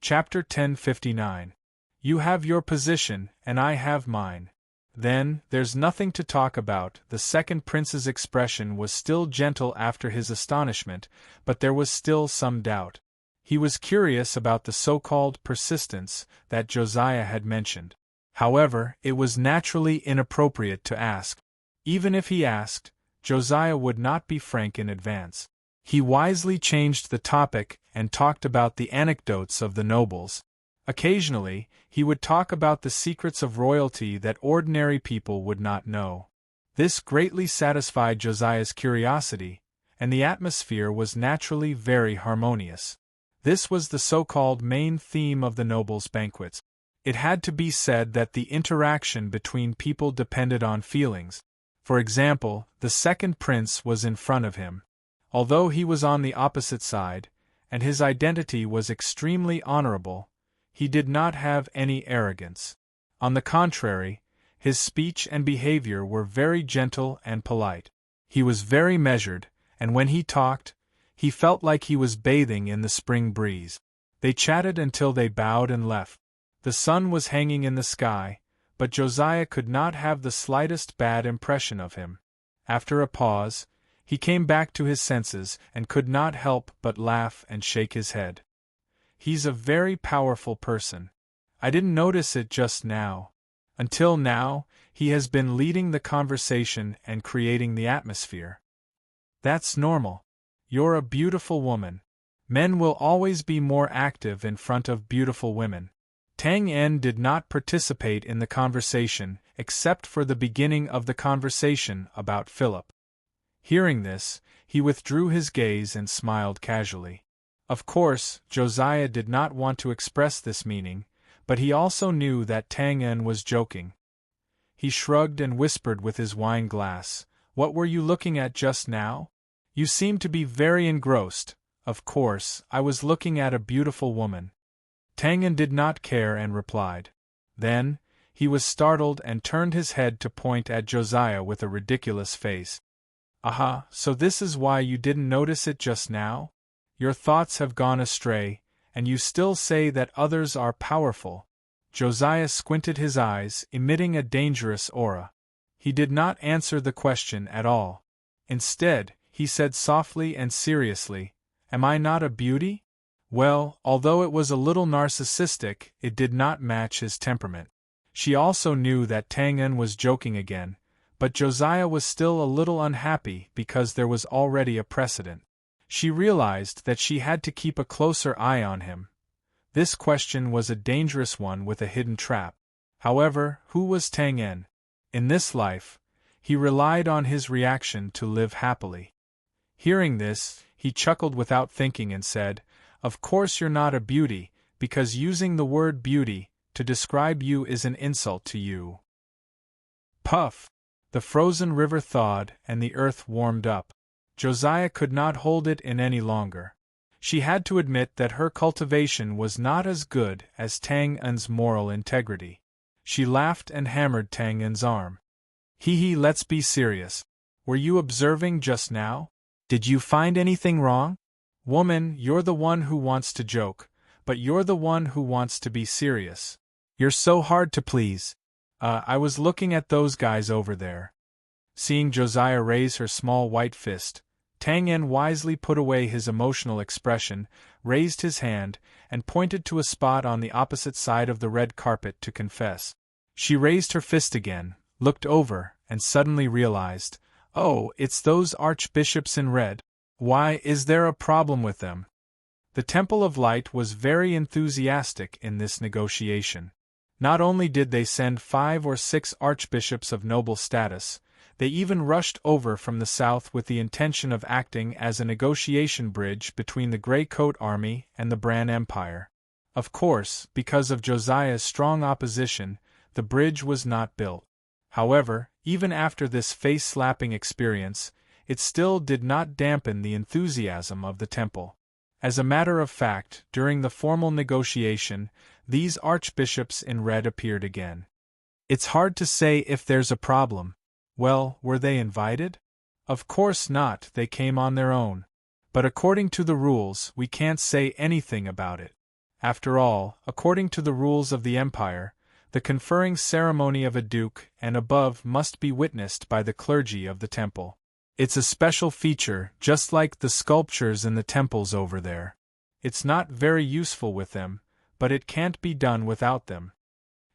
Chapter 1059. You have your position, and I have mine. Then, there's nothing to talk about. The second prince's expression was still gentle after his astonishment, but there was still some doubt. He was curious about the so-called persistence that Josiah had mentioned. However, it was naturally inappropriate to ask. Even if he asked, Josiah would not be frank in advance. He wisely changed the topic and talked about the anecdotes of the nobles. Occasionally, he would talk about the secrets of royalty that ordinary people would not know. This greatly satisfied Josiah's curiosity, and the atmosphere was naturally very harmonious. This was the so-called main theme of the nobles' banquets. It had to be said that the interaction between people depended on feelings. For example, the second prince was in front of him. Although he was on the opposite side, and his identity was extremely honorable, he did not have any arrogance. On the contrary, his speech and behavior were very gentle and polite. He was very measured, and when he talked, he felt like he was bathing in the spring breeze. They chatted until they bowed and left. The sun was hanging in the sky, but Josiah could not have the slightest bad impression of him. After a pause, he came back to his senses and could not help but laugh and shake his head. He's a very powerful person. I didn't notice it just now. Until now, he has been leading the conversation and creating the atmosphere. That's normal. You're a beautiful woman. Men will always be more active in front of beautiful women. Tang En did not participate in the conversation except for the beginning of the conversation about Philip. Hearing this, he withdrew his gaze and smiled casually. Of course, Josiah did not want to express this meaning, but he also knew that Tang En was joking. He shrugged and whispered with his wine glass, "What were you looking at just now? You seem to be very engrossed." "Of course, I was looking at a beautiful woman." Tang En did not care and replied. Then, he was startled and turned his head to point at Josiah with a ridiculous face. "Aha, so this is why you didn't notice it just now? Your thoughts have gone astray, and you still say that others are powerful." Josiah squinted his eyes, emitting a dangerous aura. He did not answer the question at all. Instead, he said softly and seriously, "Am I not a beauty?" Well, although it was a little narcissistic, it did not match his temperament. She also knew that Tang En was joking again, but Josiah was still a little unhappy because there was already a precedent. She realized that she had to keep a closer eye on him. This question was a dangerous one with a hidden trap. However, who was Tang En? In this life, he relied on his reaction to live happily. Hearing this, he chuckled without thinking and said, "Of course you're not a beauty, because using the word beauty to describe you is an insult to you." Puff! The frozen river thawed and the earth warmed up. Josiah could not hold it in any longer. She had to admit that her cultivation was not as good as Tang En's moral integrity. She laughed and hammered Tang En's arm. "Hee, let's be serious. Were you observing just now? Did you find anything wrong? Woman, you're the one who wants to joke, but you're the one who wants to be serious. You're so hard to please." I was looking at those guys over there." Seeing Josiah raise her small white fist, Tang En wisely put away his emotional expression, raised his hand, and pointed to a spot on the opposite side of the red carpet to confess. She raised her fist again, looked over, and suddenly realized, "Oh, it's those archbishops in red. Why, is there a problem with them?" The Temple of Light was very enthusiastic in this negotiation. Not only did they send 5 or 6 archbishops of noble status, they even rushed over from the south with the intention of acting as a negotiation bridge between the Grey Coat Army and the Bran Empire. Of course, because of Josiah's strong opposition, the bridge was not built. However, even after this face-slapping experience, it still did not dampen the enthusiasm of the temple. As a matter of fact, during the formal negotiation, these archbishops in red appeared again. It's hard to say if there's a problem. Well, were they invited? Of course not, they came on their own. But according to the rules, we can't say anything about it. After all, according to the rules of the empire, the conferring ceremony of a duke and above must be witnessed by the clergy of the temple. It's a special feature, just like the sculptures in the temples over there. It's not very useful with them, but it can't be done without them.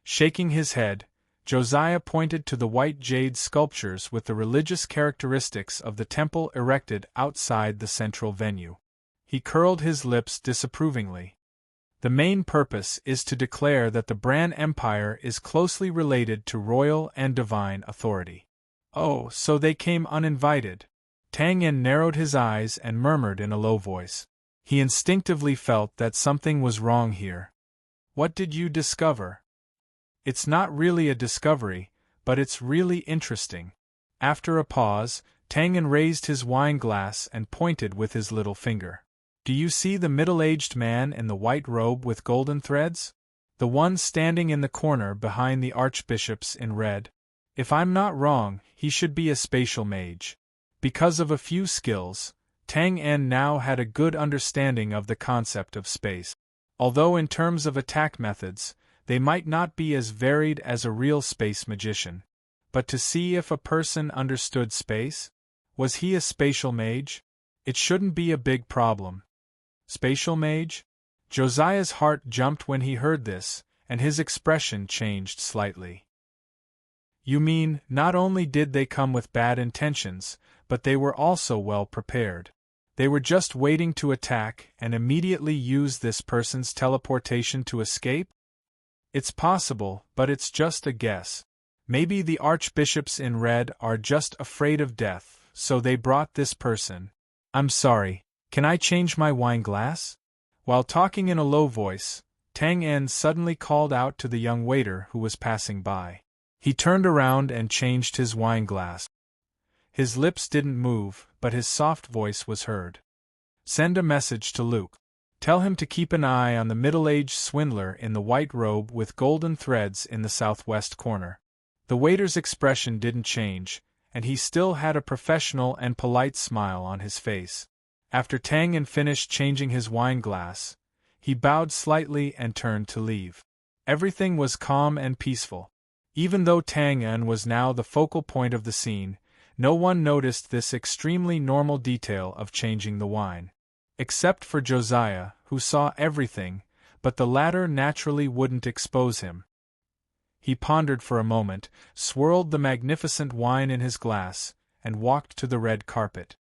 Shaking his head, Josiah pointed to the white jade sculptures with the religious characteristics of the temple erected outside the central venue. He curled his lips disapprovingly. The main purpose is to declare that the Bran Empire is closely related to royal and divine authority. Oh, so they came uninvited. Tang Yen narrowed his eyes and murmured in a low voice. He instinctively felt that something was wrong here. What did you discover? It's not really a discovery, but it's really interesting. After a pause, Tang Yen raised his wine glass and pointed with his little finger. Do you see the middle-aged man in the white robe with golden threads? The one standing in the corner behind the archbishops in red? If I'm not wrong, he should be a spatial mage. Because of a few skills, Tang Yen now had a good understanding of the concept of space. Although in terms of attack methods, they might not be as varied as a real space magician. But to see if a person understood space? Was he a spatial mage? It shouldn't be a big problem. Spatial mage? Josiah's heart jumped when he heard this, and his expression changed slightly. You mean, not only did they come with bad intentions, but they were also well prepared. They were just waiting to attack and immediately use this person's teleportation to escape? It's possible, but it's just a guess. Maybe the archbishops in red are just afraid of death, so they brought this person. I'm sorry, can I change my wine glass? While talking in a low voice, Tang Yen suddenly called out to the young waiter who was passing by. He turned around and changed his wine glass. His lips didn't move, but his soft voice was heard. Send a message to Luke. Tell him to keep an eye on the middle-aged swindler in the white robe with golden threads in the southwest corner. The waiter's expression didn't change, and he still had a professional and polite smile on his face. After Tang Yen finished changing his wine glass, he bowed slightly and turned to leave. Everything was calm and peaceful. Even though Tang Yen was now the focal point of the scene, no one noticed this extremely normal detail of changing the wine. Except for Josiah, who saw everything, but the latter naturally wouldn't expose him. He pondered for a moment, swirled the magnificent wine in his glass, and walked to the red carpet.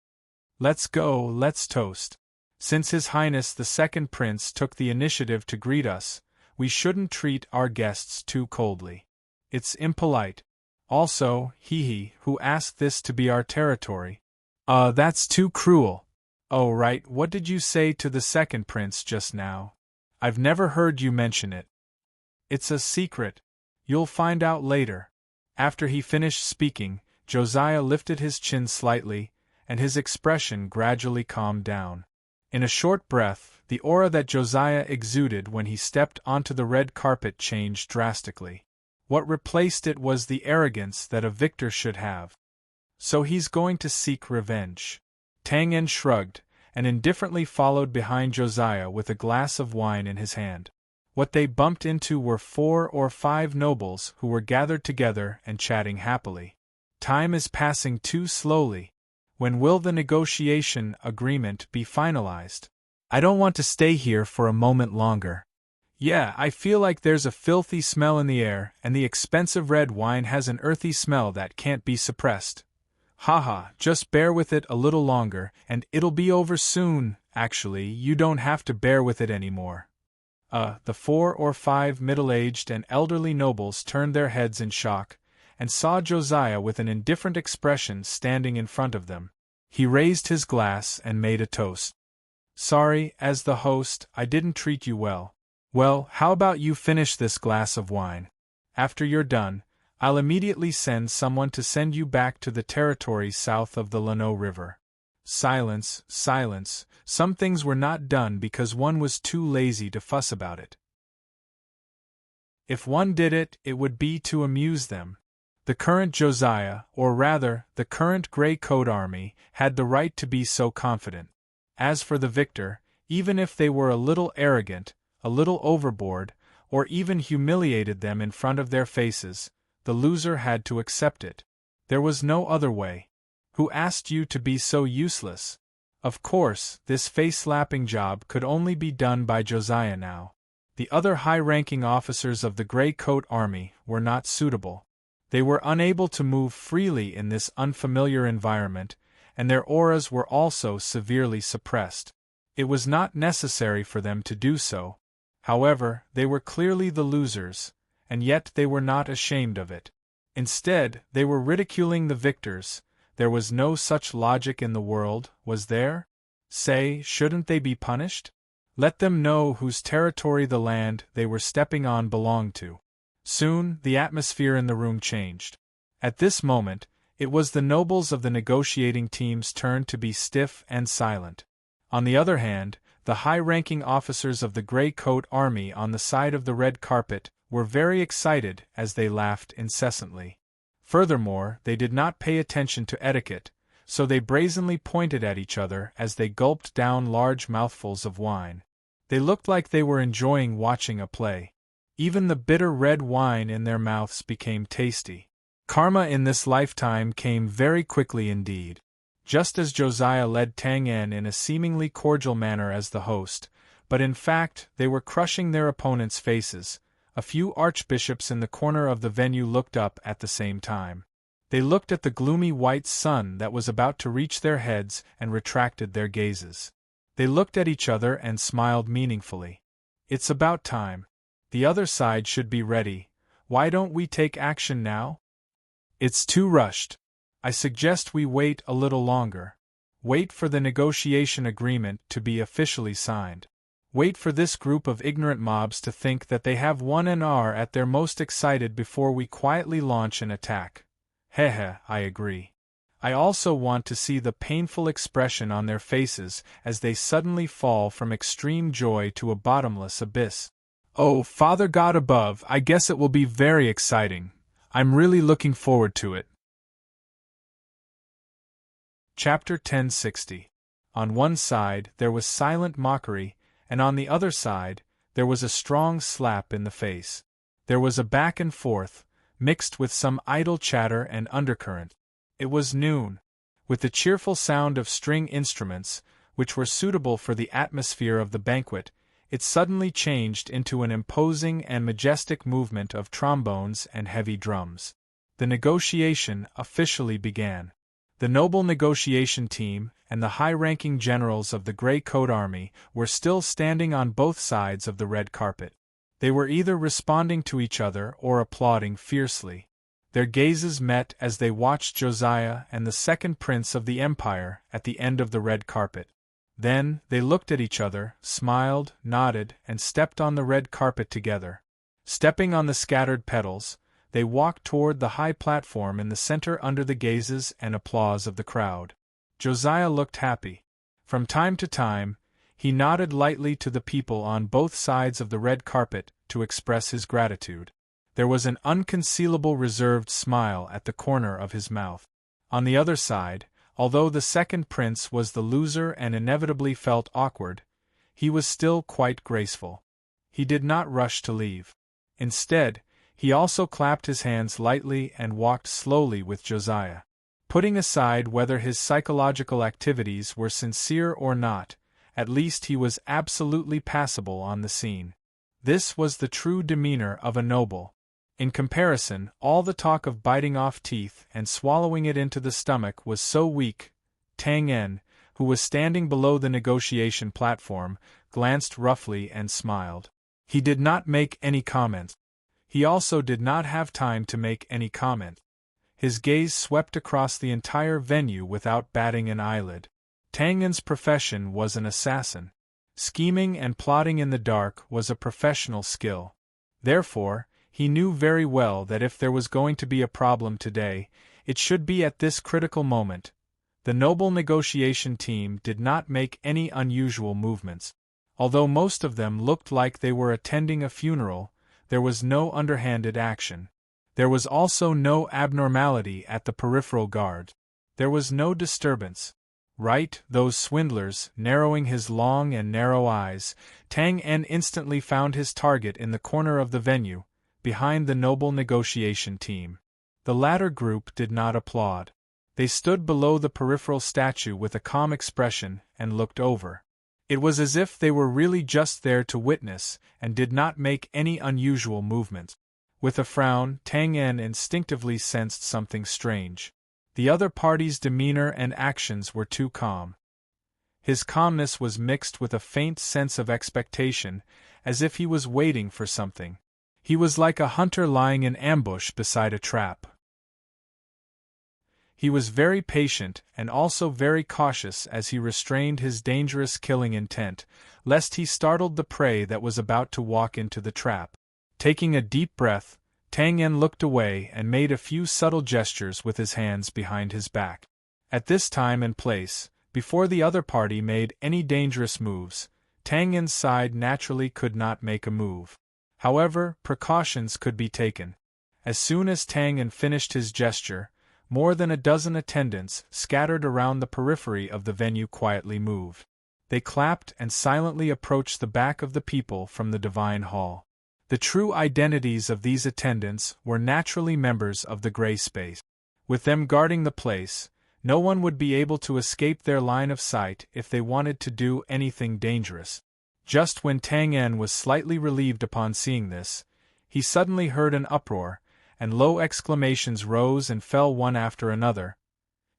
Let's go, let's toast. Since His Highness the Second Prince took the initiative to greet us, we shouldn't treat our guests too coldly. It's impolite. Also, he who asked this to be our territory. That's too cruel. Oh right, what did you say to the second prince just now? I've never heard you mention it. It's a secret. You'll find out later. After he finished speaking, Josiah lifted his chin slightly, and his expression gradually calmed down. In a short breath, the aura that Josiah exuded when he stepped onto the red carpet changed drastically. What replaced it was the arrogance that a victor should have. So he's going to seek revenge. Tang Yen shrugged, and indifferently followed behind Josiah with a glass of wine in his hand. What they bumped into were 4 or 5 nobles who were gathered together and chatting happily. Time is passing too slowly. When will the negotiation agreement be finalized? I don't want to stay here for a moment longer. Yeah, I feel like there's a filthy smell in the air, and the expensive red wine has an earthy smell that can't be suppressed. Haha, just bear with it a little longer, and it'll be over soon. Actually, you don't have to bear with it anymore. The 4 or 5 middle-aged and elderly nobles turned their heads in shock, and saw Josiah with an indifferent expression standing in front of them. He raised his glass and made a toast. Sorry, as the host, I didn't treat you well. Well, how about you finish this glass of wine? After you're done, I'll immediately send someone to send you back to the territory south of the Lano River. Silence, silence. Some things were not done because one was too lazy to fuss about it. If one did it, it would be to amuse them. The current Josiah, or rather, the current Grey Coat Army, had the right to be so confident. As for the victor, even if they were a little arrogant, a little overboard, or even humiliated them in front of their faces, the loser had to accept it. There was no other way. Who asked you to be so useless? Of course, this face-slapping job could only be done by Josiah now. The other high-ranking officers of the Gray Coat Army were not suitable. They were unable to move freely in this unfamiliar environment, and their auras were also severely suppressed. It was not necessary for them to do so. However, they were clearly the losers, and yet they were not ashamed of it. Instead, they were ridiculing the victors. There was no such logic in the world, was there? Say, shouldn't they be punished? Let them know whose territory the land they were stepping on belonged to. Soon, the atmosphere in the room changed. At this moment, it was the nobles of the negotiating team's turn to be stiff and silent. On the other hand, the high-ranking officers of the Gray Coat Army on the side of the red carpet were very excited as they laughed incessantly. Furthermore, they did not pay attention to etiquette, so they brazenly pointed at each other as they gulped down large mouthfuls of wine. They looked like they were enjoying watching a play. Even the bitter red wine in their mouths became tasty. Karma in this lifetime came very quickly indeed. Just as Josiah led Tang En in a seemingly cordial manner as the host, but in fact they were crushing their opponents' faces. A few archbishops in the corner of the venue looked up at the same time. They looked at the gloomy white sun that was about to reach their heads and retracted their gazes. They looked at each other and smiled meaningfully. It's about time. The other side should be ready. Why don't we take action now? It's too rushed. I suggest we wait a little longer. Wait for the negotiation agreement to be officially signed. Wait for this group of ignorant mobs to think that they have won and are at their most excited before we quietly launch an attack. Hehe, I agree. I also want to see the painful expression on their faces as they suddenly fall from extreme joy to a bottomless abyss. Oh, Father God above, I guess it will be very exciting. I'm really looking forward to it. Chapter 1060. On one side there was silent mockery, and on the other side there was a strong slap in the face. There was a back and forth, mixed with some idle chatter and undercurrent. It was noon. With the cheerful sound of string instruments, which were suitable for the atmosphere of the banquet, it suddenly changed into an imposing and majestic movement of trombones and heavy drums. The negotiation officially began. The noble negotiation team and the high-ranking generals of the Gray Coat Army were still standing on both sides of the red carpet. They were either responding to each other or applauding fiercely. Their gazes met as they watched Josiah and the second prince of the empire at the end of the red carpet. Then, they looked at each other, smiled, nodded, and stepped on the red carpet together. Stepping on the scattered petals, they walked toward the high platform in the center under the gazes and applause of the crowd. Josiah looked happy. From time to time, he nodded lightly to the people on both sides of the red carpet to express his gratitude. There was an unconcealable reserved smile at the corner of his mouth. On the other side, although the second prince was the loser and inevitably felt awkward, he was still quite graceful. He did not rush to leave. Instead, he also clapped his hands lightly and walked slowly with Josiah. Putting aside whether his psychological activities were sincere or not, at least he was absolutely passable on the scene. This was the true demeanor of a noble. In comparison, all the talk of biting off teeth and swallowing it into the stomach was so weak. Tang En, who was standing below the negotiation platform, glanced roughly and smiled. He did not make any comment. He also did not have time to make any comment. His gaze swept across the entire venue without batting an eyelid. Tang En's profession was an assassin. Scheming and plotting in the dark was a professional skill. Therefore, he knew very well that if there was going to be a problem today, it should be at this critical moment. The noble negotiation team did not make any unusual movements. Although most of them looked like they were attending a funeral, there was no underhanded action. There was also no abnormality at the peripheral guard. There was no disturbance. Right, those swindlers. Narrowing his long and narrow eyes, Tang En instantly found his target in the corner of the venue, behind the noble negotiation team. The latter group did not applaud. They stood below the peripheral statue with a calm expression and looked over. It was as if they were really just there to witness and did not make any unusual movements. With a frown, Tang En instinctively sensed something strange. The other party's demeanor and actions were too calm. His calmness was mixed with a faint sense of expectation, as if he was waiting for something. He was like a hunter lying in ambush beside a trap. He was very patient and also very cautious as he restrained his dangerous killing intent, lest he startled the prey that was about to walk into the trap. Taking a deep breath, Tang En looked away and made a few subtle gestures with his hands behind his back. At this time and place, before the other party made any dangerous moves, Tang En's side naturally could not make a move. However, precautions could be taken. As soon as Tang En finished his gesture, more than a dozen attendants scattered around the periphery of the venue quietly moved. They clapped and silently approached the back of the people from the divine hall. The true identities of these attendants were naturally members of the gray space. With them guarding the place, no one would be able to escape their line of sight if they wanted to do anything dangerous. Just when Tang En was slightly relieved upon seeing this, he suddenly heard an uproar, and low exclamations rose and fell one after another.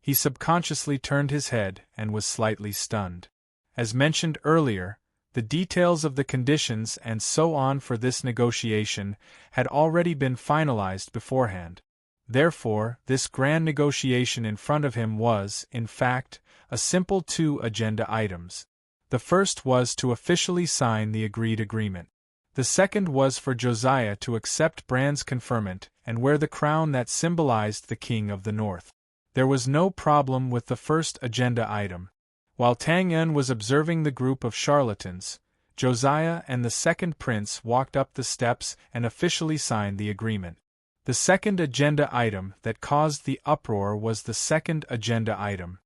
He subconsciously turned his head and was slightly stunned. As mentioned earlier, the details of the conditions and so on for this negotiation had already been finalized beforehand. Therefore, this grand negotiation in front of him was, in fact, a simple 2 agenda items. The first was to officially sign the agreed agreement. The second was for Josiah to accept Bran's conferment and wear the crown that symbolized the King of the North. There was no problem with the first agenda item. While Tang En was observing the group of charlatans, Josiah and the second prince walked up the steps and officially signed the agreement. The second agenda item that caused the uproar was the second agenda item.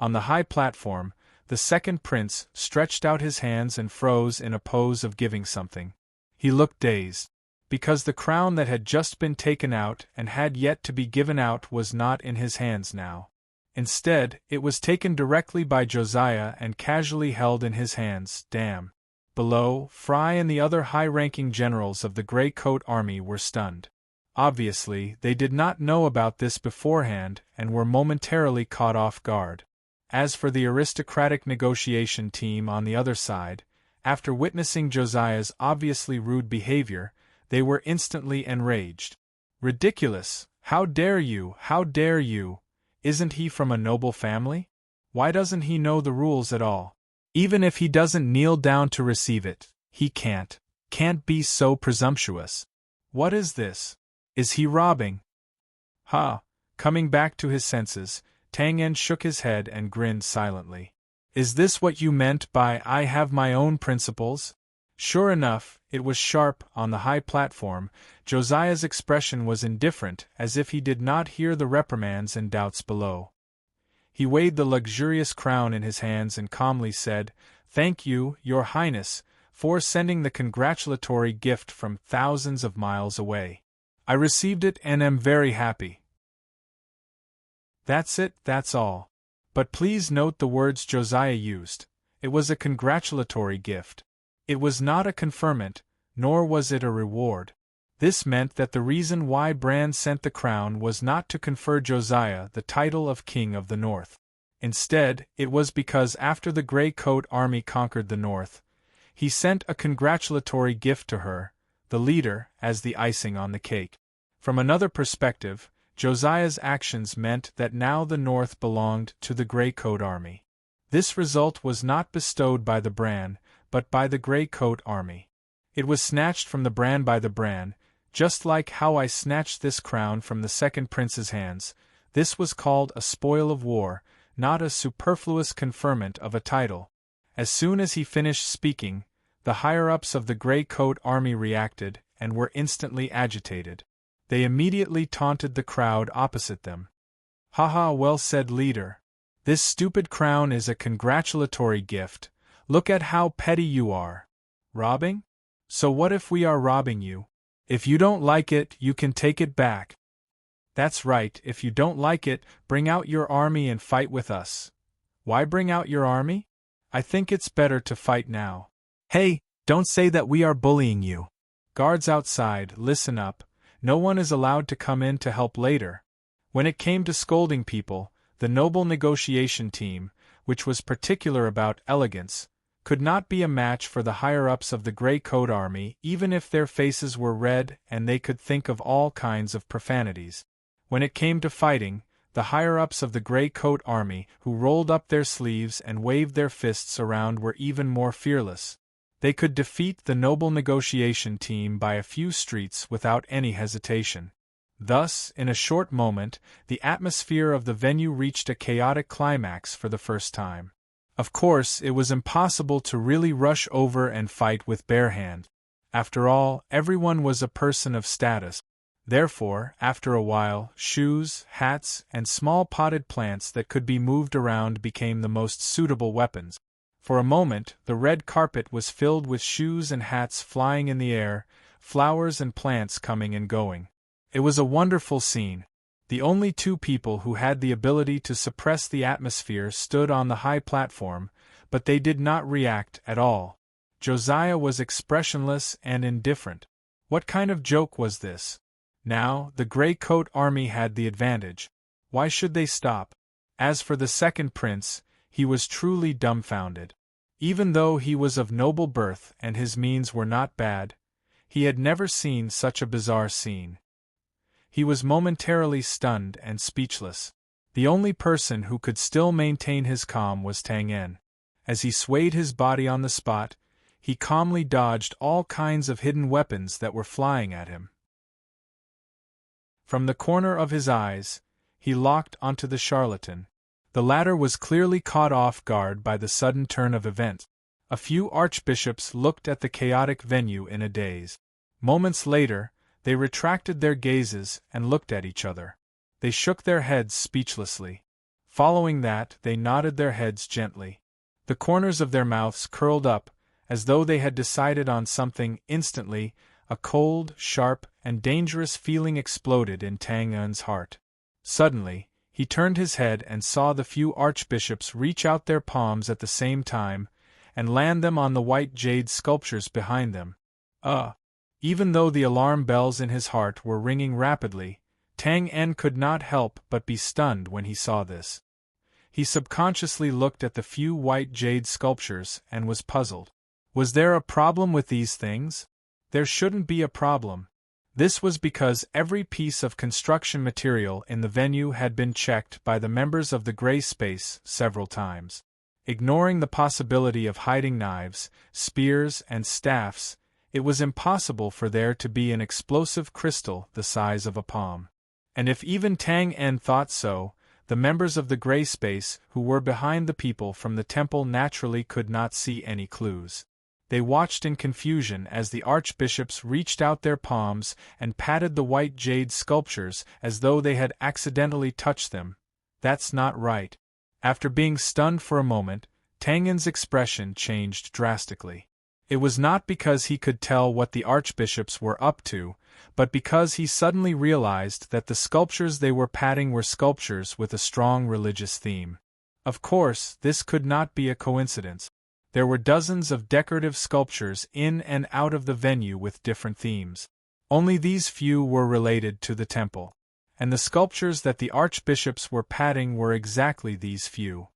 On the high platform, the second prince stretched out his hands and froze in a pose of giving something. He looked dazed, because the crown that had just been taken out and had yet to be given out was not in his hands now. Instead, it was taken directly by Josiah and casually held in his hands. Damn. Below, Fry and the other high-ranking generals of the Grey Coat Army were stunned. Obviously, they did not know about this beforehand and were momentarily caught off guard. As for the aristocratic negotiation team on the other side, after witnessing Josiah's obviously rude behavior, they were instantly enraged. Ridiculous! How dare you? How dare you? Isn't he from a noble family? Why doesn't he know the rules at all? Even if he doesn't kneel down to receive it, he can't be so presumptuous. What is this? Is he robbing? Ha! Coming back to his senses, Tang En shook his head and grinned silently. Is this what you meant by "I have my own principles"? Sure enough, it was sharp. On the high platform, Josiah's expression was indifferent, as if he did not hear the reprimands and doubts below. He weighed the luxurious crown in his hands and calmly said, "Thank you, Your Highness, for sending the congratulatory gift from thousands of miles away. I received it and am very happy." That's it, that's all. But please note the words Josiah used. It was a congratulatory gift. It was not a conferment, nor was it a reward. This meant that the reason why Bran sent the crown was not to confer Josiah the title of King of the North. Instead, it was because after the Grey Coat Army conquered the North, he sent a congratulatory gift to her, the leader, as the icing on the cake. From another perspective, Josiah's actions meant that now the North belonged to the Grey Coat Army. This result was not bestowed by the Bran, but by the Grey Coat Army. It was snatched from the Bran by the Bran, just like how I snatched this crown from the second prince's hands. This was called a spoil of war, not a superfluous conferment of a title. As soon as he finished speaking, the higher-ups of the Grey Coat Army reacted and were instantly agitated. They immediately taunted the crowd opposite them. "Ha ha, well said, leader. This stupid crown is a congratulatory gift. Look at how petty you are. Robbing? So what if we are robbing you? If you don't like it, you can take it back. That's right, if you don't like it, bring out your army and fight with us. Why bring out your army? I think it's better to fight now. Hey, don't say that we are bullying you. Guards outside, listen up. No one is allowed to come in to help later. When it came to scolding people, the noble negotiation team, which was particular about elegance, could not be a match for the higher-ups of the Grey Coat Army, even if their faces were red and they could think of all kinds of profanities. When it came to fighting, the higher-ups of the Grey Coat Army, who rolled up their sleeves and waved their fists around, were even more fearless. They could defeat the noble negotiation team by a few streets without any hesitation. Thus, in a short moment, the atmosphere of the venue reached a chaotic climax for the first time. Of course, it was impossible to really rush over and fight with bare hand. After all, everyone was a person of status. Therefore, after a while, shoes, hats, and small potted plants that could be moved around became the most suitable weapons. For a moment, the red carpet was filled with shoes and hats flying in the air, flowers and plants coming and going. It was a wonderful scene. The only two people who had the ability to suppress the atmosphere stood on the high platform, but they did not react at all. Josiah was expressionless and indifferent. What kind of joke was this? Now, the Grey Coat Army had the advantage. Why should they stop? As for the second prince, he was truly dumbfounded. Even though he was of noble birth and his means were not bad, he had never seen such a bizarre scene. He was momentarily stunned and speechless. The only person who could still maintain his calm was Tang En. As he swayed his body on the spot, he calmly dodged all kinds of hidden weapons that were flying at him. From the corner of his eyes, he locked onto the charlatan. The latter was clearly caught off guard by the sudden turn of events. A few archbishops looked at the chaotic venue in a daze. Moments later, they retracted their gazes and looked at each other. They shook their heads speechlessly. Following that, they nodded their heads gently. The corners of their mouths curled up, as though they had decided on something. Instantly, a cold, sharp, and dangerous feeling exploded in Tang En's heart. Suddenly, he turned his head and saw the few archbishops reach out their palms at the same time, and land them on the white jade sculptures behind them. Even though the alarm bells in his heart were ringing rapidly, Tang En could not help but be stunned when he saw this. He subconsciously looked at the few white jade sculptures and was puzzled. Was there a problem with these things? There shouldn't be a problem. This was because every piece of construction material in the venue had been checked by the members of the Gray Space several times. Ignoring the possibility of hiding knives, spears, and staffs, it was impossible for there to be an explosive crystal the size of a palm. And if even Tang En thought so, the members of the Gray Space who were behind the people from the temple naturally could not see any clues. They watched in confusion as the archbishops reached out their palms and patted the white jade sculptures as though they had accidentally touched them. That's not right. After being stunned for a moment, Tang En's expression changed drastically. It was not because he could tell what the archbishops were up to, but because he suddenly realized that the sculptures they were patting were sculptures with a strong religious theme. Of course, this could not be a coincidence. There were dozens of decorative sculptures in and out of the venue with different themes. Only these few were related to the temple. And the sculptures that the archbishops were patting were exactly these few.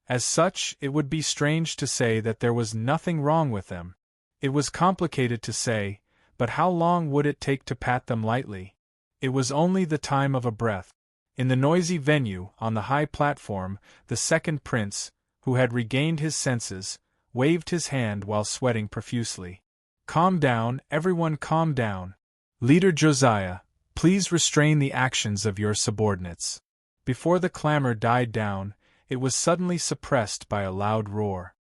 As such, it would be strange to say that there was nothing wrong with them. It was complicated to say, but how long would it take to pat them lightly? It was only the time of a breath. In the noisy venue, on the high platform, the second prince, who had regained his senses, waved his hand while sweating profusely. Calm down, everyone, calm down. Leader Josiah, please restrain the actions of your subordinates. Before the clamor died down, it was suddenly suppressed by a loud roar.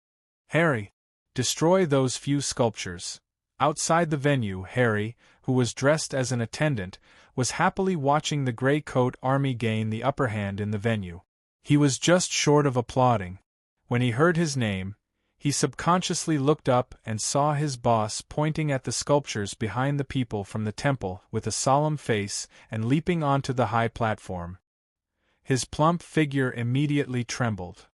Harry! Destroy those few sculptures. Outside the venue, Harry, who was dressed as an attendant, was happily watching the Grey Coat Army gain the upper hand in the venue. He was just short of applauding. When he heard his name, he subconsciously looked up and saw his boss pointing at the sculptures behind the people from the temple with a solemn face and leaping onto the high platform. His plump figure immediately trembled.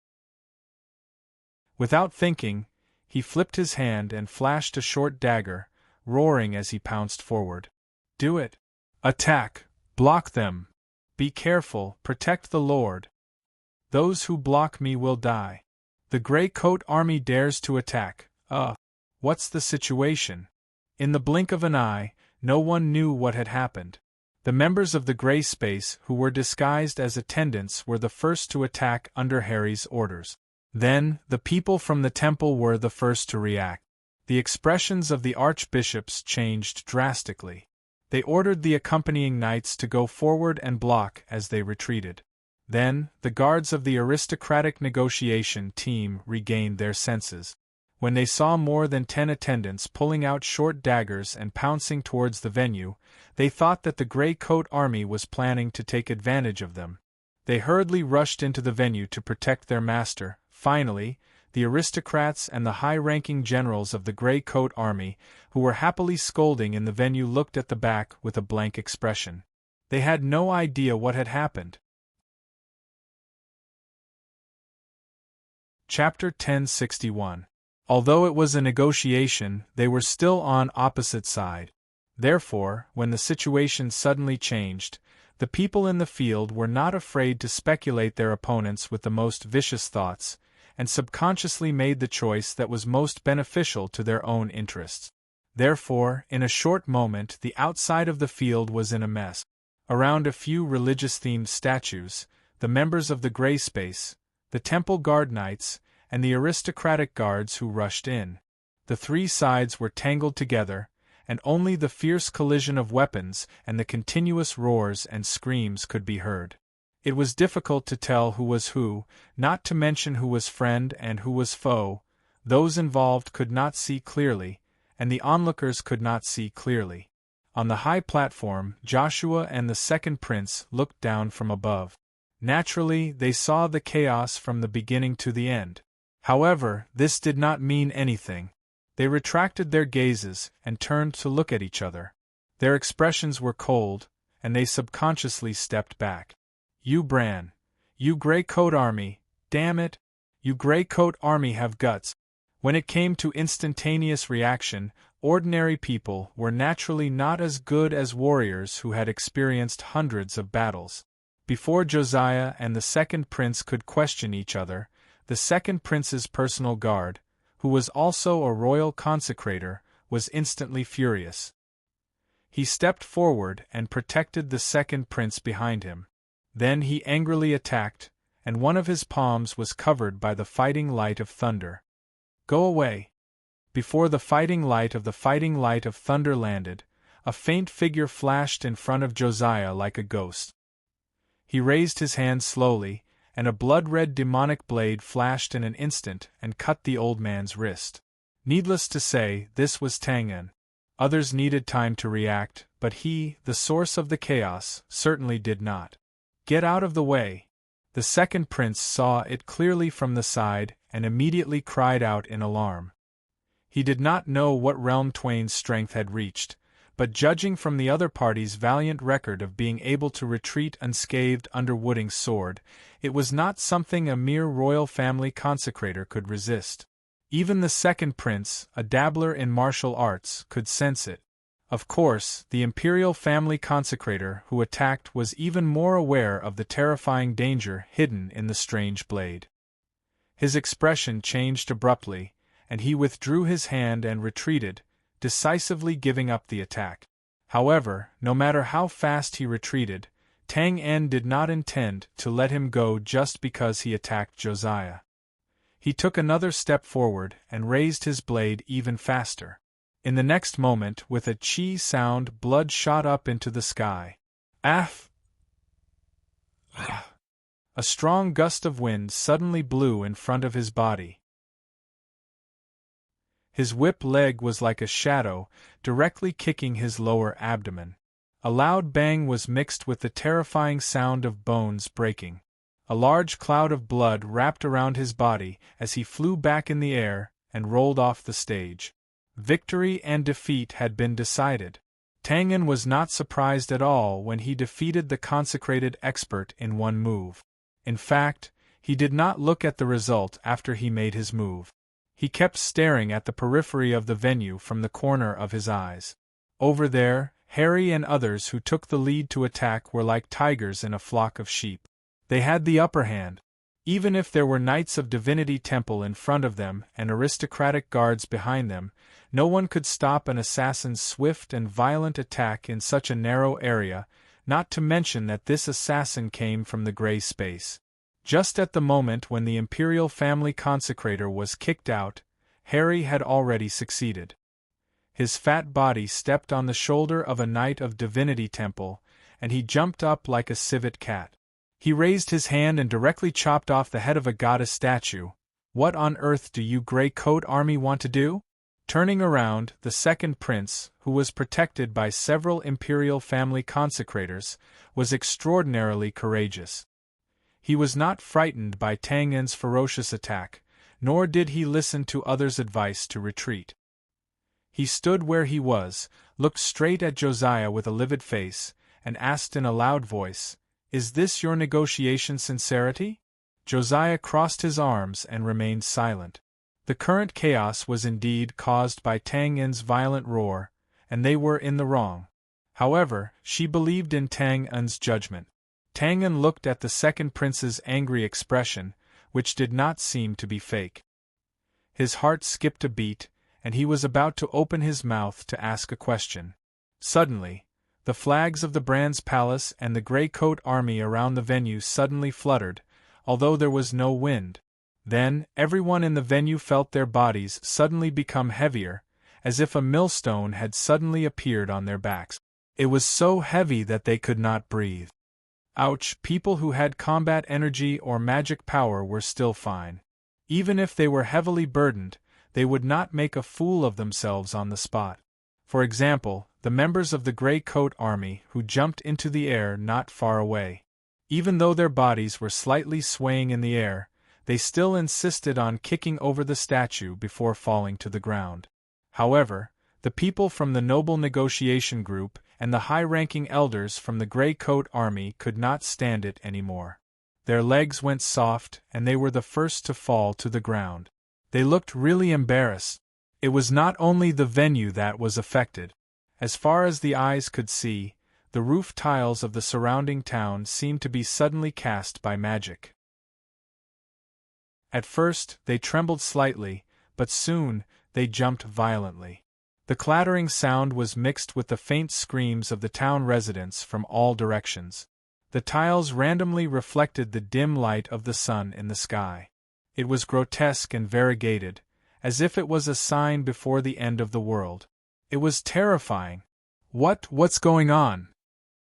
Without thinking, he flipped his hand and flashed a short dagger, roaring as he pounced forward. "Do it! Attack! Block them! Be careful, protect the Lord! Those who block me will die! The Grey Coat Army dares to attack! What's the situation?" In the blink of an eye, no one knew what had happened. The members of the Grey Space who were disguised as attendants were the first to attack under Harry's orders. Then, the people from the temple were the first to react. The expressions of the archbishops changed drastically. They ordered the accompanying knights to go forward and block as they retreated. Then, the guards of the aristocratic negotiation team regained their senses. When they saw more than 10 attendants pulling out short daggers and pouncing towards the venue, they thought that the Grey Coat Army was planning to take advantage of them. They hurriedly rushed into the venue to protect their master. Finally, the aristocrats and the high-ranking generals of the Grey Coat Army, who were happily scolding in the venue, looked at the back with a blank expression. They had no idea what had happened. Chapter 1061. Although it was a negotiation, they were still on opposite side. Therefore, when the situation suddenly changed, the people in the field were not afraid to speculate their opponents with the most vicious thoughts, and subconsciously made the choice that was most beneficial to their own interests. Therefore, in a short moment the outside of the field was in a mess. Around a few religious-themed statues, the members of the Grey Space, the Temple Guard Knights, and the aristocratic guards who rushed in. The three sides were tangled together, and only the fierce collision of weapons and the continuous roars and screams could be heard. It was difficult to tell who was who, not to mention who was friend and who was foe. Those involved could not see clearly, and the onlookers could not see clearly. On the high platform, Joshua and the second prince looked down from above. Naturally, they saw the chaos from the beginning to the end. However, this did not mean anything. They retracted their gazes and turned to look at each other. Their expressions were cold, and they subconsciously stepped back. "You Bran! You Grey Coat Army! Damn it! You Grey Coat Army have guts!" When it came to instantaneous reaction, ordinary people were naturally not as good as warriors who had experienced hundreds of battles. Before Josiah and the second prince could question each other, the second prince's personal guard, who was also a royal consecrator, was instantly furious. He stepped forward and protected the second prince behind him. Then he angrily attacked, and one of his palms was covered by the fighting light of thunder. "Go away!" Before the fighting light of thunder landed, a faint figure flashed in front of Josiah like a ghost. He raised his hand slowly, and a blood-red demonic blade flashed in an instant and cut the old man's wrist. Needless to say, this was Tangan. Others needed time to react, but he, the source of the chaos, certainly did not. "Get out of the way!" The second prince saw it clearly from the side and immediately cried out in alarm. He did not know what realm Twain's strength had reached, but judging from the other party's valiant record of being able to retreat unscathed under Wooding's sword, it was not something a mere royal family consecrator could resist. Even the second prince, a dabbler in martial arts, could sense it. Of course, the imperial family consecrator who attacked was even more aware of the terrifying danger hidden in the strange blade. His expression changed abruptly, and he withdrew his hand and retreated, decisively giving up the attack. However, no matter how fast he retreated, Tang En did not intend to let him go just because he attacked Josiah. He took another step forward and raised his blade even faster. In the next moment, with a chi sound, blood shot up into the sky. "Aff!" A strong gust of wind suddenly blew in front of his body. His whip leg was like a shadow, directly kicking his lower abdomen. A loud bang was mixed with the terrifying sound of bones breaking. A large cloud of blood wrapped around his body as he flew back in the air and rolled off the stage. Victory and defeat had been decided. Tang En was not surprised at all when he defeated the consecrated expert in one move. In fact, he did not look at the result after he made his move. He kept staring at the periphery of the venue from the corner of his eyes. Over there, Harry and others who took the lead to attack were like tigers in a flock of sheep. They had the upper hand. Even if there were knights of Divinity Temple in front of them and aristocratic guards behind them, no one could stop an assassin's swift and violent attack in such a narrow area, not to mention that this assassin came from the gray space. Just at the moment when the Imperial family consecrator was kicked out, Harry had already succeeded. His fat body stepped on the shoulder of a knight of Divinity Temple, and he jumped up like a civet cat. He raised his hand and directly chopped off the head of a goddess statue. What on earth do you Grey Coat Army want to do? Turning around, the second prince, who was protected by several Imperial family consecrators, was extraordinarily courageous. He was not frightened by Tang En's ferocious attack, nor did he listen to others' advice to retreat. He stood where he was, looked straight at Josiah with a livid face, and asked in a loud voice, "Is this your negotiation sincerity?" Josiah crossed his arms and remained silent. The current chaos was indeed caused by Tang En's violent roar, and they were in the wrong. However, she believed in Tang En's judgment. Tang En looked at the second prince's angry expression, which did not seem to be fake. His heart skipped a beat, and he was about to open his mouth to ask a question. Suddenly, the flags of the Brand's palace and the Grey Coat Army around the venue suddenly fluttered, although there was no wind. Then, everyone in the venue felt their bodies suddenly become heavier, as if a millstone had suddenly appeared on their backs. It was so heavy that they could not breathe. Ouch! People who had combat energy or magic power were still fine. Even if they were heavily burdened, they would not make a fool of themselves on the spot. For example, the members of the Grey Coat Army who jumped into the air not far away. Even though their bodies were slightly swaying in the air, they still insisted on kicking over the statue before falling to the ground. However, the people from the Noble Negotiation Group and the high-ranking elders from the Grey Coat Army could not stand it anymore. Their legs went soft and they were the first to fall to the ground. They looked really embarrassed. It was not only the venue that was affected. As far as the eyes could see, the roof tiles of the surrounding town seemed to be suddenly cast by magic. At first, they trembled slightly, but soon, they jumped violently. The clattering sound was mixed with the faint screams of the town residents from all directions. The tiles randomly reflected the dim light of the sun in the sky. It was grotesque and variegated, as if it was a sign before the end of the world. It was terrifying. What's going on?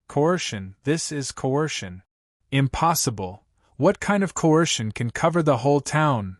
Coercion, this is coercion. Impossible. What kind of coercion can cover the whole town?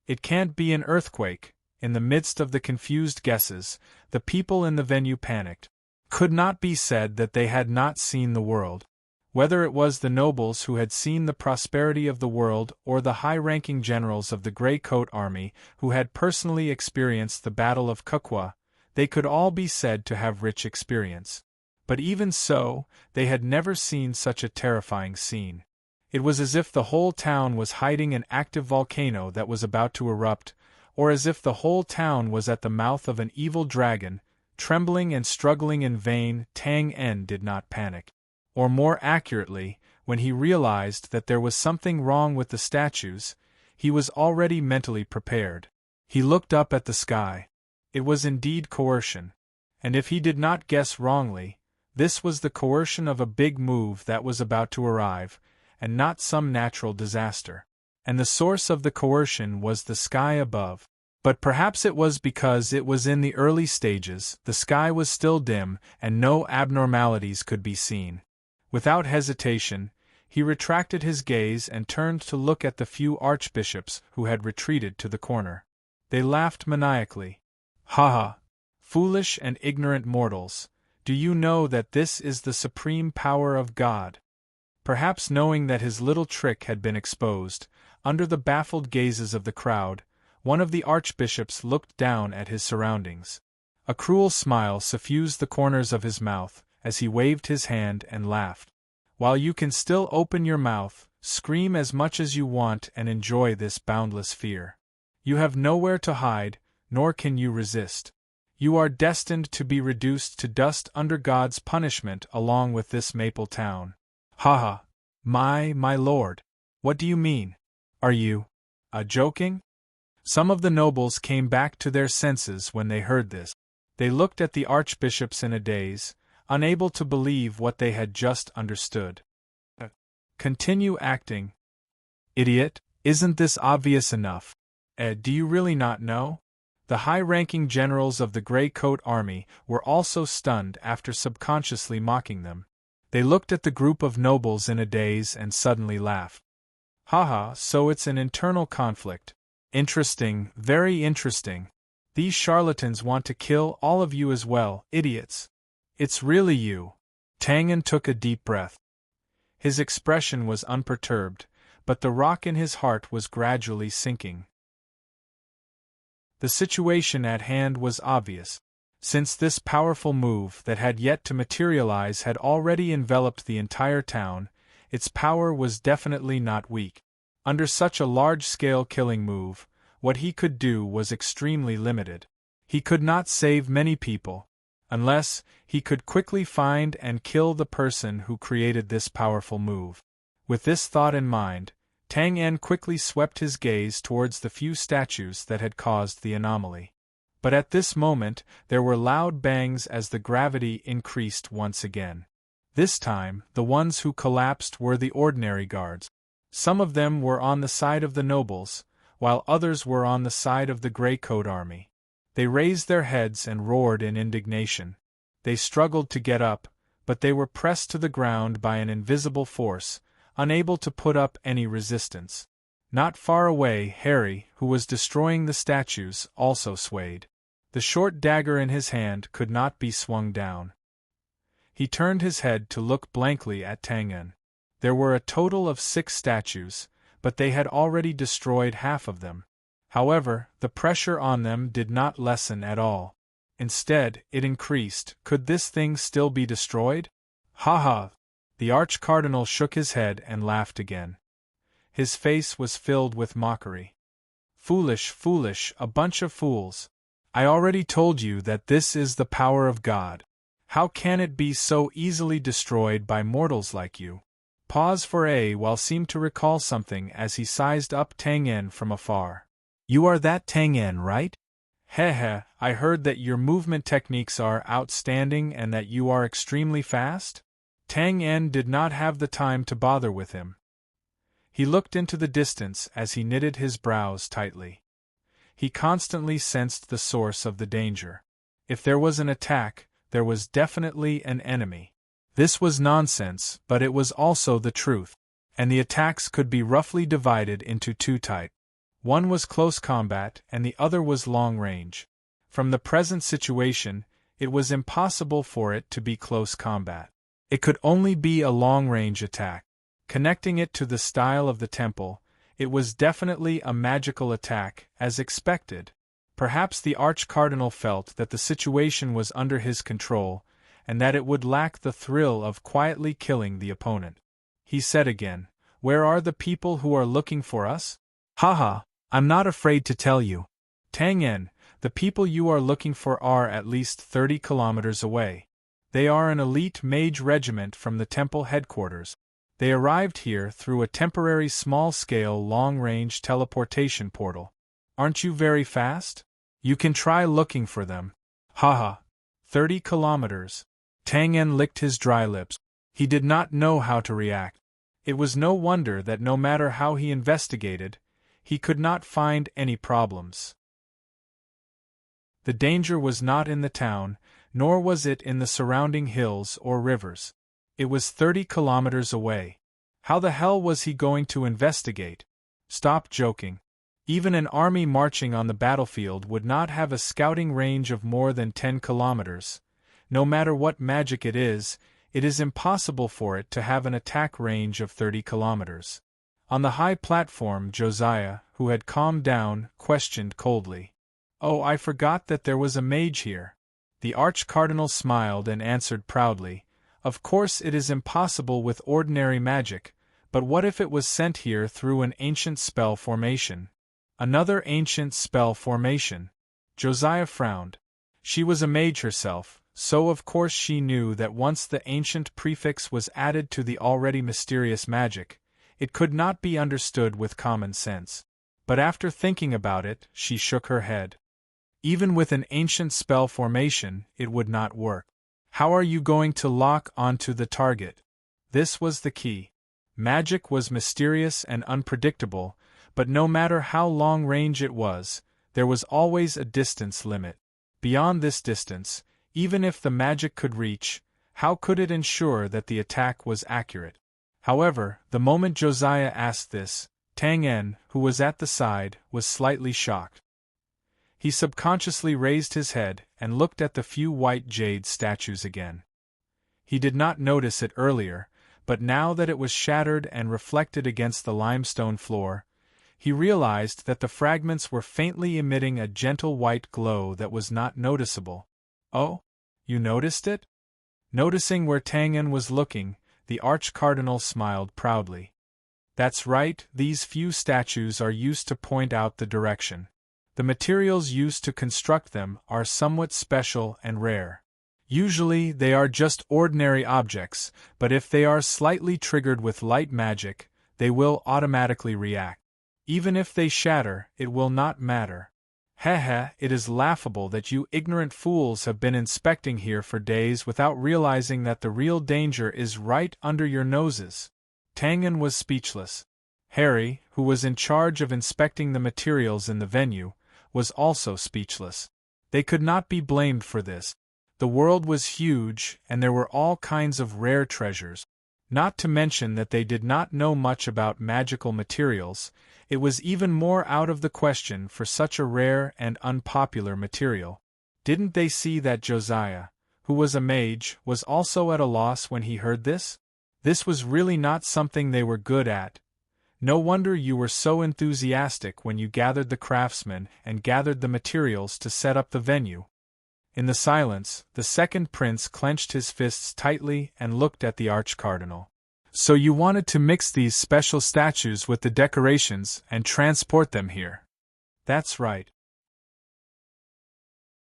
It can't be an earthquake. In the midst of the confused guesses, the people in the venue panicked. Could not be said that they had not seen the world. Whether it was the nobles who had seen the prosperity of the world or the high-ranking generals of the Grey Coat Army who had personally experienced the Battle of Kukwa, they could all be said to have rich experience. But even so, they had never seen such a terrifying scene. It was as if the whole town was hiding an active volcano that was about to erupt, or as if the whole town was at the mouth of an evil dragon, trembling and struggling in vain. Tang En did not panic. Or more accurately, when he realized that there was something wrong with the statues, he was already mentally prepared. He looked up at the sky. It was indeed coercion. And if he did not guess wrongly, this was the coercion of a big move that was about to arrive, and not some natural disaster. And the source of the coercion was the sky above. But perhaps it was because it was in the early stages, the sky was still dim, and no abnormalities could be seen. Without hesitation, he retracted his gaze and turned to look at the few archbishops who had retreated to the corner. They laughed maniacally. "Ha ha! Foolish and ignorant mortals, do you know that this is the supreme power of God? Perhaps knowing that his little trick had been exposed, under the baffled gazes of the crowd, one of the archbishops looked down at his surroundings. A cruel smile suffused the corners of his mouth as he waved his hand and laughed. While you can still open your mouth, scream as much as you want and enjoy this boundless fear. You have nowhere to hide, nor can you resist. You are destined to be reduced to dust under God's punishment along with this maple town. Ha ha! My lord! What do you mean? Are you joking? Some of the nobles came back to their senses when they heard this. They looked at the archbishops in a daze, unable to believe what they had just understood. Continue acting. Idiot, isn't this obvious enough? Do you really not know? The high-ranking generals of the Grey Coat Army were also stunned after subconsciously mocking them. They looked at the group of nobles in a daze and suddenly laughed. Haha, so it's an internal conflict. Interesting, very interesting. These charlatans want to kill all of you as well, idiots. It's really you. Tang En took a deep breath. His expression was unperturbed, but the rock in his heart was gradually sinking. The situation at hand was obvious. Since this powerful move that had yet to materialize had already enveloped the entire town, its power was definitely not weak. Under such a large-scale killing move, what he could do was extremely limited. He could not save many people, unless he could quickly find and kill the person who created this powerful move. With this thought in mind, Tang En quickly swept his gaze towards the few statues that had caused the anomaly. But at this moment, there were loud bangs as the gravity increased once again. This time, the ones who collapsed were the ordinary guards. Some of them were on the side of the nobles, while others were on the side of the Grey Coat Army. They raised their heads and roared in indignation. They struggled to get up, but they were pressed to the ground by an invisible force, unable to put up any resistance. Not far away, Harry, who was destroying the statues, also swayed. The short dagger in his hand could not be swung down. He turned his head to look blankly at Tang En. There were a total of 6 statues, but they had already destroyed half of them. However, the pressure on them did not lessen at all. Instead, it increased. Could this thing still be destroyed? Ha ha! The Arch-Cardinal shook his head and laughed again. His face was filled with mockery. Foolish, foolish, a bunch of fools. I already told you that this is the power of God. How can it be so easily destroyed by mortals like you? Pause for a while seemed to recall something as he sized up Tang En from afar. You are that Tang En, right? Heh, I heard that your movement techniques are outstanding and that you are extremely fast? Tang En did not have the time to bother with him. He looked into the distance as he knitted his brows tightly. He constantly sensed the source of the danger. If there was an attack, there was definitely an enemy. This was nonsense, but it was also the truth, and the attacks could be roughly divided into 2 types. One was close combat and the other was long range. From the present situation, it was impossible for it to be close combat. It could only be a long-range attack. Connecting it to the style of the temple, it was definitely a magical attack, as expected. Perhaps the Arch-Cardinal felt that the situation was under his control, and that it would lack the thrill of quietly killing the opponent. He said again, "Where are the people who are looking for us?" Haha, I'm not afraid to tell you. Tang En, the people you are looking for are at least 30 kilometers away. They are an elite mage regiment from the temple headquarters. They arrived here through a temporary small-scale long-range teleportation portal. Aren't you very fast? You can try looking for them. Haha. 30 kilometers. Tang En licked his dry lips. He did not know how to react. It was no wonder that no matter how he investigated, he could not find any problems. The danger was not in the town, nor was it in the surrounding hills or rivers. It was 30 kilometers away. How the hell was he going to investigate? Stop joking. Even an army marching on the battlefield would not have a scouting range of more than 10 kilometers. No matter what magic it is, it is impossible for it to have an attack range of 30 kilometers. On the high platform, Josiah, who had calmed down, questioned coldly. "Oh, I forgot that there was a mage here." The arch-cardinal smiled and answered proudly, "Of course it is impossible with ordinary magic, but what if it was sent here through an ancient spell formation?" Another ancient spell formation. Josiah frowned. She was a mage herself, so of course she knew that once the ancient prefix was added to the already mysterious magic, it could not be understood with common sense. But after thinking about it, she shook her head. Even with an ancient spell formation, it would not work. How are you going to lock onto the target? This was the key. Magic was mysterious and unpredictable, but no matter how long range it was, there was always a distance limit. Beyond this distance, even if the magic could reach, how could it ensure that the attack was accurate? However, the moment Josiah asked this, Tang En, who was at the side, was slightly shocked. He subconsciously raised his head and looked at the few white jade statues again. He did not notice it earlier, but now that it was shattered and reflected against the limestone floor, he realized that the fragments were faintly emitting a gentle white glow that was not noticeable. "Oh? You noticed it?" Noticing where Tang En was looking, the arch-cardinal smiled proudly. "That's right, these few statues are used to point out the direction. The materials used to construct them are somewhat special and rare. Usually they are just ordinary objects, but if they are slightly triggered with light magic, they will automatically react. Even if they shatter, it will not matter. It is laughable that you ignorant fools have been inspecting here for days without realizing that the real danger is right under your noses." Tang En was speechless. Harry, who was in charge of inspecting the materials in the venue, was also speechless. They could not be blamed for this. The world was huge, and there were all kinds of rare treasures. Not to mention that they did not know much about magical materials, it was even more out of the question for such a rare and unpopular material. Didn't they see that Josiah, who was a mage, was also at a loss when he heard this? This was really not something they were good at. No wonder you were so enthusiastic when you gathered the craftsmen and gathered the materials to set up the venue. In the silence, the second prince clenched his fists tightly and looked at the arch-cardinal. "So you wanted to mix these special statues with the decorations and transport them here?" "That's right."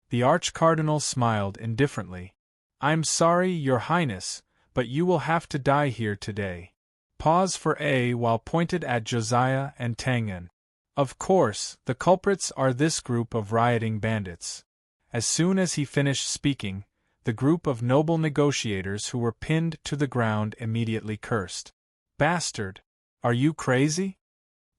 The arch-cardinal smiled indifferently. "I'm sorry, Your Highness, but you will have to die here today." Pause for a while pointed at Josiah and Tang En. "Of course, the culprits are this group of rioting bandits." As soon as he finished speaking, the group of noble negotiators who were pinned to the ground immediately cursed. "Bastard! Are you crazy?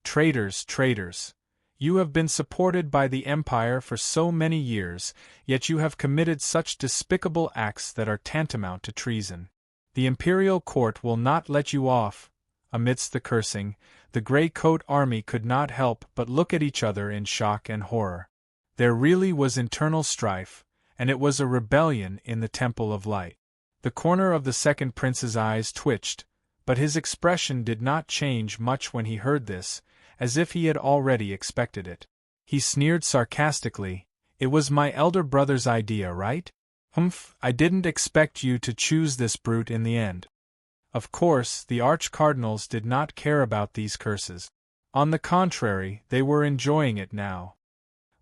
Traitors, traitors! You have been supported by the Empire for so many years, yet you have committed such despicable acts that are tantamount to treason. The Imperial Court will not let you off." Amidst the cursing, the Grey Coat Army could not help but look at each other in shock and horror. There really was internal strife, and it was a rebellion in the Temple of Light. The corner of the second prince's eyes twitched, but his expression did not change much when he heard this, as if he had already expected it. He sneered sarcastically, "It was my elder brother's idea, right? Humph, I didn't expect you to choose this brute in the end." Of course, the arch-cardinals did not care about these curses. On the contrary, they were enjoying it now.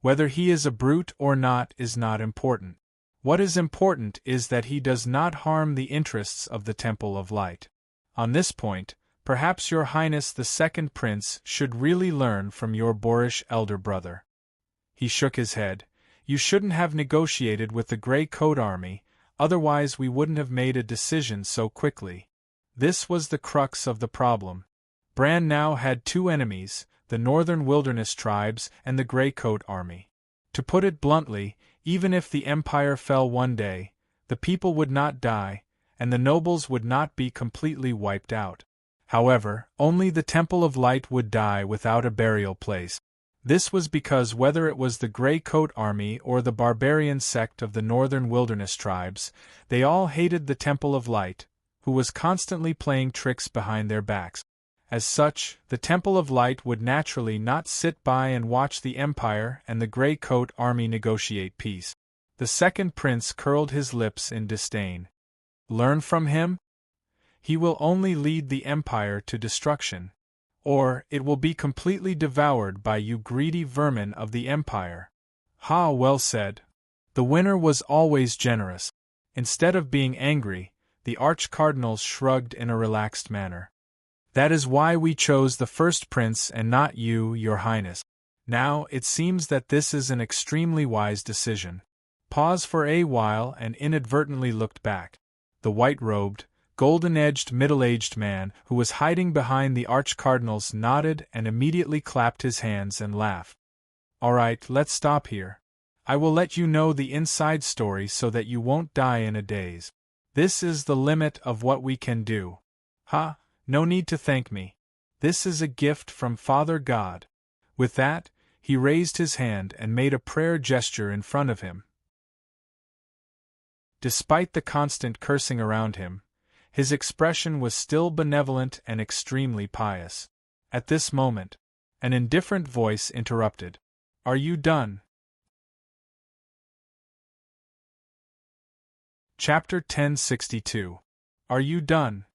Whether he is a brute or not is not important. What is important is that he does not harm the interests of the Temple of Light. On this point, perhaps Your Highness the second prince should really learn from your boorish elder brother. He shook his head. "You shouldn't have negotiated with the Grey Coat Army, otherwise we wouldn't have made a decision so quickly." This was the crux of the problem. Bran now had two enemies, the Northern Wilderness tribes and the Grey Coat Army. To put it bluntly, even if the Empire fell one day, the people would not die, and the nobles would not be completely wiped out. However, only the Temple of Light would die without a burial place. This was because whether it was the Grey Coat Army or the barbarian sect of the Northern Wilderness tribes, they all hated the Temple of Light, who was constantly playing tricks behind their backs. As such, the Temple of Light would naturally not sit by and watch the Empire and the Grey Coat army negotiate peace. The second prince curled his lips in disdain. Learn from him? He will only lead the Empire to destruction. Or it will be completely devoured by you greedy vermin of the Empire. Ha, well said. The winner was always generous. Instead of being angry, the arch-cardinals shrugged in a relaxed manner. That is why we chose the first prince and not you, your highness. Now, it seems that this is an extremely wise decision. Pause for a while and inadvertently looked back. The white-robed, golden-edged middle-aged man who was hiding behind the arch-cardinals nodded and immediately clapped his hands and laughed. All right, let's stop here. I will let you know the inside story so that you won't die in a daze. This is the limit of what we can do. Ha! No need to thank me. This is a gift from Father God. With that, he raised his hand and made a prayer gesture in front of him. Despite the constant cursing around him, his expression was still benevolent and extremely pious. At this moment, an indifferent voice interrupted. Are you done? Chapter 1062. Are you done?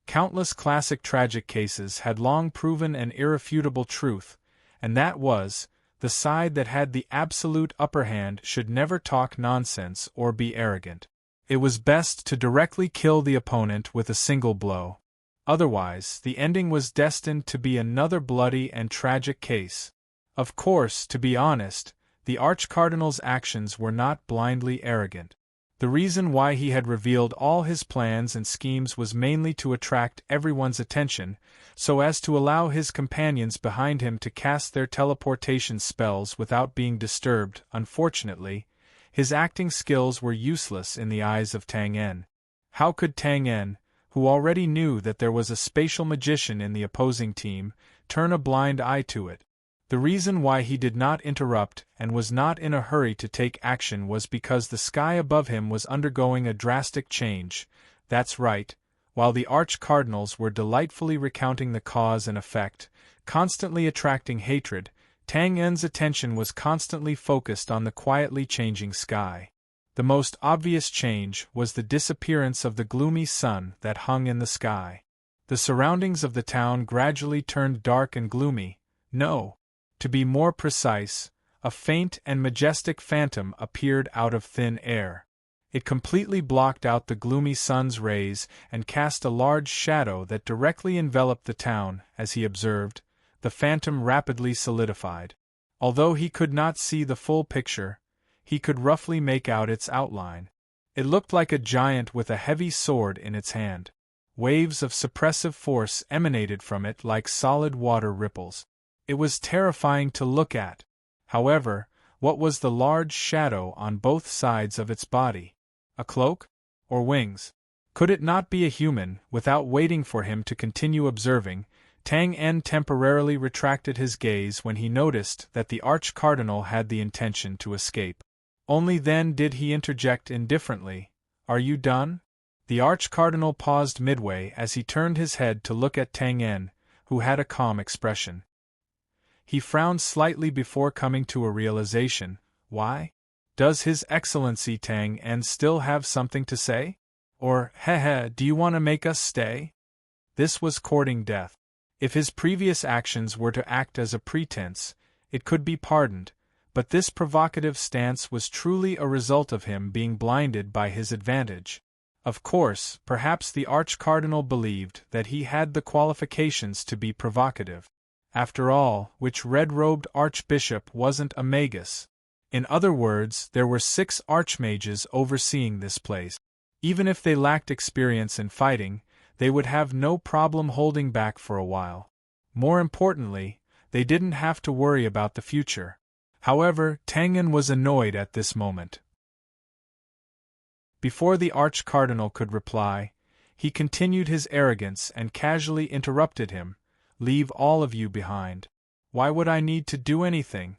Countless classic tragic cases had long proven an irrefutable truth, and that was, the side that had the absolute upper hand should never talk nonsense or be arrogant. It was best to directly kill the opponent with a single blow. Otherwise, the ending was destined to be another bloody and tragic case. Of course, to be honest, the arch-cardinal's actions were not blindly arrogant. The reason why he had revealed all his plans and schemes was mainly to attract everyone's attention, so as to allow his companions behind him to cast their teleportation spells without being disturbed. Unfortunately, his acting skills were useless in the eyes of Tang En. How could Tang En, who already knew that there was a spatial magician in the opposing team, turn a blind eye to it? The reason why he did not interrupt and was not in a hurry to take action was because the sky above him was undergoing a drastic change. That's right, while the arch-cardinals were delightfully recounting the cause and effect, constantly attracting hatred, Tang En's attention was constantly focused on the quietly changing sky. The most obvious change was the disappearance of the gloomy sun that hung in the sky. The surroundings of the town gradually turned dark and gloomy. No. To be more precise, a faint and majestic phantom appeared out of thin air. It completely blocked out the gloomy sun's rays and cast a large shadow that directly enveloped the town. As he observed, the phantom rapidly solidified. Although he could not see the full picture, he could roughly make out its outline. It looked like a giant with a heavy sword in its hand. Waves of suppressive force emanated from it like solid water ripples. It was terrifying to look at. However, what was the large shadow on both sides of its body? A cloak? Or wings? Could it not be a human? Without waiting for him to continue observing, Tang En temporarily retracted his gaze when he noticed that the arch-cardinal had the intention to escape. Only then did he interject indifferently, "Are you done?" The arch-cardinal paused midway as he turned his head to look at Tang En, who had a calm expression. He frowned slightly before coming to a realization. Why? Does His Excellency Tang En still have something to say? Or, do you want to make us stay? This was courting death. If his previous actions were to act as a pretense, it could be pardoned, but this provocative stance was truly a result of him being blinded by his advantage. Of course, perhaps the arch-cardinal believed that he had the qualifications to be provocative. After all, which red-robed archbishop wasn't a magus? In other words, there were 6 archmages overseeing this place. Even if they lacked experience in fighting, they would have no problem holding back for a while. More importantly, they didn't have to worry about the future. However, Tang En was annoyed at this moment. Before the arch-cardinal could reply, he continued his arrogance and casually interrupted him. "Leave all of you behind. Why would I need to do anything?"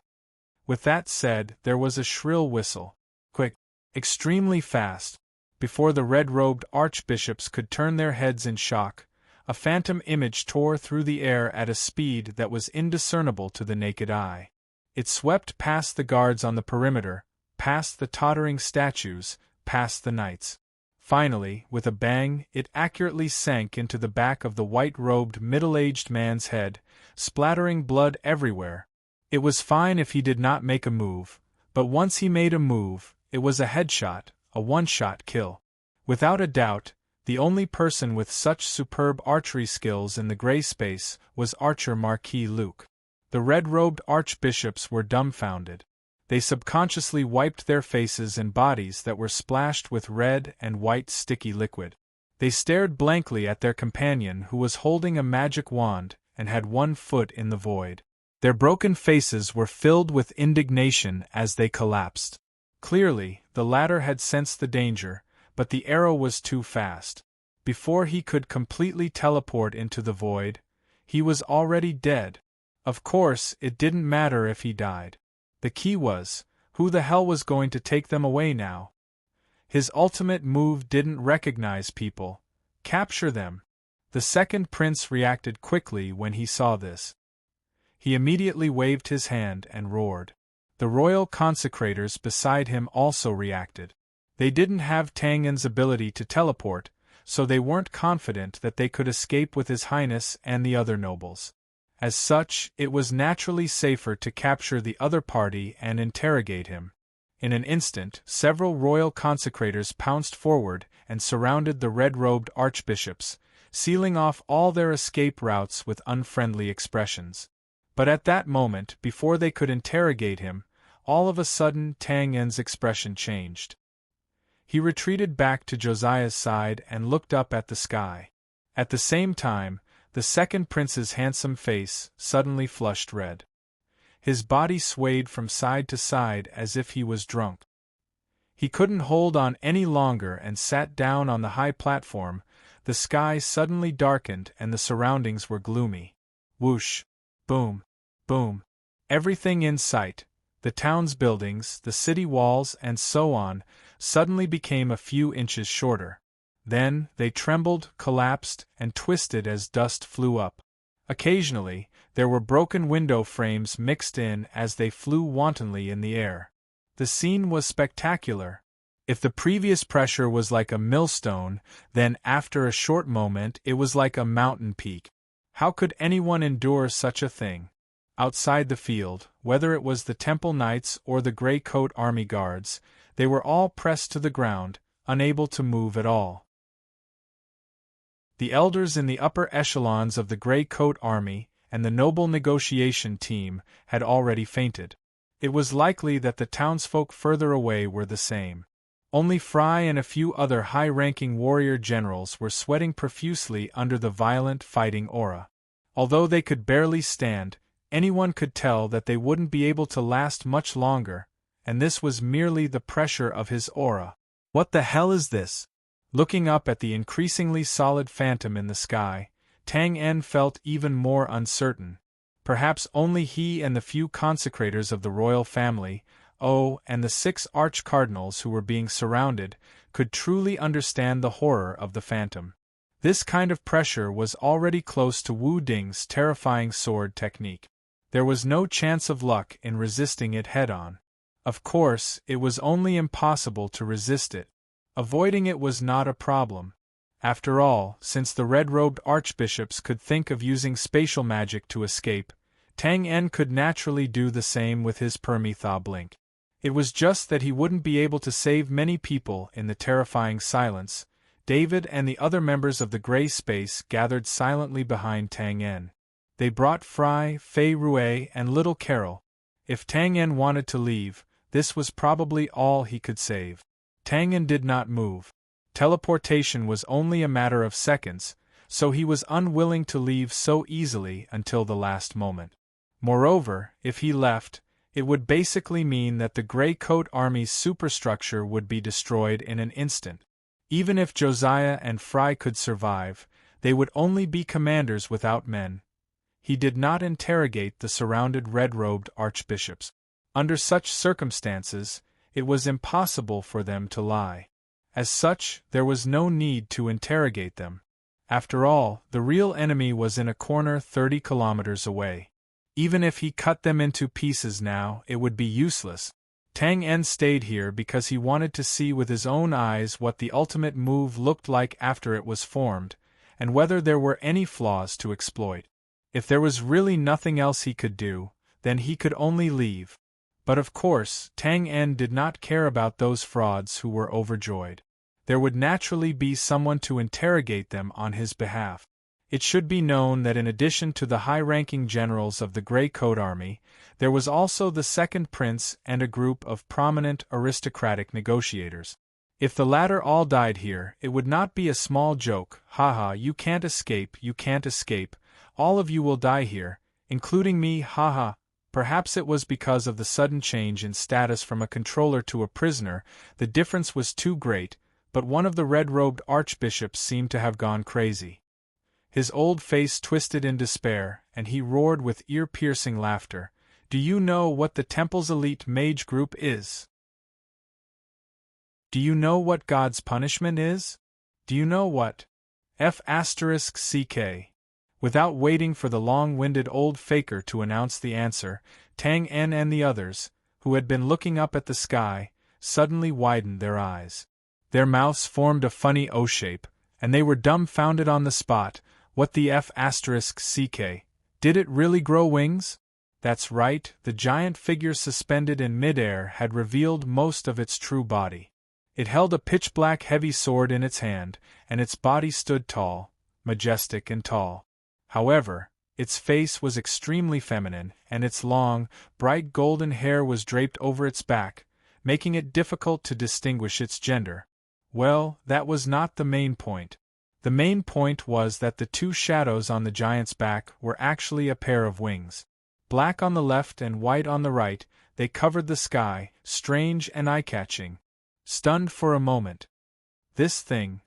With that said, there was a shrill whistle. Quick, extremely fast. Before the red-robed archbishops could turn their heads in shock, a phantom image tore through the air at a speed that was indiscernible to the naked eye. It swept past the guards on the perimeter, past the tottering statues, past the knights. Finally, with a bang, it accurately sank into the back of the white-robed middle-aged man's head, splattering blood everywhere. It was fine if he did not make a move, but once he made a move, it was a headshot, a one-shot kill. Without a doubt, the only person with such superb archery skills in the gray space was Archer Marquis Luke. The red-robed archbishops were dumbfounded. They subconsciously wiped their faces and bodies that were splashed with red and white sticky liquid. They stared blankly at their companion who was holding a magic wand and had one foot in the void. Their broken faces were filled with indignation as they collapsed. Clearly, the latter had sensed the danger, but the arrow was too fast. Before he could completely teleport into the void, he was already dead. Of course, it didn't matter if he died. The key was, who the hell was going to take them away now? His ultimate move didn't recognize people. Capture them. The second prince reacted quickly when he saw this. He immediately waved his hand and roared. The royal consecrators beside him also reacted. They didn't have Tang En's ability to teleport, so they weren't confident that they could escape with His Highness and the other nobles. As such, it was naturally safer to capture the other party and interrogate him. In an instant, several royal consecrators pounced forward and surrounded the red-robed archbishops, sealing off all their escape routes with unfriendly expressions. But at that moment, before they could interrogate him, all of a sudden Tang En's expression changed. He retreated back to Josiah's side and looked up at the sky. At the same time, the second prince's handsome face suddenly flushed red. His body swayed from side to side as if he was drunk. He couldn't hold on any longer and sat down on the high platform. The sky suddenly darkened and the surroundings were gloomy. Whoosh! Boom! Boom! Everything in sight, the town's buildings, the city walls, and so on, suddenly became a few inches shorter. Then, they trembled, collapsed, and twisted as dust flew up. Occasionally, there were broken window frames mixed in as they flew wantonly in the air. The scene was spectacular. If the previous pressure was like a millstone, then after a short moment it was like a mountain peak. How could anyone endure such a thing? Outside the field, whether it was the Temple Knights or the Grey Coat Army Guards, they were all pressed to the ground, unable to move at all. The elders in the upper echelons of the Grey Coat Army and the noble negotiation team had already fainted. It was likely that the townsfolk further away were the same. Only Fry and a few other high-ranking warrior generals were sweating profusely under the violent fighting aura. Although they could barely stand, anyone could tell that they wouldn't be able to last much longer, and this was merely the pressure of his aura. What the hell is this? Looking up at the increasingly solid phantom in the sky, Tang En felt even more uncertain. Perhaps only he and the few consecrators of the royal family, and the 6 arch-cardinals who were being surrounded, could truly understand the horror of the phantom. This kind of pressure was already close to Wu Ding's terrifying sword technique. There was no chance of luck in resisting it head-on. Of course, it was only impossible to resist it. Avoiding it was not a problem. After all, since the red-robed archbishops could think of using spatial magic to escape, Tang En could naturally do the same with his Permetha blink. It was just that he wouldn't be able to save many people in the terrifying silence. David and the other members of the Grey Space gathered silently behind Tang En. They brought Fry, Fei Rue, and little Carol. If Tang En wanted to leave, this was probably all he could save. Tang En did not move. Teleportation was only a matter of seconds, so he was unwilling to leave so easily until the last moment. Moreover, if he left, it would basically mean that the Grey Coat Army's superstructure would be destroyed in an instant. Even if Josiah and Fry could survive, they would only be commanders without men. He did not interrogate the surrounded red-robed archbishops. Under such circumstances, it was impossible for them to lie. As such, there was no need to interrogate them. After all, the real enemy was in a corner 30 kilometers away. Even if he cut them into pieces now, it would be useless. Tang En stayed here because he wanted to see with his own eyes what the ultimate move looked like after it was formed, and whether there were any flaws to exploit. If there was really nothing else he could do, then he could only leave. But of course, Tang En did not care about those frauds who were overjoyed. There would naturally be someone to interrogate them on his behalf. It should be known that in addition to the high-ranking generals of the Grey Coat Army, there was also the second prince and a group of prominent aristocratic negotiators. If the latter all died here, it would not be a small joke. Haha, you can't escape, you can't escape. All of you will die here, including me, haha. Perhaps it was because of the sudden change in status from a controller to a prisoner, the difference was too great, but one of the red-robed archbishops seemed to have gone crazy. His old face twisted in despair, and he roared with ear-piercing laughter. Do you know what the temple's elite mage group is? Do you know what God's punishment is? Do you know what? F***ck. Without waiting for the long-winded old faker to announce the answer, Tang En and the others, who had been looking up at the sky, suddenly widened their eyes. Their mouths formed a funny O shape, and they were dumbfounded on the spot. What the F***ck? Did it really grow wings? That's right, the giant figure suspended in midair had revealed most of its true body. It held a pitch-black heavy sword in its hand, and its body stood tall, majestic and tall. However, its face was extremely feminine, and its long, bright golden hair was draped over its back, making it difficult to distinguish its gender. Well, that was not the main point. The main point was that the two shadows on the giant's back were actually a pair of wings. Black on the left and white on the right, they covered the sky, strange and eye-catching. Stunned for a moment. This thing.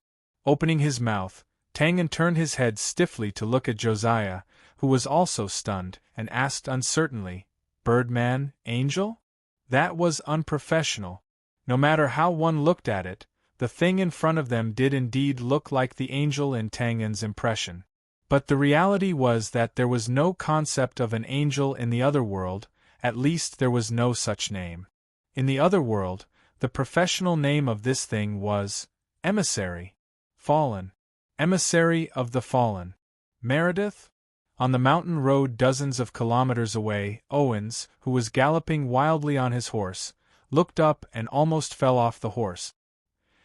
Opening his mouth, Tang En turned his head stiffly to look at Josiah, who was also stunned, and asked uncertainly, "Birdman, angel?" That was unprofessional. No matter how one looked at it, the thing in front of them did indeed look like the angel in Tang En's impression. But the reality was that there was no concept of an angel in the other world, at least there was no such name. In the other world, the professional name of this thing was emissary. Fallen. Emissary of the fallen. Meredith? On the mountain road dozens of kilometers away, Owens, who was galloping wildly on his horse, looked up and almost fell off the horse.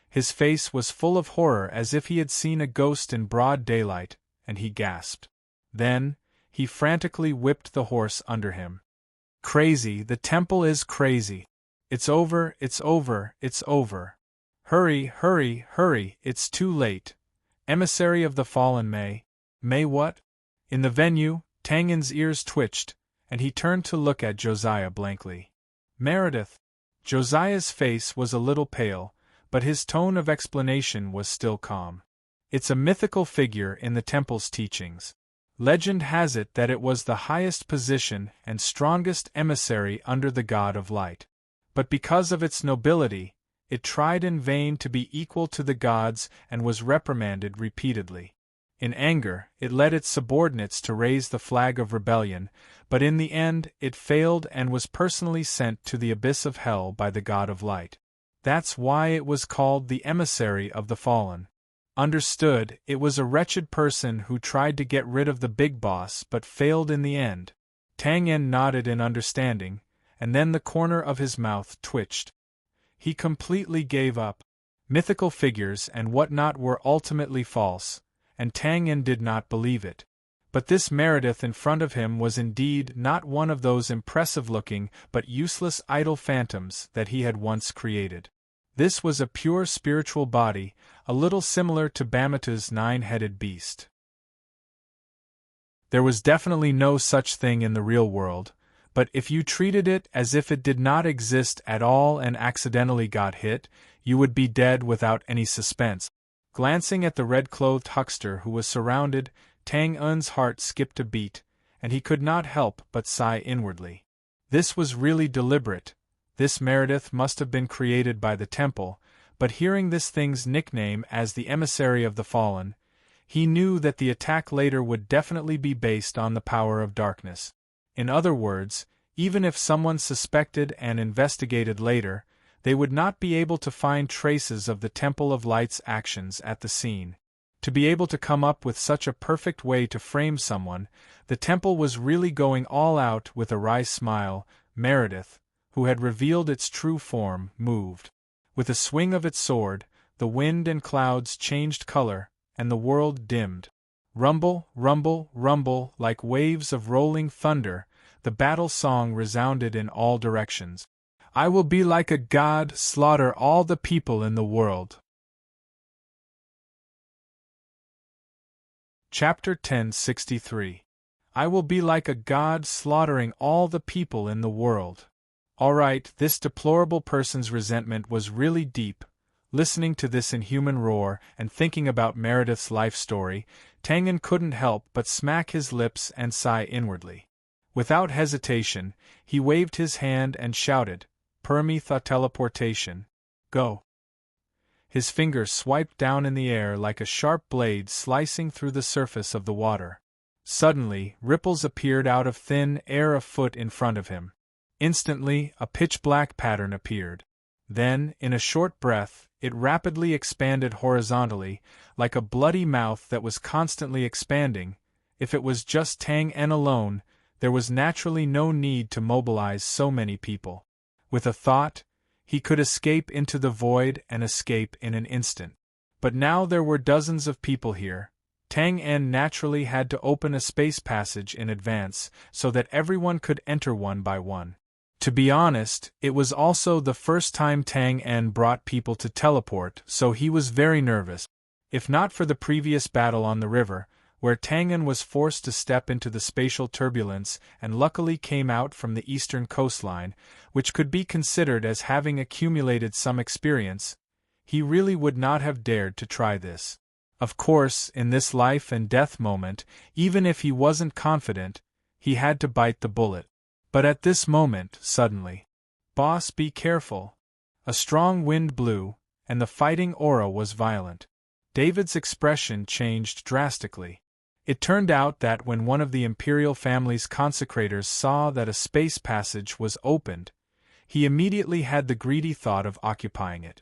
His face was full of horror as if he had seen a ghost in broad daylight, and he gasped. Then, he frantically whipped the horse under him. Crazy, the temple is crazy. It's over, it's over, it's over. Hurry, hurry, hurry, it's too late. Emissary of the fallen May what? In the venue, Tang En's ears twitched, and he turned to look at Josiah blankly. Meredith. Josiah's face was a little pale, but his tone of explanation was still calm. It's a mythical figure in the temple's teachings. Legend has it that it was the highest position and strongest emissary under the god of light. But because of its nobility, it tried in vain to be equal to the gods and was reprimanded repeatedly. In anger, it led its subordinates to raise the flag of rebellion, but in the end it failed and was personally sent to the abyss of hell by the god of light. That's why it was called the emissary of the fallen. Understood, it was a wretched person who tried to get rid of the big boss but failed in the end. Tang En nodded in understanding, and then the corner of his mouth twitched. He completely gave up. Mythical figures and whatnot were ultimately false, and Tang En did not believe it. But this Meredith in front of him was indeed not one of those impressive-looking but useless idle phantoms that he had once created. This was a pure spiritual body, a little similar to Bamata's nine-headed beast. There was definitely no such thing in the real world, but if you treated it as if it did not exist at all and accidentally got hit, you would be dead without any suspense. Glancing at the red-clothed huckster who was surrounded, Tang En's heart skipped a beat, and he could not help but sigh inwardly. This was really deliberate. This Meredith must have been created by the temple, but hearing this thing's nickname as the emissary of the fallen, he knew that the attack later would definitely be based on the power of darkness. In other words, even if someone suspected and investigated later, they would not be able to find traces of the Temple of Light's actions at the scene. To be able to come up with such a perfect way to frame someone, the temple was really going all out. With a wry smile, Meredith, who had revealed its true form, moved. With a swing of its sword, the wind and clouds changed color, and the world dimmed. Rumble, rumble, rumble, like waves of rolling thunder, the battle song resounded in all directions. I will be like a god, slaughter all the people in the world. Chapter 1063. I will be like a god, slaughtering all the people in the world. All right, this deplorable person's resentment was really deep. Listening to this inhuman roar and thinking about Meredith's life story, Tangan couldn't help but smack his lips and sigh inwardly. Without hesitation, he waved his hand and shouted, "Permetha teleportation. Go." His fingers swiped down in the air like a sharp blade slicing through the surface of the water. Suddenly, ripples appeared out of thin air a foot in front of him. Instantly, a pitch-black pattern appeared. Then, in a short breath, it rapidly expanded horizontally, like a bloody mouth that was constantly expanding. If it was just Tang En alone, there was naturally no need to mobilize so many people. With a thought, he could escape into the void and escape in an instant. But now there were dozens of people here. Tang En naturally had to open a space passage in advance so that everyone could enter one by one. To be honest, it was also the first time Tang En brought people to teleport, so he was very nervous. If not for the previous battle on the river, where Tang En was forced to step into the spatial turbulence and luckily came out from the eastern coastline, which could be considered as having accumulated some experience, he really would not have dared to try this. Of course, in this life and death moment, even if he wasn't confident, he had to bite the bullet. But at this moment, suddenly, "Boss, be careful." A strong wind blew, and the fighting aura was violent. David's expression changed drastically. It turned out that when one of the imperial family's consecrators saw that a space passage was opened, he immediately had the greedy thought of occupying it.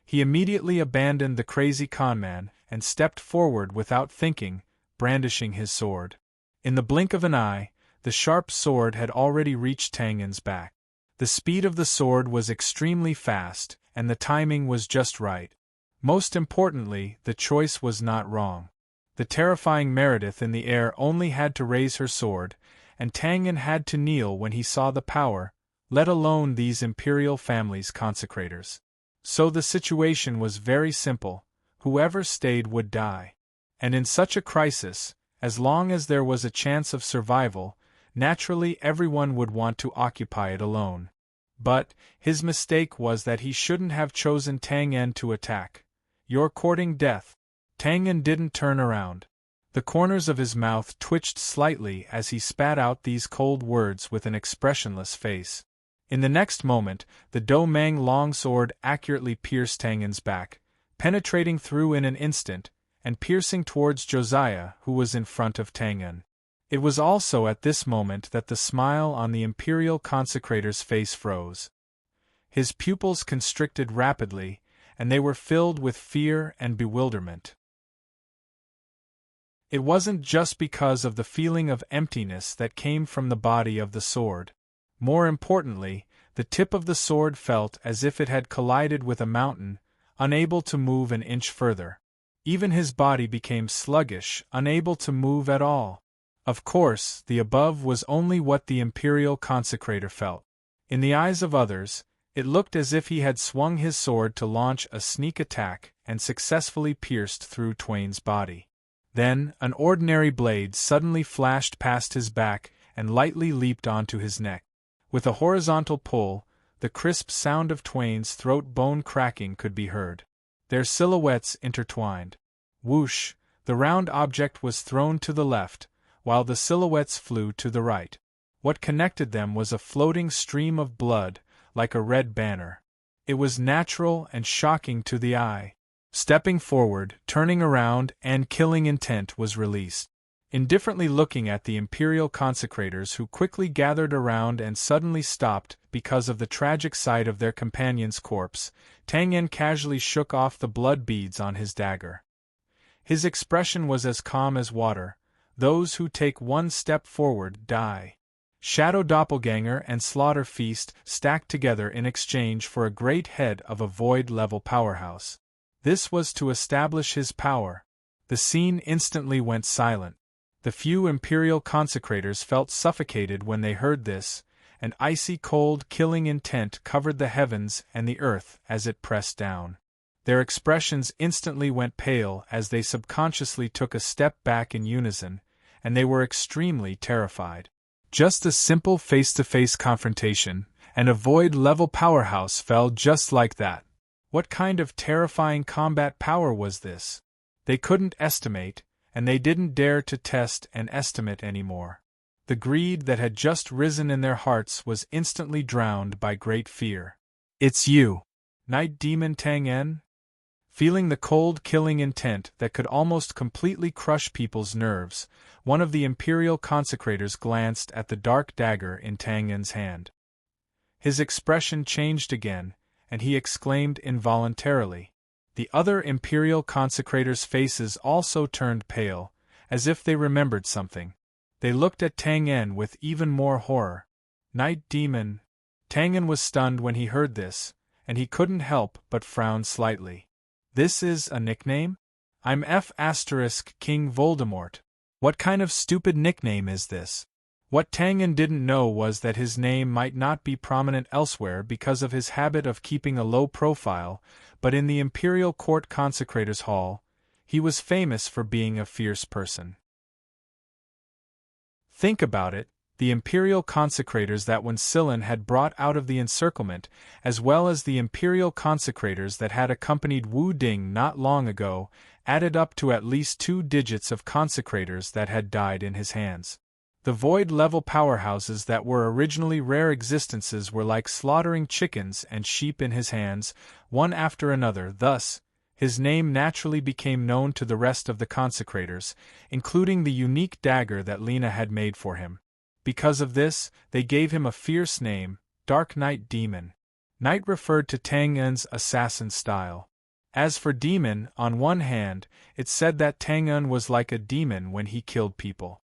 He immediately abandoned the crazy conman and stepped forward without thinking, brandishing his sword. In the blink of an eye, the sharp sword had already reached Tang En's back. The speed of the sword was extremely fast, and the timing was just right. Most importantly, the choice was not wrong. The terrifying Meredith in the air only had to raise her sword, and Tang En had to kneel when he saw the power, let alone these imperial family's consecrators. So the situation was very simple: whoever stayed would die. And in such a crisis, as long as there was a chance of survival, naturally everyone would want to occupy it alone. But his mistake was that he shouldn't have chosen Tang En to attack. "You're courting death." Tang En didn't turn around. The corners of his mouth twitched slightly as he spat out these cold words with an expressionless face. In the next moment, the Do Mang longsword accurately pierced Tang En's back, penetrating through in an instant, and piercing towards Josiah, who was in front of Tang En. It was also at this moment that the smile on the imperial consecrator's face froze. His pupils constricted rapidly, and they were filled with fear and bewilderment. It wasn't just because of the feeling of emptiness that came from the body of the sword. More importantly, the tip of the sword felt as if it had collided with a mountain, unable to move an inch further. Even his body became sluggish, unable to move at all. Of course, the above was only what the imperial consecrator felt. In the eyes of others, it looked as if he had swung his sword to launch a sneak attack and successfully pierced through Twain's body. Then, an ordinary blade suddenly flashed past his back and lightly leaped onto his neck. With a horizontal pull, the crisp sound of Twain's throat bone cracking could be heard. Their silhouettes intertwined. Whoosh, the round object was thrown to the left, while the silhouettes flew to the right. What connected them was a floating stream of blood, like a red banner. It was natural and shocking to the eye. Stepping forward, turning around, and killing intent was released. Indifferently looking at the Imperial consecrators who quickly gathered around and suddenly stopped because of the tragic sight of their companion's corpse, Tang En casually shook off the blood beads on his dagger. His expression was as calm as water. Those who take one step forward die. Shadow Doppelganger and Slaughter Feast stacked together in exchange for a great head of a void-level powerhouse. This was to establish his power. The scene instantly went silent. The few Imperial consecrators felt suffocated when they heard this. An icy cold killing intent covered the heavens and the earth as it pressed down. Their expressions instantly went pale as they subconsciously took a step back in unison, and they were extremely terrified. Just a simple face-to-face confrontation, and a void-level powerhouse fell just like that. What kind of terrifying combat power was this? They couldn't estimate, and they didn't dare to test and estimate anymore. The greed that had just risen in their hearts was instantly drowned by great fear. "It's you, Night Demon Tang En?" Feeling the cold killing intent that could almost completely crush people's nerves, one of the Imperial consecrators glanced at the dark dagger in Tang En's hand. His expression changed again, and he exclaimed involuntarily. The other Imperial consecrators' faces also turned pale, as if they remembered something. They looked at Tang En with even more horror. "Night Demon." Tang En was stunned when he heard this, and he couldn't help but frown slightly. "This is a nickname? I'm King Voldemort. What kind of stupid nickname is this?" What Tang En didn't know was that his name might not be prominent elsewhere because of his habit of keeping a low profile, but in the Imperial Court Consecrators' Hall, he was famous for being a fierce person. Think about it, the Imperial consecrators that Wen Silin had brought out of the encirclement, as well as the Imperial consecrators that had accompanied Wu Ding not long ago, added up to at least 2 digits of consecrators that had died in his hands. The void-level powerhouses that were originally rare existences were like slaughtering chickens and sheep in his hands, one after another. Thus, his name naturally became known to the rest of the consecrators, including the unique dagger that Lena had made for him. Because of this, they gave him a fierce name, Dark Night Demon. Night referred to Tang En's assassin style. As for demon, on one hand, it said that Tang En was like a demon when he killed people.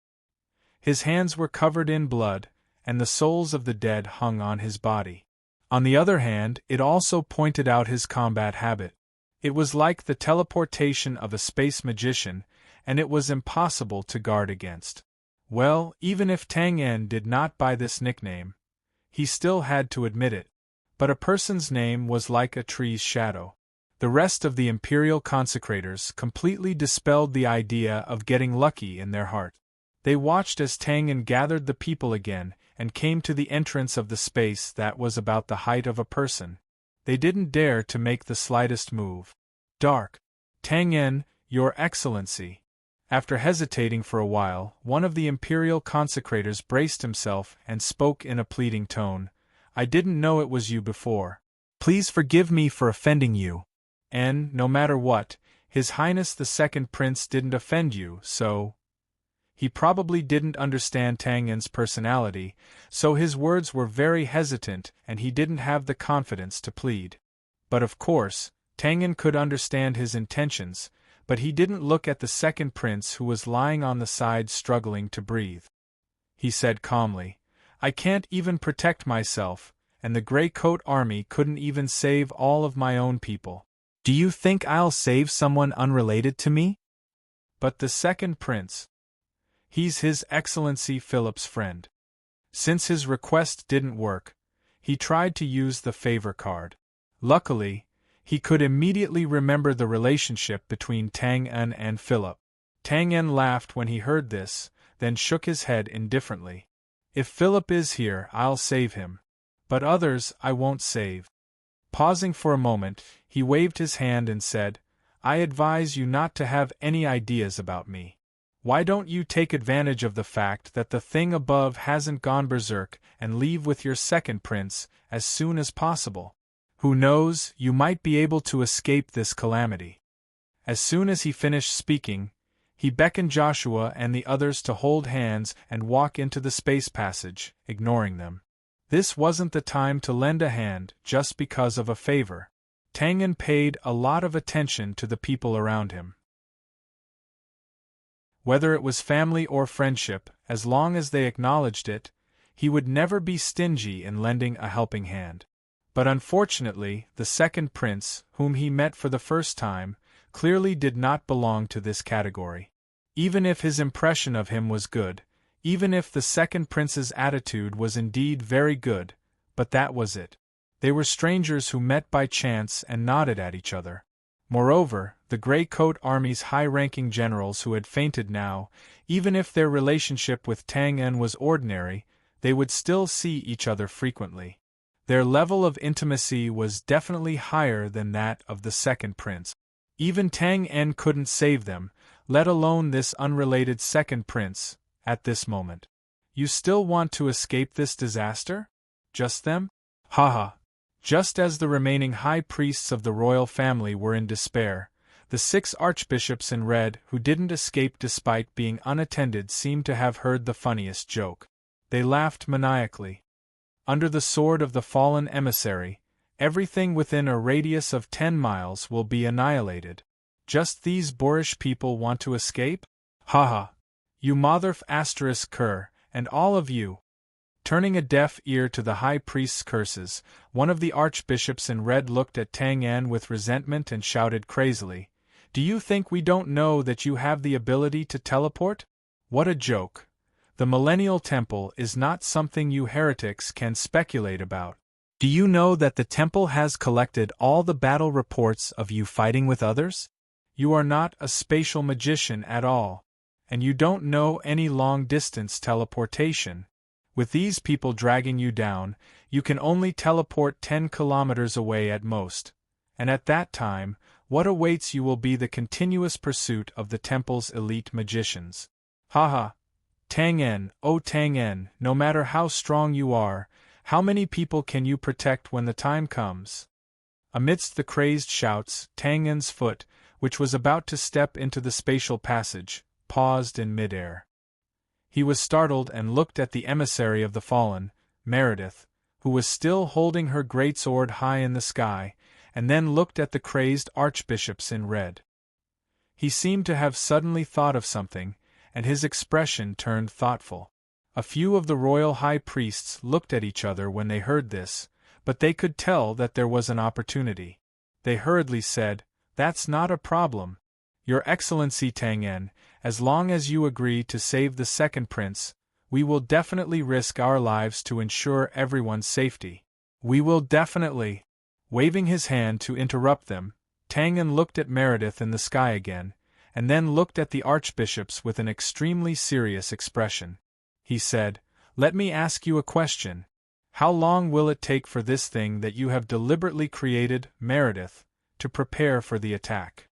His hands were covered in blood, and the souls of the dead hung on his body. On the other hand, it also pointed out his combat habit. It was like the teleportation of a space magician, and it was impossible to guard against. Well, even if Tang En did not buy this nickname, he still had to admit it. But a person's name was like a tree's shadow. The rest of the Imperial consecrators completely dispelled the idea of getting lucky in their heart. They watched as Tang En gathered the people again and came to the entrance of the space that was about the height of a person. They didn't dare to make the slightest move. "Dark Tang En, Your Excellency." After hesitating for a while, one of the Imperial consecrators braced himself and spoke in a pleading tone. "I didn't know it was you before. Please forgive me for offending you. And, no matter what, His Highness the Second Prince didn't offend you, so—" He probably didn't understand Tang En's personality, so his words were very hesitant and he didn't have the confidence to plead. But of course, Tang En could understand his intentions, but he didn't look at the second prince who was lying on the side struggling to breathe. He said calmly, "I can't even protect myself, and the Grey Coat Army couldn't even save all of my own people. Do you think I'll save someone unrelated to me?" But the second prince, he's His Excellency Philip's friend. Since his request didn't work, he tried to use the favor card. Luckily, he could immediately remember the relationship between Tang En and Philip. Tang En laughed when he heard this, then shook his head indifferently. "If Philip is here, I'll save him. But others I won't save." Pausing for a moment, he waved his hand and said, "I advise you not to have any ideas about me. Why don't you take advantage of the fact that the thing above hasn't gone berserk and leave with your second prince as soon as possible?" Who knows, you might be able to escape this calamity. As soon as he finished speaking, he beckoned Joshua and the others to hold hands and walk into the space passage, ignoring them. This wasn't the time to lend a hand just because of a favor. Tang En paid a lot of attention to the people around him. Whether it was family or friendship, as long as they acknowledged it, he would never be stingy in lending a helping hand. But unfortunately, the second prince, whom he met for the first time, clearly did not belong to this category. Even if his impression of him was good, even if the second prince's attitude was indeed very good, but that was it. They were strangers who met by chance and nodded at each other. Moreover, the Grey Coat Army's high-ranking generals who had fainted now, even if their relationship with Tang En was ordinary, they would still see each other frequently. Their level of intimacy was definitely higher than that of the second prince. Even Tang En couldn't save them, let alone this unrelated second prince, at this moment. You still want to escape this disaster? Just them? Haha. Just as the remaining high priests of the royal family were in despair, the 6 archbishops in red who didn't escape despite being unattended seemed to have heard the funniest joke. They laughed maniacally. Under the sword of the fallen emissary, everything within a radius of 10 miles will be annihilated. Just these boorish people want to escape? Haha. You Motherf asterisk cur, and all of you. Turning a deaf ear to the high priest's curses, one of the archbishops in red looked at Tang En with resentment and shouted crazily, "Do you think we don't know that you have the ability to teleport? What a joke. The Millennial Temple is not something you heretics can speculate about. Do you know that the temple has collected all the battle reports of you fighting with others? You are not a spatial magician at all, and you don't know any long-distance teleportation. With these people dragging you down, you can only teleport 10 kilometers away at most, and at that time, what awaits you will be the continuous pursuit of the temple's elite magicians. Haha. Tang En, oh Tang En, no matter how strong you are, how many people can you protect when the time comes?" Amidst the crazed shouts, Tang En's foot, which was about to step into the spatial passage, paused in midair. He was startled and looked at the emissary of the fallen, Meredith, who was still holding her greatsword high in the sky, and then looked at the crazed archbishops in red. He seemed to have suddenly thought of something, and his expression turned thoughtful. A few of the royal high priests looked at each other when they heard this, but they could tell that there was an opportunity. They hurriedly said, "That's not a problem. Your Excellency Tang En, as long as you agree to save the second prince, we will definitely risk our lives to ensure everyone's safety. We will definitely." Waving his hand to interrupt them, Tang En looked at Meredith in the sky again, and then looked at the archbishops with an extremely serious expression. He said, "Let me ask you a question. How long will it take for this thing that you have deliberately created, Meredith, to prepare for the attack?"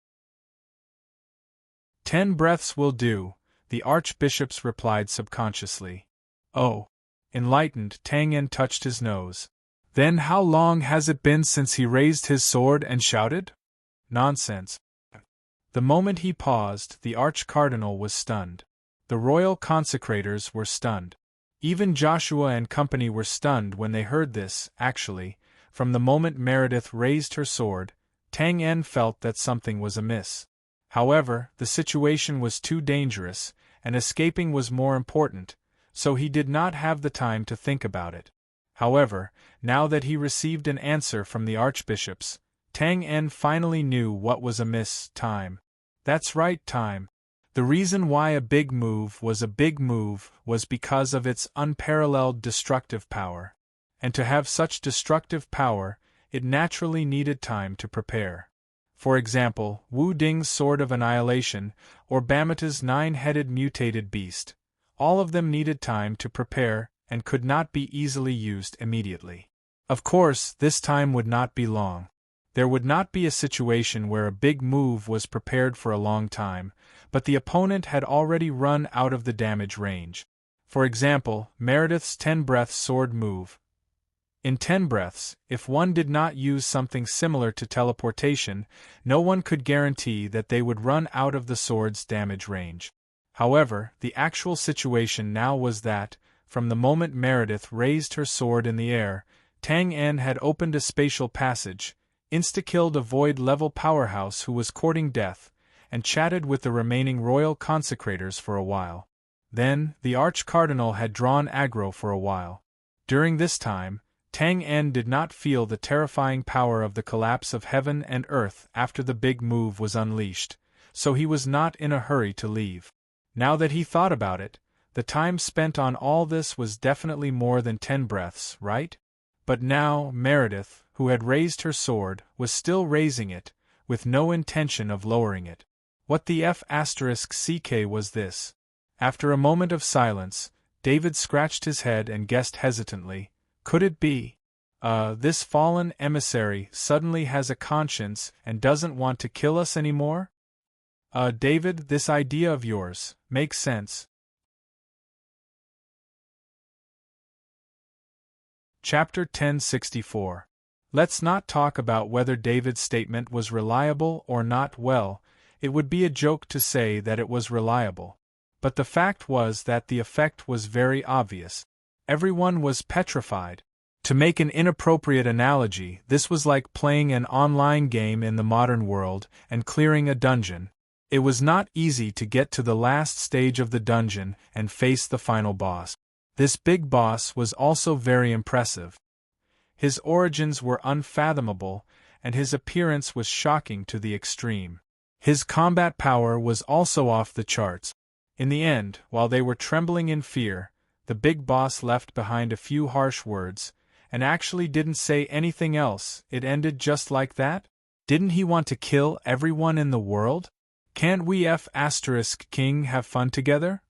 10 breaths will do, the archbishops replied subconsciously. Oh. Enlightened, Tang En touched his nose. Then how long has it been since he raised his sword and shouted? Nonsense. The moment he paused, the arch-cardinal was stunned. The royal consecrators were stunned. Even Joshua and company were stunned when they heard this. Actually, from the moment Meredith raised her sword, Tang En felt that something was amiss. However, the situation was too dangerous, and escaping was more important, so he did not have the time to think about it. However, now that he received an answer from the archbishops, Tang En finally knew what was amiss. Time. That's right, time. The reason why a big move was because of its unparalleled destructive power. And to have such destructive power, it naturally needed time to prepare. For example, Wu Ding's Sword of Annihilation, or Bamata's 9-headed mutated beast. All of them needed time to prepare, and could not be easily used immediately. Of course, this time would not be long. There would not be a situation where a big move was prepared for a long time, but the opponent had already run out of the damage range. For example, Meredith's 10-breath sword move. In 10 breaths, if one did not use something similar to teleportation, no one could guarantee that they would run out of the sword's damage range. However, the actual situation now was that, from the moment Meredith raised her sword in the air, Tang En had opened a spatial passage, insta-killed a void-level powerhouse who was courting death, and chatted with the remaining royal consecrators for a while. Then, the Arch-Cardinal had drawn aggro for a while. During this time, Tang En did not feel the terrifying power of the collapse of heaven and earth after the big move was unleashed, so he was not in a hurry to leave. Now that he thought about it, the time spent on all this was definitely more than 10 breaths, right? But now, Meredith, who had raised her sword, was still raising it, with no intention of lowering it. What the F***ck was this? After a moment of silence, David scratched his head and guessed hesitantly, could it be? This fallen emissary suddenly has a conscience and doesn't want to kill us anymore? David, this idea of yours makes sense. Chapter 1064. Let's not talk about whether David's statement was reliable or not. Well, it would be a joke to say that it was reliable. But the fact was that the effect was very obvious. Everyone was petrified. To make an inappropriate analogy, this was like playing an online game in the modern world and clearing a dungeon. It was not easy to get to the last stage of the dungeon and face the final boss. This big boss was also very impressive. His origins were unfathomable, and his appearance was shocking to the extreme. His combat power was also off the charts. In the end, while they were trembling in fear, the big boss left behind a few harsh words, and actually didn't say anything else. It ended just like that? Didn't he want to kill everyone in the world? Can't we F***king have fun together?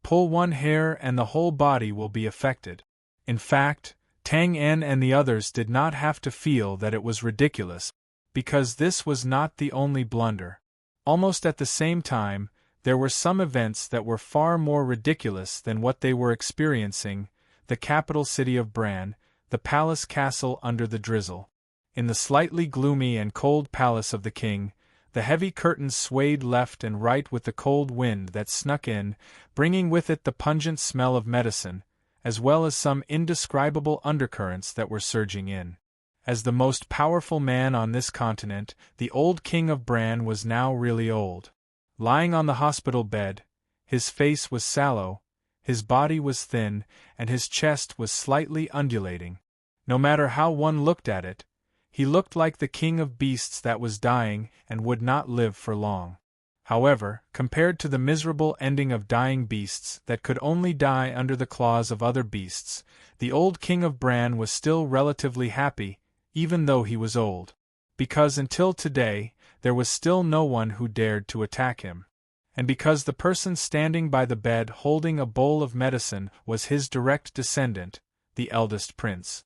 Pull one hair and the whole body will be affected. In fact, Tang En and the others did not have to feel that it was ridiculous, because this was not the only blunder. Almost at the same time, there were some events that were far more ridiculous than what they were experiencing: the capital city of Bran, the palace castle under the drizzle. In the slightly gloomy and cold palace of the king, the heavy curtains swayed left and right with the cold wind that snuck in, bringing with it the pungent smell of medicine, as well as some indescribable undercurrents that were surging in. As the most powerful man on this continent, the old king of Bran was now really old. Lying on the hospital bed, his face was sallow, his body was thin, and his chest was slightly undulating. No matter how one looked at it, he looked like the king of beasts that was dying and would not live for long. However, compared to the miserable ending of dying beasts that could only die under the claws of other beasts, the old king of Bran was still relatively happy, even though he was old. Because until today, there was still no one who dared to attack him. And because the person standing by the bed holding a bowl of medicine was his direct descendant, the eldest prince.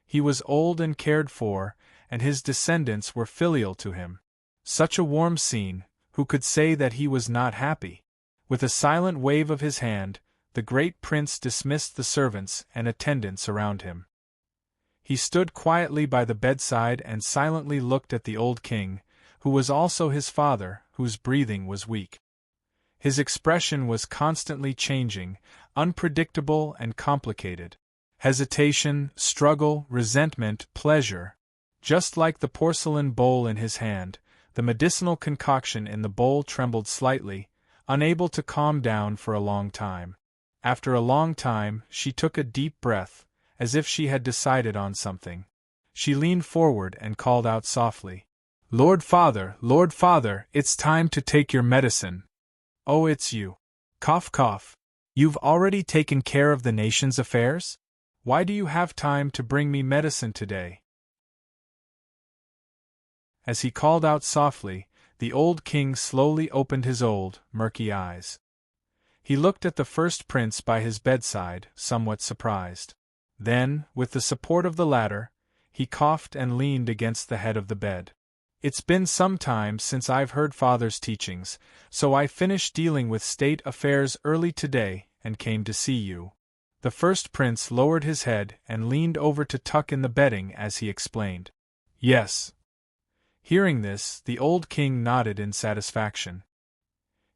He was old and cared for, and his descendants were filial to him. Such a warm scene, who could say that he was not happy? With a silent wave of his hand, the great prince dismissed the servants and attendants around him. He stood quietly by the bedside and silently looked at the old king, who was also his father, whose breathing was weak. His expression was constantly changing, unpredictable and complicated. Hesitation, struggle, resentment, pleasure. Just like the porcelain bowl in his hand, the medicinal concoction in the bowl trembled slightly, unable to calm down for a long time. After a long time, she took a deep breath, as if she had decided on something. She leaned forward and called out softly, Lord Father, it's time to take your medicine." "Oh, it's you. Cough, cough. You've already taken care of the nation's affairs? Why do you have time to bring me medicine today?" As he called out softly, the old king slowly opened his old, murky eyes. He looked at the first prince by his bedside, somewhat surprised. Then, with the support of the ladder, he coughed and leaned against the head of the bed. "It's been some time since I've heard Father's teachings, so I finished dealing with state affairs early today and came to see you. The first prince lowered his head and leaned over to tuck in the bedding as he explained. Yes. Hearing this, the old king nodded in satisfaction.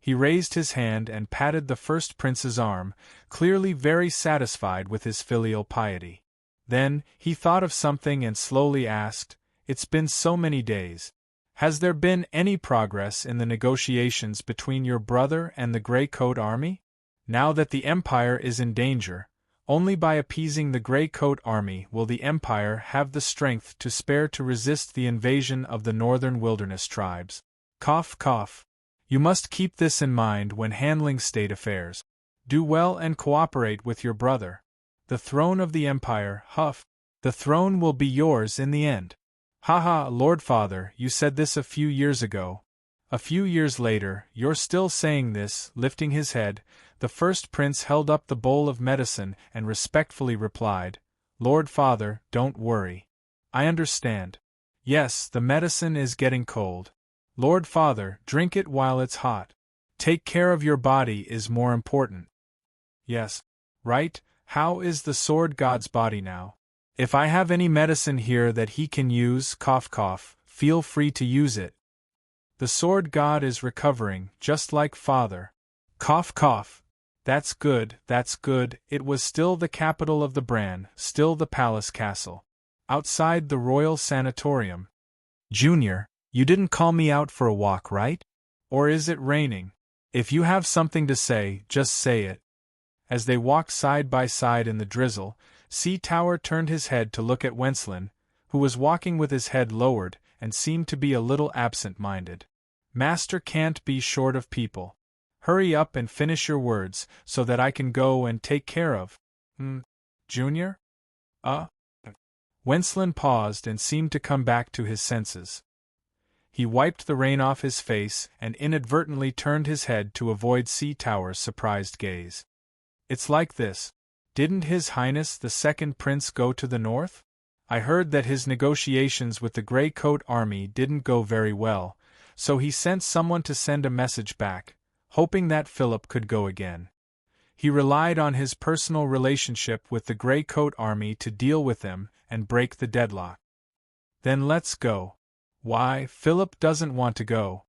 He raised his hand and patted the first prince's arm, clearly very satisfied with his filial piety. Then, he thought of something and slowly asked, "It's been so many days. Has there been any progress in the negotiations between your brother and the Grey Coat Army? Now that the Empire is in danger, only by appeasing the Grey Coat Army will the Empire have the strength to spare to resist the invasion of the northern wilderness tribes." Cough, cough. You must keep this in mind when handling state affairs. Do well and cooperate with your brother. The throne of the Empire, huff. The throne will be yours in the end. Ha ha, Lord Father, you said this a few years ago. A few years later, you're still saying this. Lifting his head, the first prince held up the bowl of medicine and respectfully replied, "Lord Father, don't worry. I understand. Yes, the medicine is getting cold. Lord Father, drink it while it's hot. Take care of your body is more important." Yes. Right, how is the sword god's body now? If I have any medicine here that he can use, cough cough, feel free to use it. The sword god is recovering, just like father. Cough cough. That's good, that's good. It was still the capital of the Bran, still the palace castle. Outside the royal sanatorium. Junior, you didn't call me out for a walk, right? Or is it raining? If you have something to say, just say it. As they walked side by side in the drizzle, Sea Tower turned his head to look at Wenslin, who was walking with his head lowered and seemed to be a little absent-minded. Master can't be short of people. Hurry up and finish your words so that I can go and take care of. Junior? Wenslin paused and seemed to come back to his senses. He wiped the rain off his face and inadvertently turned his head to avoid Sea Tower's surprised gaze. It's like this. Didn't His Highness the Second Prince go to the north? I heard that his negotiations with the Grey Coat Army didn't go very well, so he sent someone to send a message back, hoping that Philip could go again. He relied on his personal relationship with the Grey Coat Army to deal with them and break the deadlock. Then let's go. Why, Philip doesn't want to go.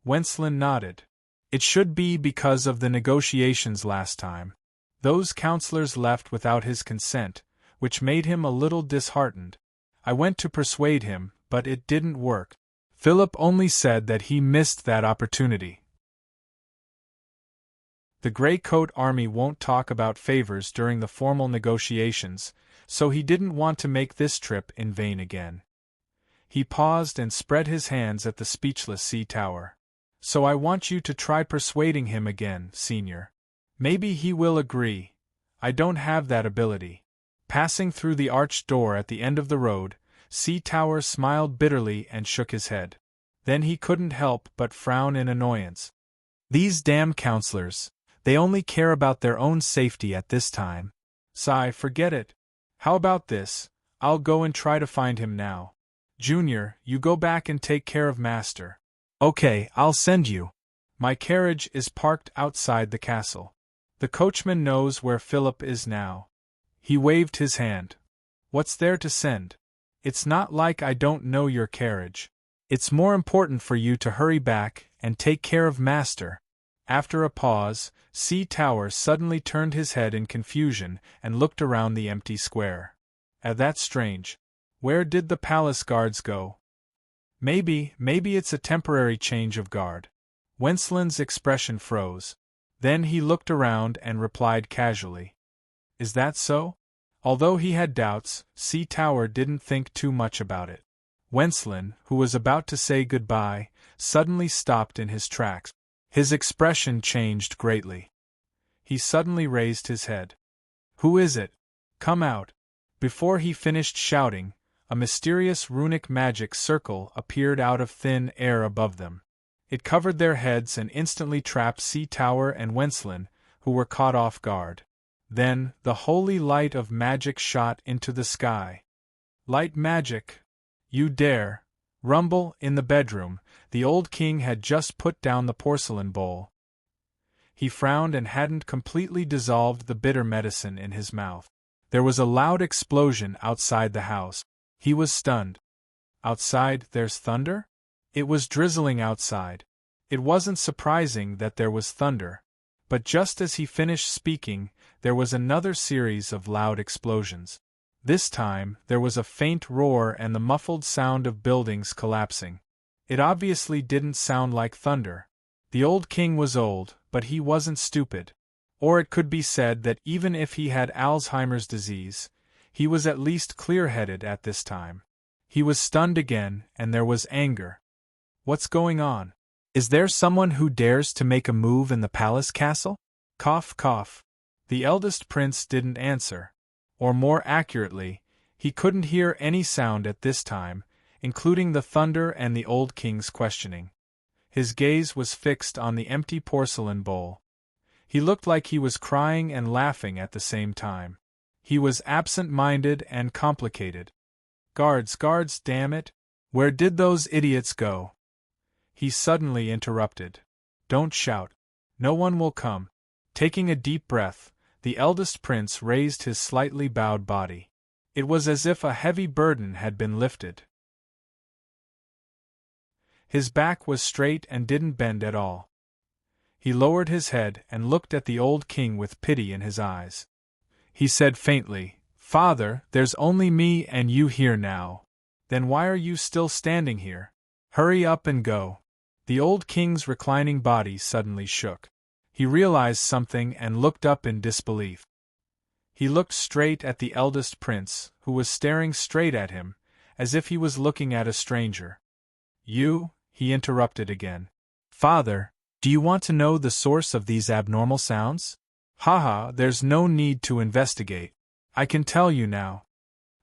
Wenslin nodded. It should be because of the negotiations last time. Those counselors left without his consent, which made him a little disheartened. I went to persuade him, but it didn't work. Philip only said that he missed that opportunity. The Grey Coat Army won't talk about favors during the formal negotiations, so he didn't want to make this trip in vain again. He paused and spread his hands at the speechless Sea Tower. So I want you to try persuading him again, Senior. Maybe he will agree. I don't have that ability. Passing through the arched door at the end of the road, Sea Tower smiled bitterly and shook his head. Then he couldn't help but frown in annoyance. These damn counselors, they only care about their own safety at this time. Sigh, forget it. How about this? I'll go and try to find him now. Junior, you go back and take care of Master. Okay, I'll send you. My carriage is parked outside the castle. The coachman knows where Philip is now. He waved his hand. What's there to send? It's not like I don't know your carriage. It's more important for you to hurry back and take care of Master. After a pause, Sea Tower suddenly turned his head in confusion and looked around the empty square. That's strange. Where did the palace guards go? Maybe it's a temporary change of guard. Wenslin's expression froze. Then he looked around and replied casually. Is that so? Although he had doubts, Sea Tower didn't think too much about it. Wenslin, who was about to say goodbye, suddenly stopped in his tracks. His expression changed greatly. He suddenly raised his head. Who is it? Come out. Before he finished shouting, a mysterious runic magic circle appeared out of thin air above them. It covered their heads and instantly trapped Sea Tower and Wenslin, who were caught off guard. Then, the holy light of magic shot into the sky. Light magic! You dare! Rumble, in the bedroom, the old king had just put down the porcelain bowl. He frowned and hadn't completely dissolved the bitter medicine in his mouth. There was a loud explosion outside the house. He was stunned. Outside, there's thunder? It was drizzling outside. It wasn't surprising that there was thunder. But just as he finished speaking, there was another series of loud explosions. This time, there was a faint roar and the muffled sound of buildings collapsing. It obviously didn't sound like thunder. The old king was old, but he wasn't stupid. Or it could be said that even if he had Alzheimer's disease, he was at least clear-headed at this time. He was stunned again, and there was anger. What's going on? Is there someone who dares to make a move in the palace castle? Cough, cough. The eldest prince didn't answer. Or more accurately, he couldn't hear any sound at this time, including the thunder and the old king's questioning. His gaze was fixed on the empty porcelain bowl. He looked like he was crying and laughing at the same time. He was absent-minded and complicated. Guards, guards, damn it! Where did those idiots go? He suddenly interrupted. Don't shout. No one will come. Taking a deep breath, the eldest prince raised his slightly bowed body. It was as if a heavy burden had been lifted. His back was straight and didn't bend at all. He lowered his head and looked at the old king with pity in his eyes. He said faintly, "Father, there's only me and you here now. Then why are you still standing here? Hurry up and go." The old king's reclining body suddenly shook. He realized something and looked up in disbelief. He looked straight at the eldest prince, who was staring straight at him, as if he was looking at a stranger. "You?" he interrupted again. "Father, do you want to know the source of these abnormal sounds?" "Haha, there's no need to investigate. I can tell you now."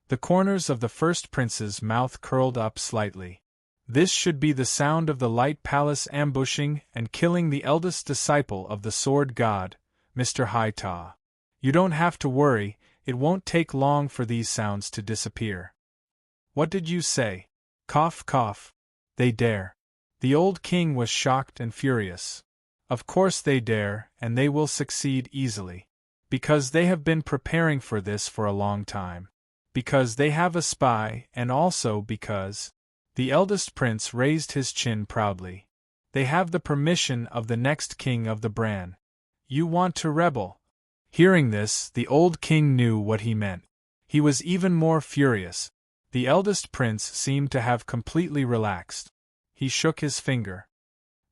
The corners of the first prince's mouth curled up slightly. This should be the sound of the light palace ambushing and killing the eldest disciple of the sword god, Mr. Hightaw. You don't have to worry, it won't take long for these sounds to disappear. What did you say? Cough, cough. They dare. The old king was shocked and furious. Of course they dare, and they will succeed easily. Because they have been preparing for this for a long time. Because they have a spy, and also because... The eldest prince raised his chin proudly. They have the permission of the next king of the Bran. You want to rebel? Hearing this, the old king knew what he meant. He was even more furious. The eldest prince seemed to have completely relaxed. He shook his finger.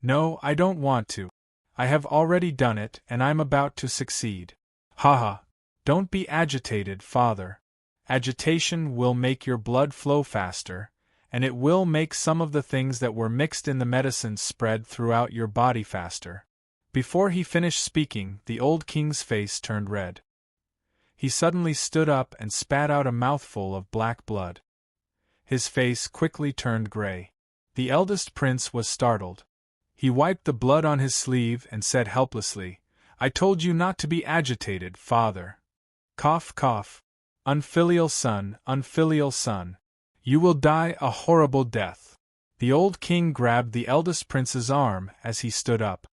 No, I don't want to. I have already done it, and I'm about to succeed. Haha. Don't be agitated, father. Agitation will make your blood flow faster, and it will make some of the things that were mixed in the medicine spread throughout your body faster. Before he finished speaking, the old king's face turned red. He suddenly stood up and spat out a mouthful of black blood. His face quickly turned gray. The eldest prince was startled. He wiped the blood on his sleeve and said helplessly, "I told you not to be agitated, father." Cough, cough. Unfilial son, unfilial son. You will die a horrible death. The old king grabbed the eldest prince's arm as he stood up.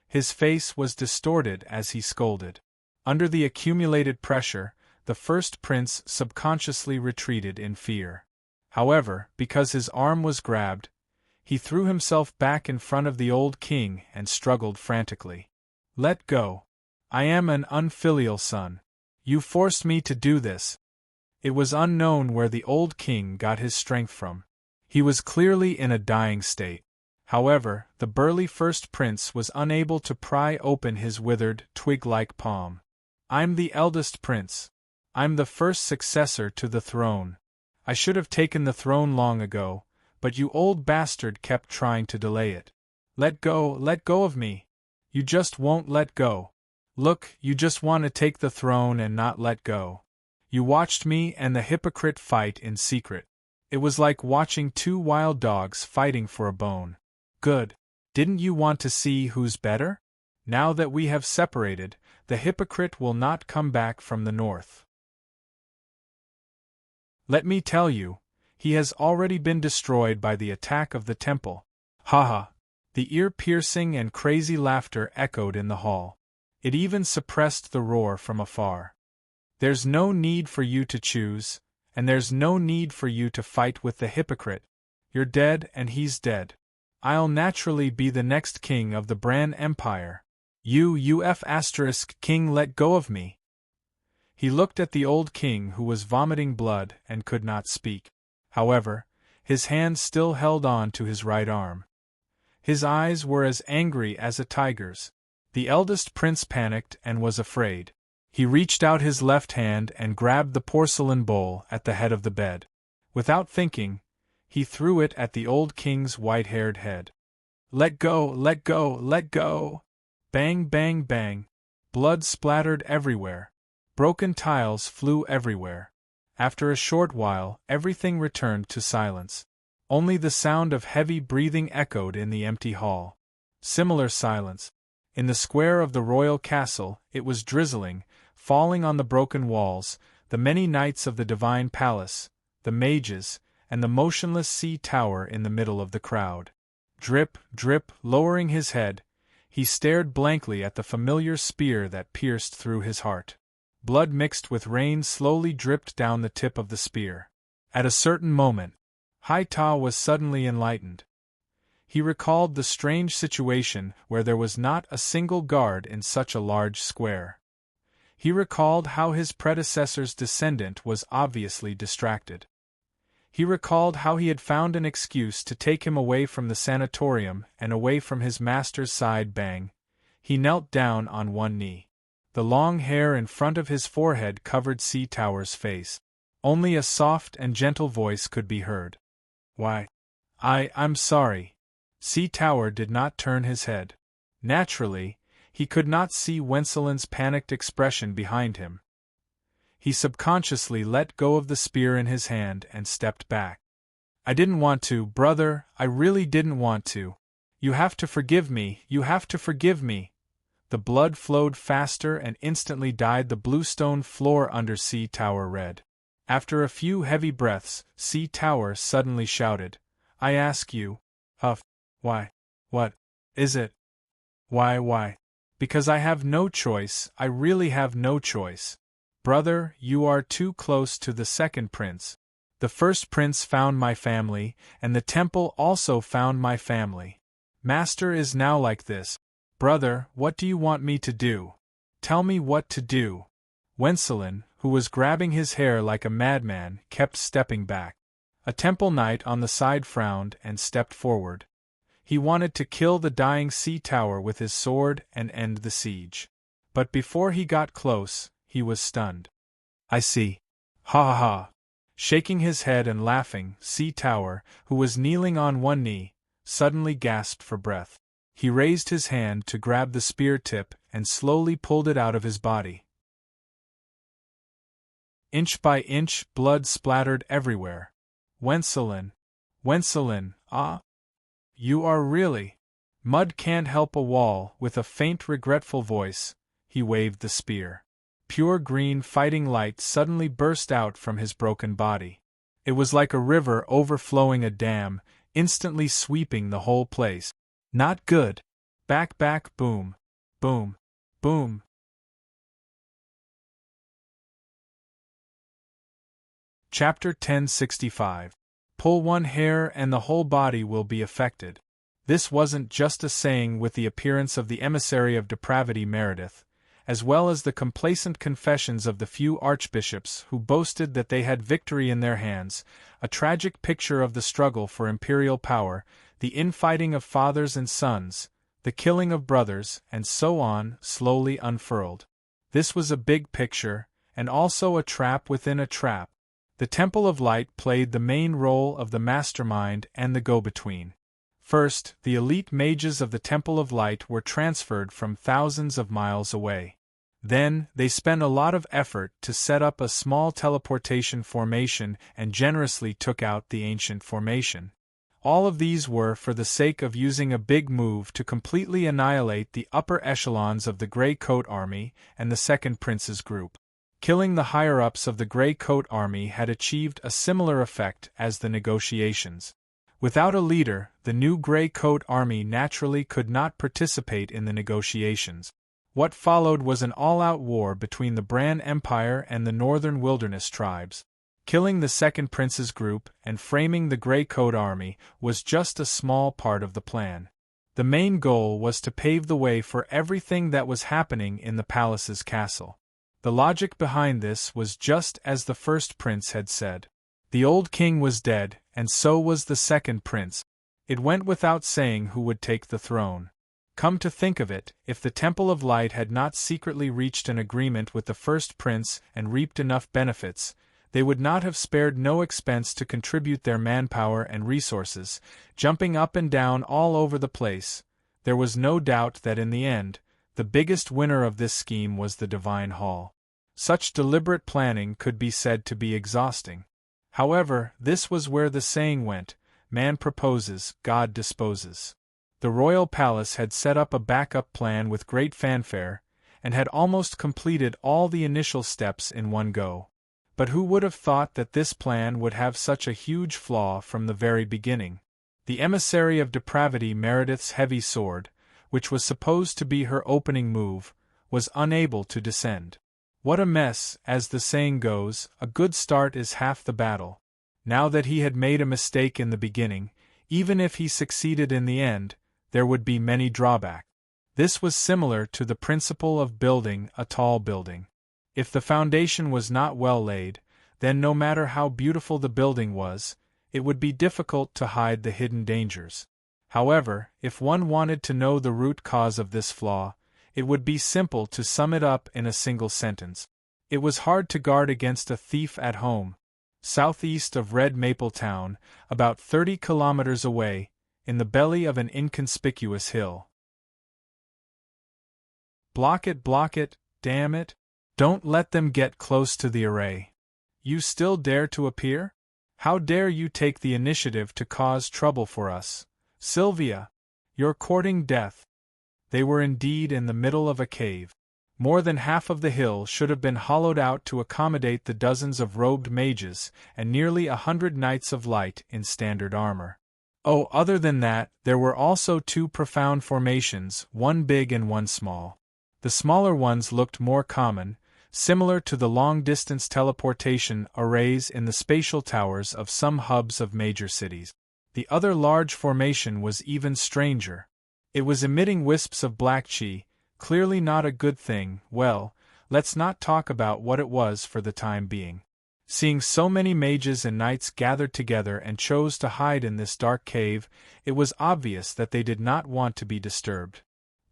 His face was distorted as he scolded. Under the accumulated pressure, the first prince subconsciously retreated in fear. However, because his arm was grabbed, he threw himself back in front of the old king and struggled frantically. Let go. I am an unfilial son. You forced me to do this. It was unknown where the old king got his strength from. He was clearly in a dying state. However, the burly first prince was unable to pry open his withered, twig-like palm. I'm the eldest prince. I'm the first successor to the throne. I should have taken the throne long ago, but you old bastard kept trying to delay it. Let go of me. You just won't let go. Look, you just want to take the throne and not let go. You watched me and the hypocrite fight in secret. It was like watching two wild dogs fighting for a bone. Good. Didn't you want to see who's better? Now that we have separated, the hypocrite will not come back from the north. Let me tell you, he has already been destroyed by the attack of the temple. Haha. The ear-piercing and crazy laughter echoed in the hall. It even suppressed the roar from afar. "There's no need for you to choose, and there's no need for you to fight with the hypocrite. You're dead and he's dead. I'll naturally be the next king of the Bran Empire. King, let go of me." He looked at the old king who was vomiting blood and could not speak. However, his hand still held on to his right arm. His eyes were as angry as a tiger's. The eldest prince panicked and was afraid. He reached out his left hand and grabbed the porcelain bowl at the head of the bed. Without thinking, he threw it at the old king's white-haired head. "Let go, let go, let go!" Bang, bang, bang. Blood splattered everywhere. Broken tiles flew everywhere. After a short while, everything returned to silence. Only the sound of heavy breathing echoed in the empty hall. Similar silence. In the square of the royal castle, it was drizzling, falling on the broken walls, the many knights of the divine palace, the mages, and the motionless sea tower in the middle of the crowd. Drip, drip, lowering his head, he stared blankly at the familiar spear that pierced through his heart. Blood mixed with rain slowly dripped down the tip of the spear. At a certain moment, Haita was suddenly enlightened. He recalled the strange situation where there was not a single guard in such a large square. He recalled how his predecessor's descendant was obviously distracted. He recalled how he had found an excuse to take him away from the sanatorium and away from his master's side. Bang. He knelt down on one knee. The long hair in front of his forehead covered Sea Tower's face. Only a soft and gentle voice could be heard. "Why? I'm sorry." Sea Tower did not turn his head. Naturally, he could not see Wencelin's panicked expression behind him. He subconsciously let go of the spear in his hand and stepped back. "I didn't want to, brother, I really didn't want to. You have to forgive me, you have to forgive me." The blood flowed faster and instantly dyed the bluestone floor under Sea Tower red. After a few heavy breaths, Sea Tower suddenly shouted, "I ask you, why? What is it? Why? Because I have no choice, I really have no choice. Brother, you are too close to the second prince. The first prince found my family, and the temple also found my family. Master is now like this. Brother, what do you want me to do? Tell me what to do." Wencelin, who was grabbing his hair like a madman, kept stepping back. A temple knight on the side frowned and stepped forward. He wanted to kill the dying Sea Tower with his sword and end the siege. But before he got close, he was stunned. "I see. Ha ha ha." Shaking his head and laughing, Sea Tower, who was kneeling on one knee, suddenly gasped for breath. He raised his hand to grab the spear tip and slowly pulled it out of his body. Inch by inch, blood splattered everywhere. Wencelin, ah! You are really... Mud can't help a wall. With a faint regretful voice, he waved the spear. Pure green fighting light suddenly burst out from his broken body. It was like a river overflowing a dam, instantly sweeping the whole place. Not good. Back, boom, boom, boom. Chapter 1065. Pull one hair and the whole body will be affected. This wasn't just a saying with the appearance of the emissary of depravity Meredith, as well as the complacent confessions of the few archbishops who boasted that they had victory in their hands, a tragic picture of the struggle for imperial power, the infighting of fathers and sons, the killing of brothers, and so on, slowly unfurled. This was a big picture, and also a trap within a trap. The Temple of Light played the main role of the mastermind and the go-between. First, the elite mages of the Temple of Light were transferred from thousands of miles away. Then, they spent a lot of effort to set up a small teleportation formation and generously took out the ancient formation. All of these were for the sake of using a big move to completely annihilate the upper echelons of the Grey Coat Army and the Second Prince's group. Killing the higher-ups of the Grey Coat Army had achieved a similar effect as the negotiations. Without a leader, the new gray coat army naturally could not participate in the negotiations. What followed was an all-out war between the Bran Empire and the northern wilderness tribes. Killing the Second Prince's group and framing the Grey Coat army was just a small part of the plan. The main goal was to pave the way for everything that was happening in the palace's castle. The logic behind this was just as the first prince had said. The old king was dead, and so was the second prince. It went without saying who would take the throne. Come to think of it, if the Temple of Light had not secretly reached an agreement with the first prince and reaped enough benefits, they would not have spared no expense to contribute their manpower and resources, jumping up and down all over the place. There was no doubt that in the end, the biggest winner of this scheme was the Divine Hall. Such deliberate planning could be said to be exhausting. However, this was where the saying went, man proposes, God disposes. The royal palace had set up a backup plan with great fanfare, and had almost completed all the initial steps in one go. But who would have thought that this plan would have such a huge flaw from the very beginning? The emissary of depravity, Meredith's heavy sword, which was supposed to be her opening move, was unable to descend. What a mess, as the saying goes, a good start is half the battle. Now that he had made a mistake in the beginning, even if he succeeded in the end, there would be many drawbacks. This was similar to the principle of building a tall building. If the foundation was not well laid, then no matter how beautiful the building was, it would be difficult to hide the hidden dangers. However, if one wanted to know the root cause of this flaw, it would be simple to sum it up in a single sentence. It was hard to guard against a thief at home. Southeast of Red Maple Town, about 30 kilometers away, in the belly of an inconspicuous hill. Block it, damn it! Don't let them get close to the array. You still dare to appear? How dare you take the initiative to cause trouble for us? Sylvia! You're courting death. They were indeed in the middle of a cave. More than half of the hill should have been hollowed out to accommodate the dozens of robed mages and nearly 100 knights of light in standard armor. Oh, other than that, there were also 2 profound formations, one big and one small. The smaller ones looked more common, similar to the long-distance teleportation arrays in the spatial towers of some hubs of major cities. The other large formation was even stranger. It was emitting wisps of black chi, clearly not a good thing. Well, let's not talk about what it was for the time being. Seeing so many mages and knights gathered together and chose to hide in this dark cave, it was obvious that they did not want to be disturbed.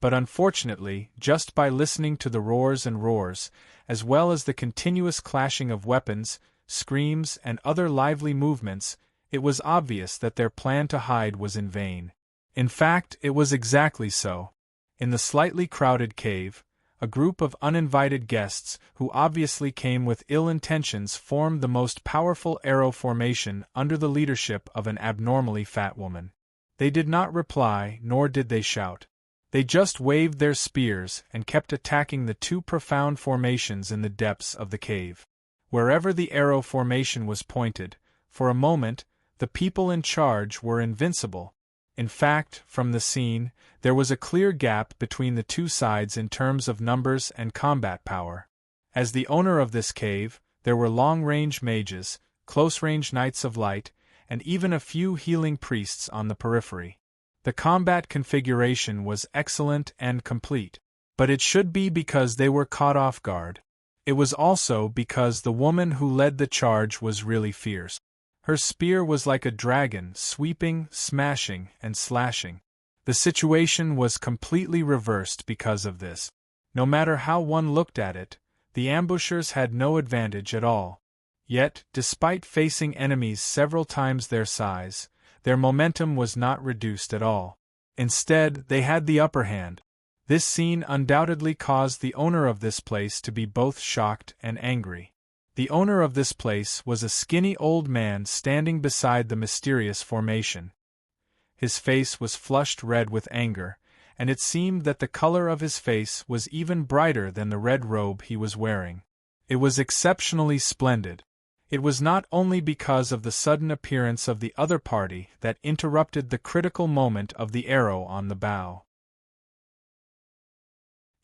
But unfortunately, just by listening to the roars and roars, as well as the continuous clashing of weapons, screams, and other lively movements, it was obvious that their plan to hide was in vain. In fact, it was exactly so. In the slightly crowded cave, a group of uninvited guests, who obviously came with ill intentions, formed the most powerful arrow formation under the leadership of an abnormally fat woman. They did not reply, nor did they shout. They just waved their spears and kept attacking the 2 profound formations in the depths of the cave. Wherever the arrow formation was pointed, for a moment, the people in charge were invincible. In fact, from the scene, there was a clear gap between the 2 sides in terms of numbers and combat power. As the owner of this cave, there were long-range mages, close-range knights of light, and even a few healing priests on the periphery. The combat configuration was excellent and complete. But it should be because they were caught off guard. It was also because the woman who led the charge was really fierce. Her spear was like a dragon, sweeping, smashing, and slashing. The situation was completely reversed because of this. No matter how one looked at it, the ambushers had no advantage at all. Yet, despite facing enemies several times their size, their momentum was not reduced at all. Instead, they had the upper hand. This scene undoubtedly caused the owner of this place to be both shocked and angry. The owner of this place was a skinny old man standing beside the mysterious formation. His face was flushed red with anger, and it seemed that the color of his face was even brighter than the red robe he was wearing. It was exceptionally splendid. It was not only because of the sudden appearance of the other party that interrupted the critical moment of the arrow on the bow.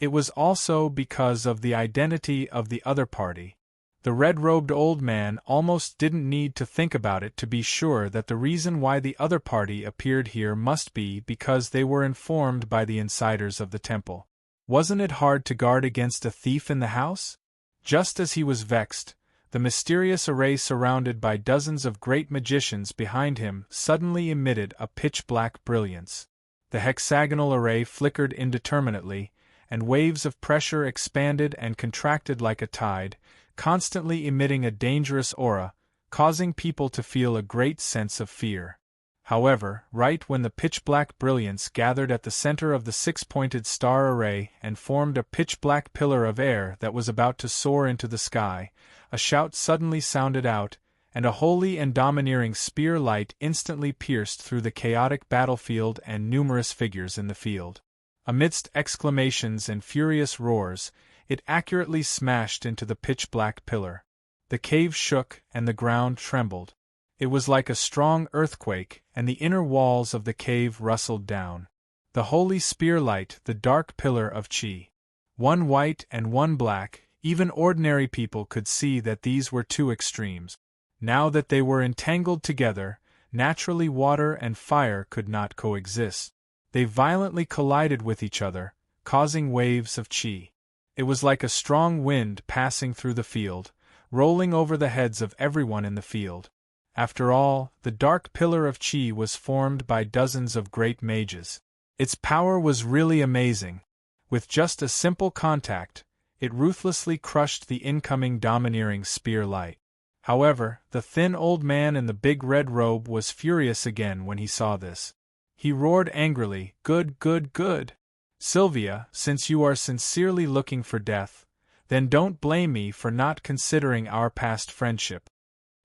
It was also because of the identity of the other party. The red-robed old man almost didn't need to think about it to be sure that the reason why the other party appeared here must be because they were informed by the insiders of the temple. Wasn't it hard to guard against a thief in the house? Just as he was vexed, the mysterious array surrounded by dozens of great magicians behind him suddenly emitted a pitch-black brilliance. The hexagonal array flickered indeterminately, and waves of pressure expanded and contracted like a tide, constantly emitting a dangerous aura, causing people to feel a great sense of fear. However, right when the pitch-black brilliance gathered at the center of the six-pointed star array and formed a pitch-black pillar of air that was about to soar into the sky, a shout suddenly sounded out, and a holy and domineering spear light instantly pierced through the chaotic battlefield and numerous figures in the field. Amidst exclamations and furious roars, it accurately smashed into the pitch-black pillar. The cave shook and the ground trembled. It was like a strong earthquake, and the inner walls of the cave rustled down. The holy spear light, the dark pillar of Chi. One white and one black, even ordinary people could see that these were two extremes. Now that they were entangled together, naturally water and fire could not coexist. They violently collided with each other, causing waves of Chi. It was like a strong wind passing through the field, rolling over the heads of everyone in the field. After all, the dark pillar of Chi was formed by dozens of great mages. Its power was really amazing. With just a simple contact, it ruthlessly crushed the incoming domineering spear light. However, the thin old man in the big red robe was furious again when he saw this. He roared angrily, "Good, good, good! Sylvia, since you are sincerely looking for death, then don't blame me for not considering our past friendship."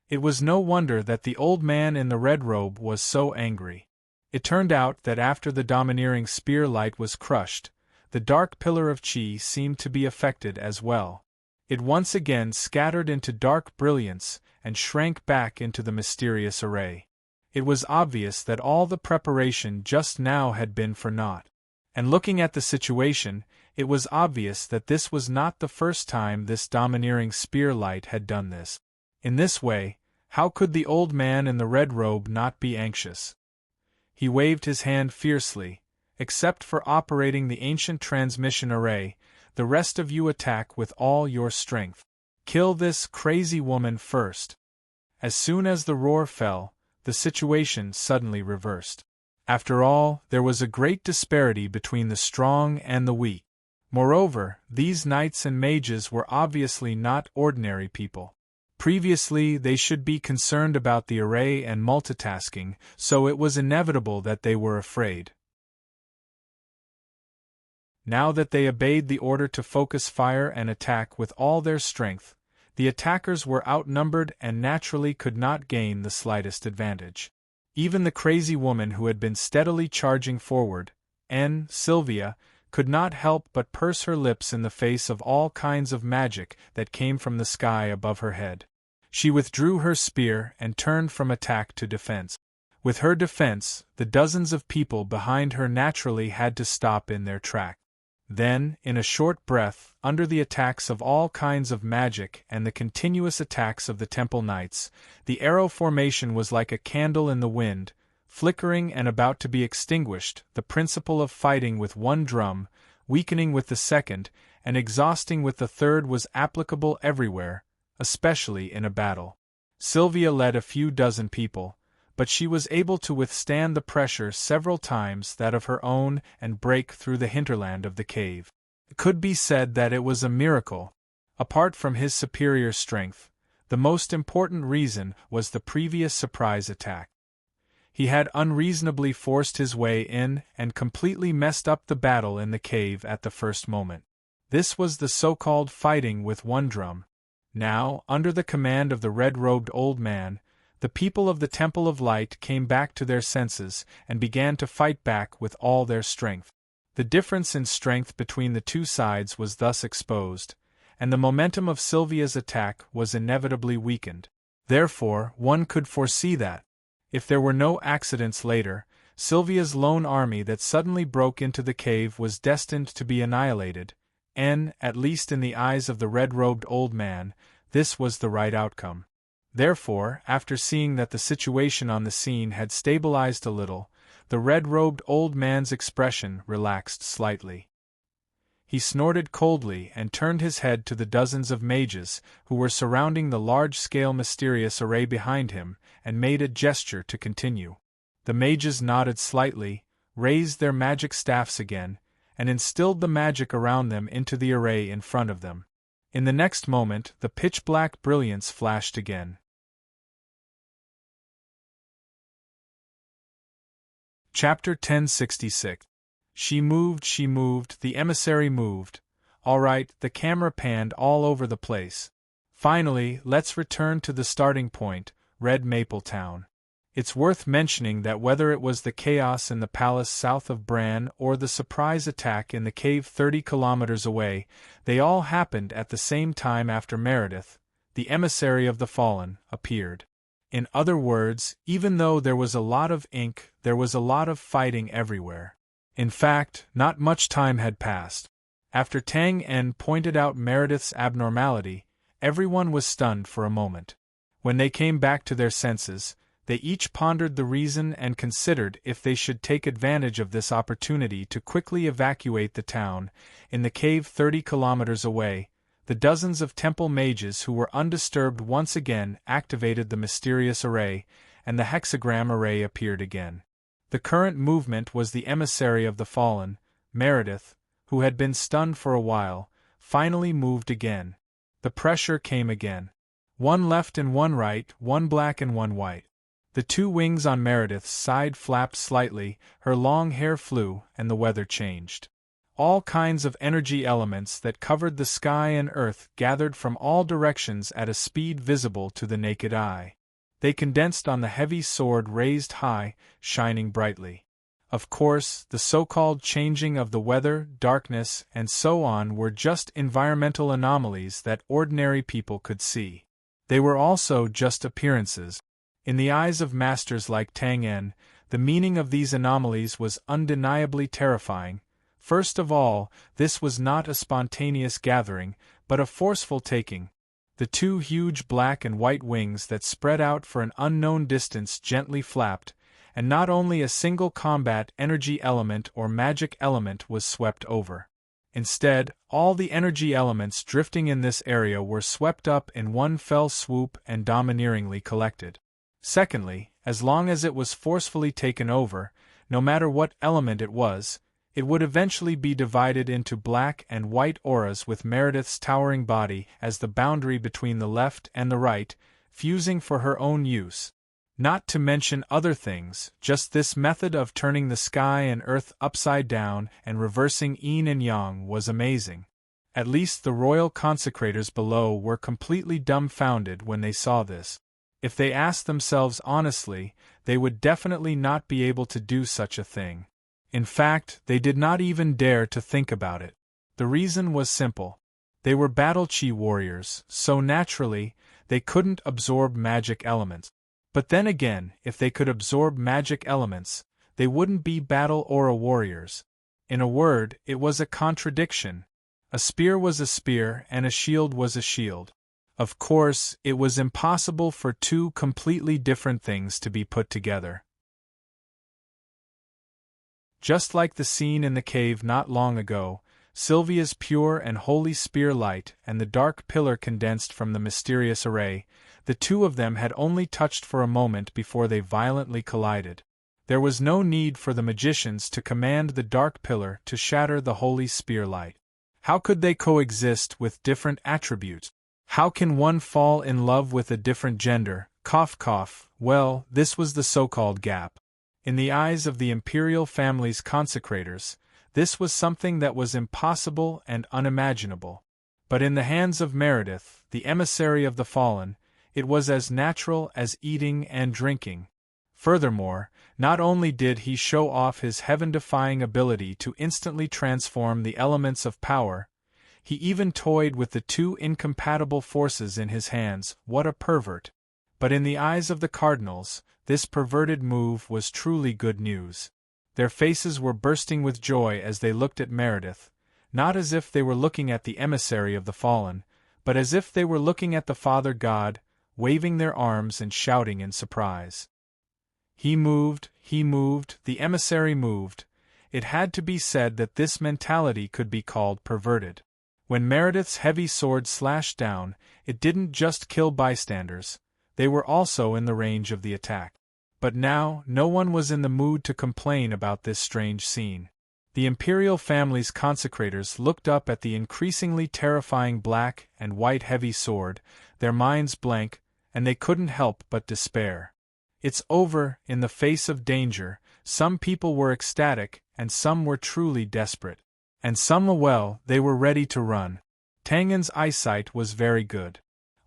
It was no wonder that the old man in the red robe was so angry. It turned out that after the domineering spear light was crushed, the dark pillar of Chi seemed to be affected as well. It once again scattered into dark brilliance and shrank back into the mysterious array. It was obvious that all the preparation just now had been for naught. And looking at the situation, it was obvious that this was not the first time this domineering spear light had done this. In this way, how could the old man in the red robe not be anxious? He waved his hand fiercely. "Except for operating the ancient transmission array, the rest of you attack with all your strength. Kill this crazy woman first." As soon as the roar fell, the situation suddenly reversed. After all, there was a great disparity between the strong and the weak. Moreover, these knights and mages were obviously not ordinary people. Previously, they should be concerned about the array and multitasking, so it was inevitable that they were afraid. Now that they obeyed the order to focus fire and attack with all their strength, the attackers were outnumbered and naturally could not gain the slightest advantage. Even the crazy woman who had been steadily charging forward, Sylvia, could not help but purse her lips in the face of all kinds of magic that came from the sky above her head. She withdrew her spear and turned from attack to defense. With her defense, the dozens of people behind her naturally had to stop in their track. Then, in a short breath, under the attacks of all kinds of magic and the continuous attacks of the temple knights, the arrow formation was like a candle in the wind, flickering and about to be extinguished. The principle of fighting with one drum, weakening with the second, and exhausting with the third was applicable everywhere, especially in a battle. Sylvia led a few dozen people, but she was able to withstand the pressure several times that of her own and break through the hinterland of the cave. It could be said that it was a miracle. Apart from his superior strength, the most important reason was the previous surprise attack. He had unreasonably forced his way in and completely messed up the battle in the cave at the first moment. This was the so-called fighting with one drum. Now, under the command of the red-robed old man, the people of the Temple of Light came back to their senses and began to fight back with all their strength. The difference in strength between the two sides was thus exposed, and the momentum of Sylvia's attack was inevitably weakened. Therefore, one could foresee that, if there were no accidents later, Sylvia's lone army that suddenly broke into the cave was destined to be annihilated, and, at least in the eyes of the red-robed old man, this was the right outcome. Therefore, after seeing that the situation on the scene had stabilized a little, the red-robed old man's expression relaxed slightly. He snorted coldly and turned his head to the dozens of mages who were surrounding the large-scale mysterious array behind him, and made a gesture to continue. The mages nodded slightly, raised their magic staffs again, and instilled the magic around them into the array in front of them. In the next moment, the pitch-black brilliance flashed again. Chapter 1066. She moved, the emissary moved. All right, the camera panned all over the place. Finally, let's return to the starting point, Red Maple Town. It's worth mentioning that whether it was the chaos in the palace south of Bran or the surprise attack in the cave 30 kilometers away, they all happened at the same time after Meredith, the emissary of the fallen, appeared. In other words, even though there was a lot of ink, there was a lot of fighting everywhere. In fact, not much time had passed. After Tang En pointed out Meredith's abnormality, everyone was stunned for a moment. When they came back to their senses, they each pondered the reason and considered if they should take advantage of this opportunity to quickly evacuate the town. In the cave 30 kilometers away, the dozens of temple mages who were undisturbed once again activated the mysterious array, and the hexagram array appeared again. The current movement was the emissary of the fallen, Meredith, who had been stunned for a while, finally moved again. The pressure came again. One left and one right, one black and one white. The two wings on Meredith's side flapped slightly, her long hair flew, and the weather changed. All kinds of energy elements that covered the sky and earth gathered from all directions at a speed visible to the naked eye. They condensed on the heavy sword raised high, shining brightly. Of course, the so-called changing of the weather, darkness, and so on were just environmental anomalies that ordinary people could see. They were also just appearances. In the eyes of masters like Tang En, the meaning of these anomalies was undeniably terrifying. First of all, this was not a spontaneous gathering, but a forceful taking. The two huge black and white wings that spread out for an unknown distance gently flapped, and not only a single combat energy element or magic element was swept over. Instead, all the energy elements drifting in this area were swept up in one fell swoop and domineeringly collected. Secondly, as long as it was forcefully taken over, no matter what element it was, it would eventually be divided into black and white auras with Meredith's towering body as the boundary between the left and the right, fusing for her own use. Not to mention other things, just this method of turning the sky and earth upside down and reversing yin and yang was amazing. At least the royal consecrators below were completely dumbfounded when they saw this. If they asked themselves honestly, they would definitely not be able to do such a thing. In fact, they did not even dare to think about it. The reason was simple. They were battle chi warriors, so naturally, they couldn't absorb magic elements. But then again, if they could absorb magic elements, they wouldn't be battle aura warriors. In a word, it was a contradiction. A spear was a spear and a shield was a shield. Of course, it was impossible for two completely different things to be put together. Just like the scene in the cave not long ago, Sylvia's pure and holy spear light and the dark pillar condensed from the mysterious array, the two of them had only touched for a moment before they violently collided. There was no need for the magicians to command the dark pillar to shatter the holy spear light. How could they coexist with different attributes? How can one fall in love with a different gender? Cough cough. Well, this was the so-called gap. In the eyes of the imperial family's consecrators, this was something that was impossible and unimaginable. But in the hands of Meredith, the emissary of the fallen, it was as natural as eating and drinking. Furthermore, not only did he show off his heaven-defying ability to instantly transform the elements of power, he even toyed with the two incompatible forces in his hands. What a pervert! But in the eyes of the cardinals, this perverted move was truly good news. Their faces were bursting with joy as they looked at Meredith, not as if they were looking at the emissary of the fallen, but as if they were looking at the Father God, waving their arms and shouting in surprise. He moved, the emissary moved. It had to be said that this mentality could be called perverted. When Meredith's heavy sword slashed down, it didn't just kill bystanders, they were also in the range of the attack. But now, no one was in the mood to complain about this strange scene. The imperial family's consecrators looked up at the increasingly terrifying black and white heavy sword, their minds blank, and they couldn't help but despair. It's over, in the face of danger. Some people were ecstatic, and some were truly desperate. And some, well, they were ready to run. Tangen's eyesight was very good.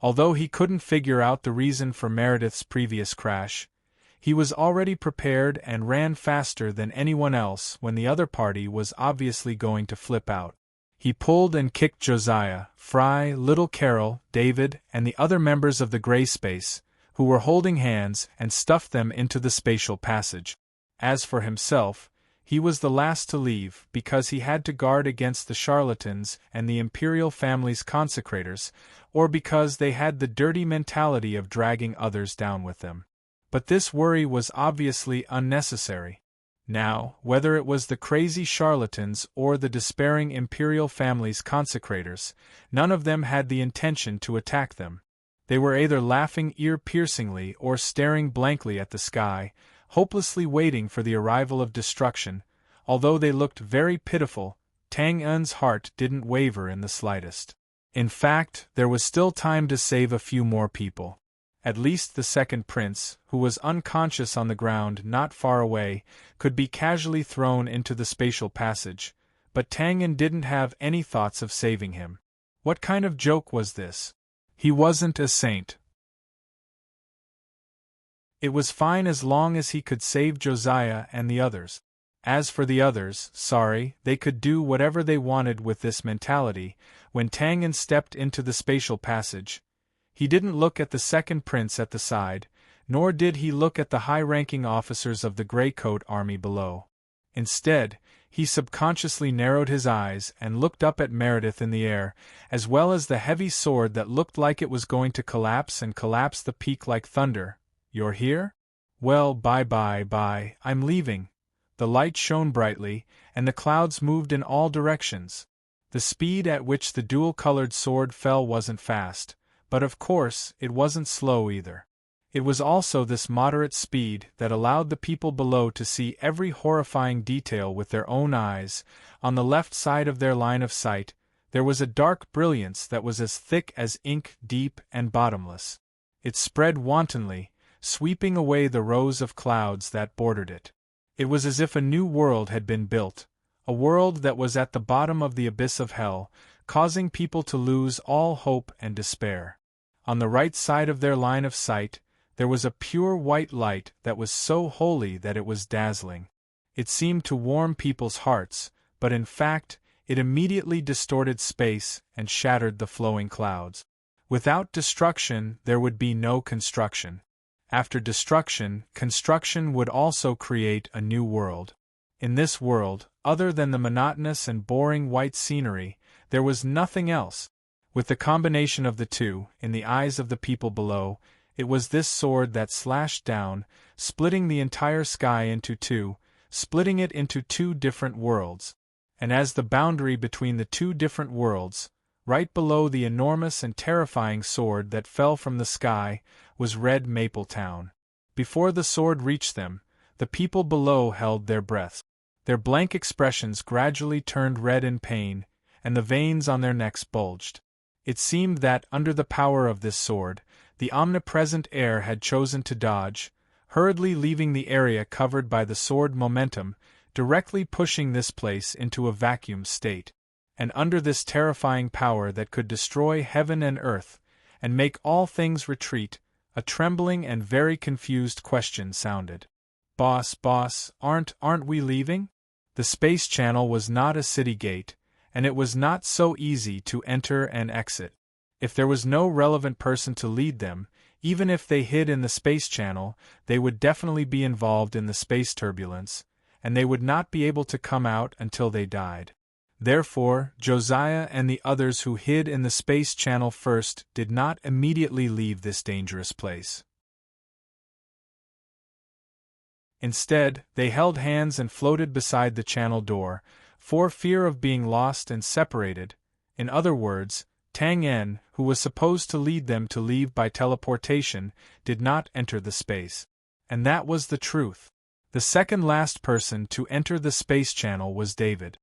Although he couldn't figure out the reason for Meredith's previous crash, he was already prepared and ran faster than anyone else when the other party was obviously going to flip out. He pulled and kicked Josiah, Fry, little Carol, David, and the other members of the gray space, who were holding hands, and stuffed them into the spatial passage. As for himself, he was the last to leave because he had to guard against the charlatans and the imperial family's consecrators, or because they had the dirty mentality of dragging others down with them. But this worry was obviously unnecessary. Now, whether it was the crazy charlatans or the despairing imperial family's consecrators, none of them had the intention to attack them. They were either laughing ear-piercingly or staring blankly at the sky, hopelessly waiting for the arrival of destruction. Although they looked very pitiful, Tang En's heart didn't waver in the slightest. In fact, there was still time to save a few more people. At least the second prince, who was unconscious on the ground not far away, could be casually thrown into the spatial passage, but Tang En didn't have any thoughts of saving him. What kind of joke was this? He wasn't a saint. It was fine as long as he could save Josiah and the others. As for the others, they could do whatever they wanted with this mentality. When Tang En stepped into the spatial passage, he didn't look at the second prince at the side, nor did he look at the high-ranking officers of the Greycoat army below. Instead, he subconsciously narrowed his eyes and looked up at Meredith in the air, as well as the heavy sword that looked like it was going to collapse the peak like thunder. "You're here? Well, bye, I'm leaving." The light shone brightly, and the clouds moved in all directions. The speed at which the dual-colored sword fell wasn't fast, but of course, it wasn't slow either. It was also this moderate speed that allowed the people below to see every horrifying detail with their own eyes. On the left side of their line of sight, there was a dark brilliance that was as thick as ink, deep and bottomless. It spread wantonly, sweeping away the rows of clouds that bordered it. It was as if a new world had been built, a world that was at the bottom of the abyss of hell, causing people to lose all hope and despair. On the right side of their line of sight, there was a pure white light that was so holy that it was dazzling. It seemed to warm people's hearts, but in fact, it immediately distorted space and shattered the flowing clouds. Without destruction, there would be no construction. After destruction, construction would also create a new world. In this world, other than the monotonous and boring white scenery, there was nothing else. With the combination of the two, in the eyes of the people below, it was this sword that slashed down, splitting the entire sky into two, splitting it into two different worlds. And as the boundary between the two different worlds, right below the enormous and terrifying sword that fell from the sky, was Red Maple Town. Before the sword reached them, the people below held their breaths. Their blank expressions gradually turned red in pain, and the veins on their necks bulged. It seemed that, under the power of this sword, the omnipresent air had chosen to dodge, hurriedly leaving the area covered by the sword momentum, directly pushing this place into a vacuum state. And under this terrifying power that could destroy heaven and earth, and make all things retreat, a trembling and very confused question sounded. Boss, aren't we leaving?" The space channel was not a city gate, and it was not so easy to enter and exit. If there was no relevant person to lead them, Even if they hid in the space channel, they would definitely be involved in the space turbulence, and they would not be able to come out until they died. Therefore, Josiah and the others who hid in the space channel first did not immediately leave this dangerous place. Instead, they held hands and floated beside the channel door, for fear of being lost and separated. In other words, Tang En, who was supposed to lead them to leave by teleportation, did not enter the space. And that was the truth. The second last person to enter the space channel was David.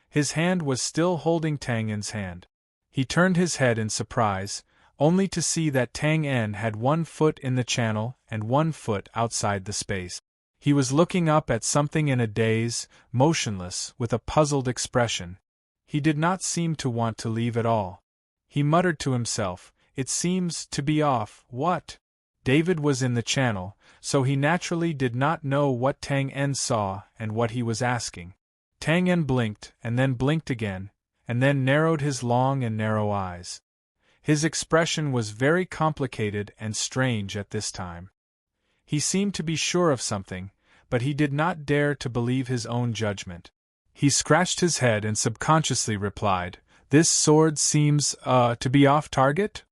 His hand was still holding Tang En's hand. He turned his head in surprise, only to see that Tang En had 1 foot in the channel and 1 foot outside the space. He was looking up at something in a daze, motionless, with a puzzled expression. He did not seem to want to leave at all. He muttered to himself, "It seems to be off, what?" David was in the channel, so he naturally did not know what Tang En saw and what he was asking. Tang En blinked, and then blinked again, and then narrowed his long and narrow eyes. His expression was very complicated and strange at this time. He seemed to be sure of something, but he did not dare to believe his own judgment. He scratched his head and subconsciously replied, "This sword seems, to be off target?"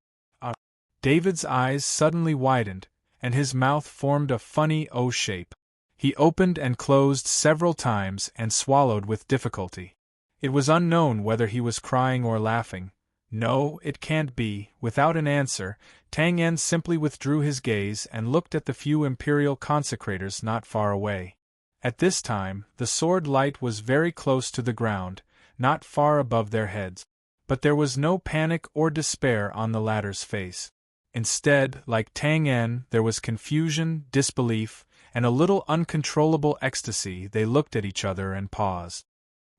David's eyes suddenly widened, and his mouth formed a funny O shape. He opened and closed several times and swallowed with difficulty. It was unknown whether he was crying or laughing. "No, it can't be." Without an answer, Tang En simply withdrew his gaze and looked at the few imperial consecrators not far away. At this time, the sword light was very close to the ground, not far above their heads. But there was no panic or despair on the latter's face. Instead, like Tang En, there was confusion, disbelief, and a little uncontrollable ecstasy. They looked at each other and paused.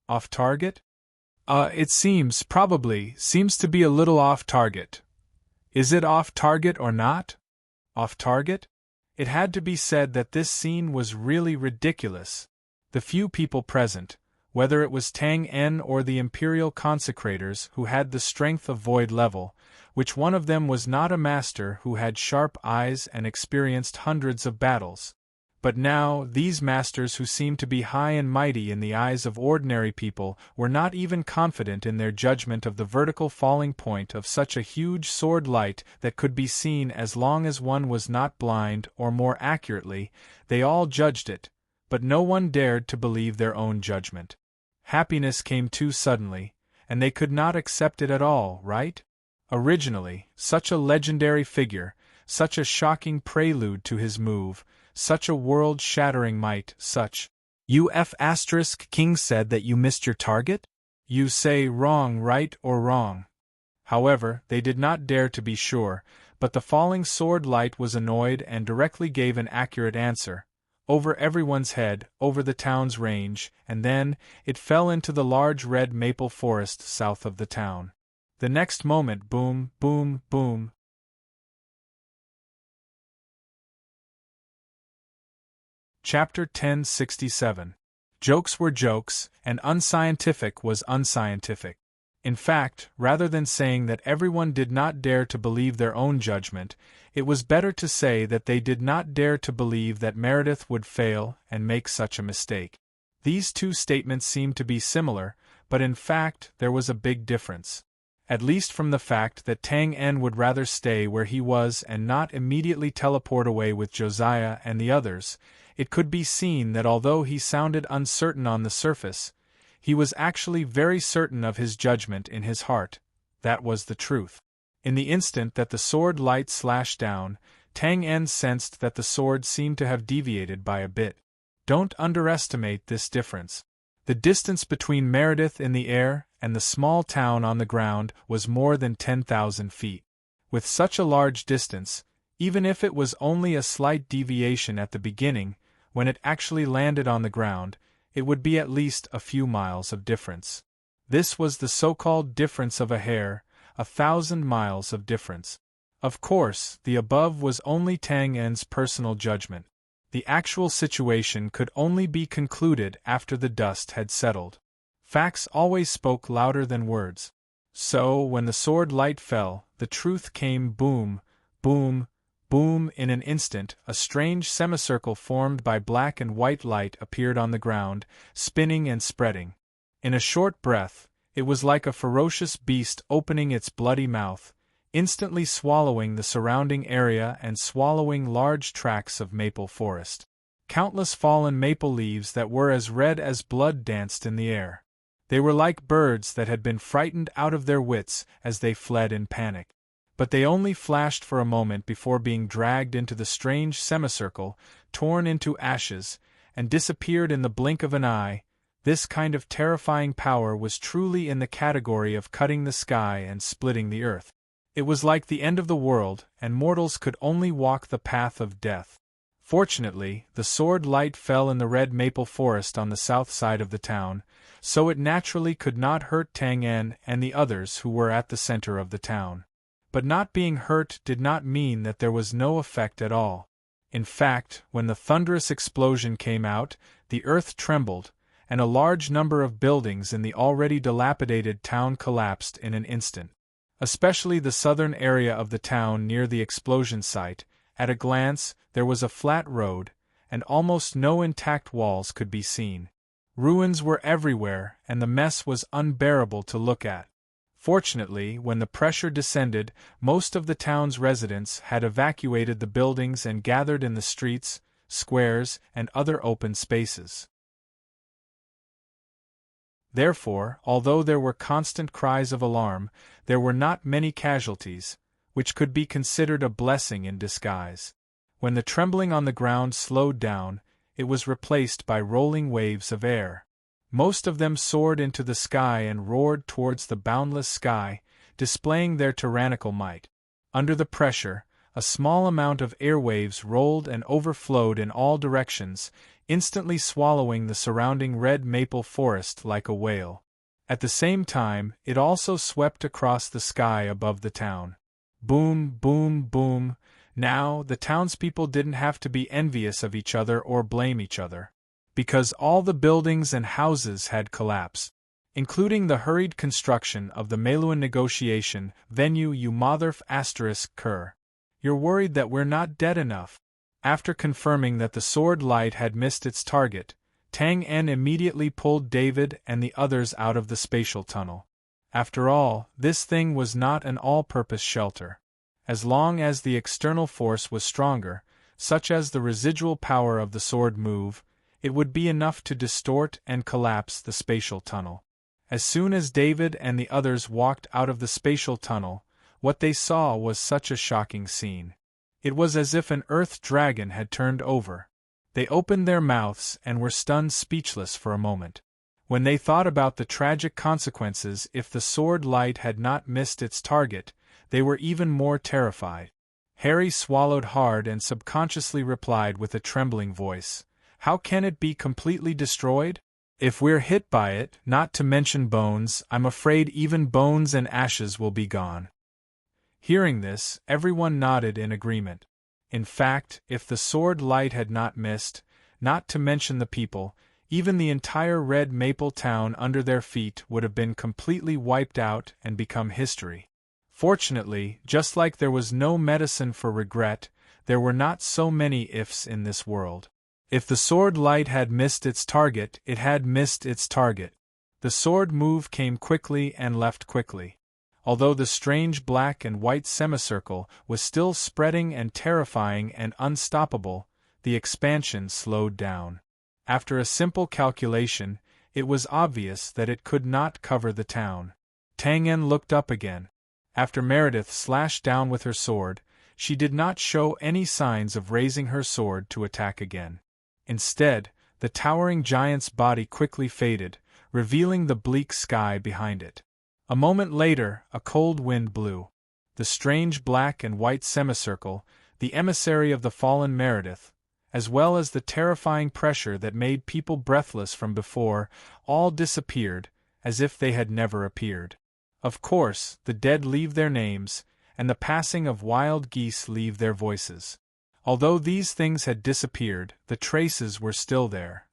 "Off target? It seems to be a little off target. Is it off target or not? Off target?" It had to be said that this scene was really ridiculous. The few people present, whether it was Tang En or the imperial consecrators who had the strength of void level, which one of them was not a master who had sharp eyes and experienced hundreds of battles. But now, these masters who seemed to be high and mighty in the eyes of ordinary people were not even confident in their judgment of the vertical falling point of such a huge sword light that could be seen as long as one was not blind, or more accurately, they all judged it, but no one dared to believe their own judgment. Happiness came too suddenly, and they could not accept it at all, right? Originally, such a legendary figure, such a shocking prelude to his move, such a world-shattering might, such. King said that you missed your target? You say wrong, right or wrong. However, they did not dare to be sure, but the falling sword light was annoyed and directly gave an accurate answer, over everyone's head, over the town's range, and then, it fell into the large red maple forest south of the town. The next moment, boom, boom, boom. Chapter 1067. Jokes were jokes, and unscientific was unscientific. In fact, rather than saying that everyone did not dare to believe their own judgment, it was better to say that they did not dare to believe that Meredith would fail and make such a mistake. These two statements seemed to be similar, but in fact there was a big difference. At least from the fact that Tang En would rather stay where he was and not immediately teleport away with Josiah and the others, it could be seen that although he sounded uncertain on the surface, he was actually very certain of his judgment in his heart. That was the truth. In the instant that the sword light slashed down, Tang En sensed that the sword seemed to have deviated by a bit. Don't underestimate this difference. The distance between Meredith in the air and the small town on the ground was more than 10,000 feet. With such a large distance, even if it was only a slight deviation at the beginning, when it actually landed on the ground, it would be at least a few miles of difference. This was the so-called difference of a hair, 1,000 miles of difference. Of course, the above was only Tang En's personal judgment. The actual situation could only be concluded after the dust had settled. Facts always spoke louder than words. So, when the sword light fell, the truth came boom, boom, Boom! In an instant, a strange semicircle formed by black and white light appeared on the ground, spinning and spreading. In a short breath, it was like a ferocious beast opening its bloody mouth, instantly swallowing the surrounding area and swallowing large tracts of maple forest. Countless fallen maple leaves that were as red as blood danced in the air. They were like birds that had been frightened out of their wits as they fled in panic. But they only flashed for a moment before being dragged into the strange semicircle, torn into ashes, and disappeared in the blink of an eye. This kind of terrifying power was truly in the category of cutting the sky and splitting the earth. It was like the end of the world, and mortals could only walk the path of death. Fortunately, the sword light fell in the red maple forest on the south side of the town, so it naturally could not hurt Tang En and the others who were at the center of the town. But not being hurt did not mean that there was no effect at all. In fact, when the thunderous explosion came out, the earth trembled, and a large number of buildings in the already dilapidated town collapsed in an instant. Especially the southern area of the town near the explosion site. At a glance, there was a flat road, and almost no intact walls could be seen. Ruins were everywhere, and the mess was unbearable to look at. Fortunately, when the pressure descended, most of the town's residents had evacuated the buildings and gathered in the streets, squares, and other open spaces. Therefore, although there were constant cries of alarm, there were not many casualties, which could be considered a blessing in disguise. When the trembling on the ground slowed down, it was replaced by rolling waves of air. Most of them soared into the sky and roared towards the boundless sky, displaying their tyrannical might. Under the pressure, a small amount of air waves rolled and overflowed in all directions, instantly swallowing the surrounding red maple forest like a whale. At the same time, it also swept across the sky above the town. Boom, boom, boom. Now, the townspeople didn't have to be envious of each other or blame each other, because all the buildings and houses had collapsed, including the hurried construction of the Meluan negotiation venue. You motherf asterisk cur. You're worried that we're not dead enough. After confirming that the sword light had missed its target, Tang En immediately pulled David and the others out of the spatial tunnel. After all, this thing was not an all-purpose shelter. As long as the external force was stronger, such as the residual power of the sword move, it would be enough to distort and collapse the spatial tunnel. As soon as David and the others walked out of the spatial tunnel, what they saw was such a shocking scene. It was as if an earth dragon had turned over. They opened their mouths and were stunned speechless for a moment. When they thought about the tragic consequences if the sword light had not missed its target, they were even more terrified. Harry swallowed hard and subconsciously replied with a trembling voice, "How can it be completely destroyed? If we're hit by it, not to mention bones, I'm afraid even bones and ashes will be gone." Hearing this, everyone nodded in agreement. In fact, if the sword light had not missed, not to mention the people, even the entire red maple town under their feet would have been completely wiped out and become history. Fortunately, just like there was no medicine for regret, there were not so many ifs in this world. If the sword light had missed its target, it had missed its target. The sword move came quickly and left quickly. Although the strange black and white semicircle was still spreading and terrifying and unstoppable, the expansion slowed down. After a simple calculation, it was obvious that it could not cover the town. Tang En looked up again. After Meredith slashed down with her sword, she did not show any signs of raising her sword to attack again. Instead, the towering giant's body quickly faded, revealing the bleak sky behind it. A moment later, a cold wind blew. The strange black and white semicircle, the emissary of the fallen Meredith, as well as the terrifying pressure that made people breathless from before, all disappeared, as if they had never appeared. Of course, the dead leave their names, and the passing of wild geese leave their voices. Although these things had disappeared, the traces were still there.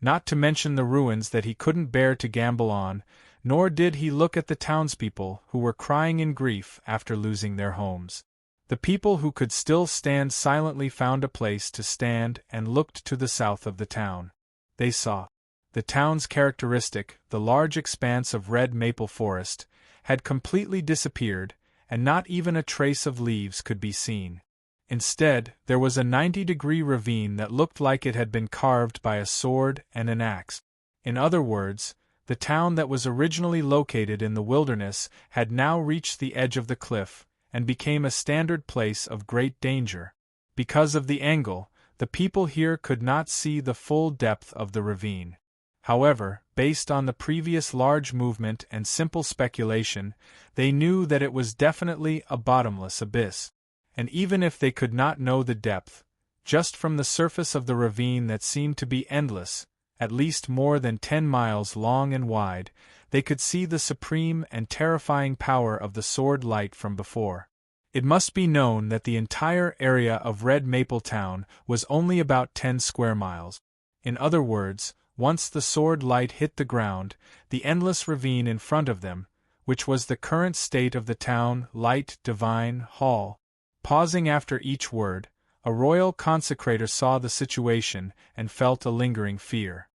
Not to mention the ruins that he couldn't bear to gamble on, Nor did he look at the townspeople who were crying in grief after losing their homes. The people who could still stand silently found a place to stand and looked to the south of the town. They saw the town's characteristic, the large expanse of red maple forest, had completely disappeared, and not even a trace of leaves could be seen. Instead, there was a 90-degree ravine that looked like it had been carved by a sword and an axe. In other words, the town that was originally located in the wilderness had now reached the edge of the cliff, and became a standard place of great danger. Because of the angle, the people here could not see the full depth of the ravine. However, based on the previous large movement and simple speculation, they knew that it was definitely a bottomless abyss. And even if they could not know the depth, just from the surface of the ravine that seemed to be endless, at least more than 10 miles long and wide, they could see the supreme and terrifying power of the sword light from before. It must be known that the entire area of Red Maple Town was only about 10 square miles. In other words, once the sword light hit the ground, the endless ravine in front of them, which was the current state of the town, light, divine, hall. Pausing after each word, a royal consecrator saw the situation and felt a lingering fear.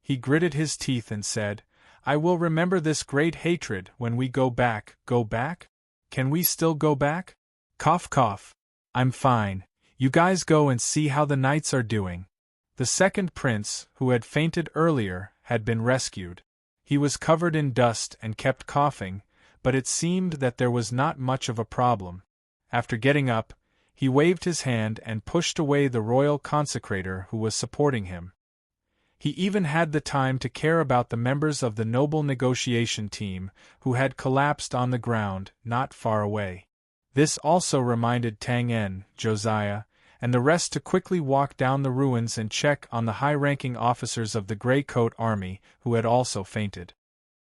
He gritted his teeth and said, "I will remember this great hatred when we go back." Go back? Can we still go back? Cough cough. I'm fine. You guys go and see how the knights are doing. The second prince, who had fainted earlier, had been rescued. He was covered in dust and kept coughing, but it seemed that there was not much of a problem. After getting up, he waved his hand and pushed away the royal consecrator who was supporting him. He even had the time to care about the members of the noble negotiation team who had collapsed on the ground not far away. This also reminded Tang En, Josiah, and the rest to quickly walk down the ruins and check on the high-ranking officers of the Grey Coat Army who had also fainted.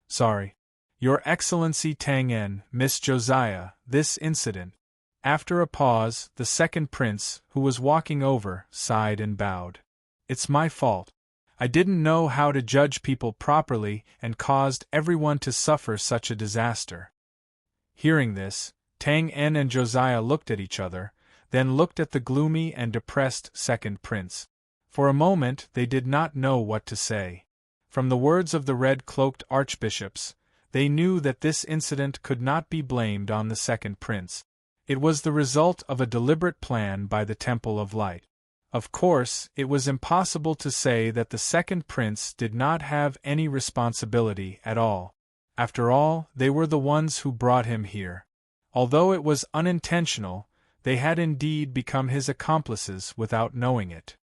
"Sorry, Your Excellency Tang En, Miss Josiah, this incident." After a pause, the second prince, who was walking over, sighed and bowed. "It's my fault. I didn't know how to judge people properly and caused everyone to suffer such a disaster." Hearing this, Tang En and Josiah looked at each other, then looked at the gloomy and depressed second prince. For a moment they did not know what to say. From the words of the red-cloaked archbishops, they knew that this incident could not be blamed on the second prince. It was the result of a deliberate plan by the Temple of Light. Of course, it was impossible to say that the second prince did not have any responsibility at all. After all, they were the ones who brought him here. Although it was unintentional, they had indeed become his accomplices without knowing it.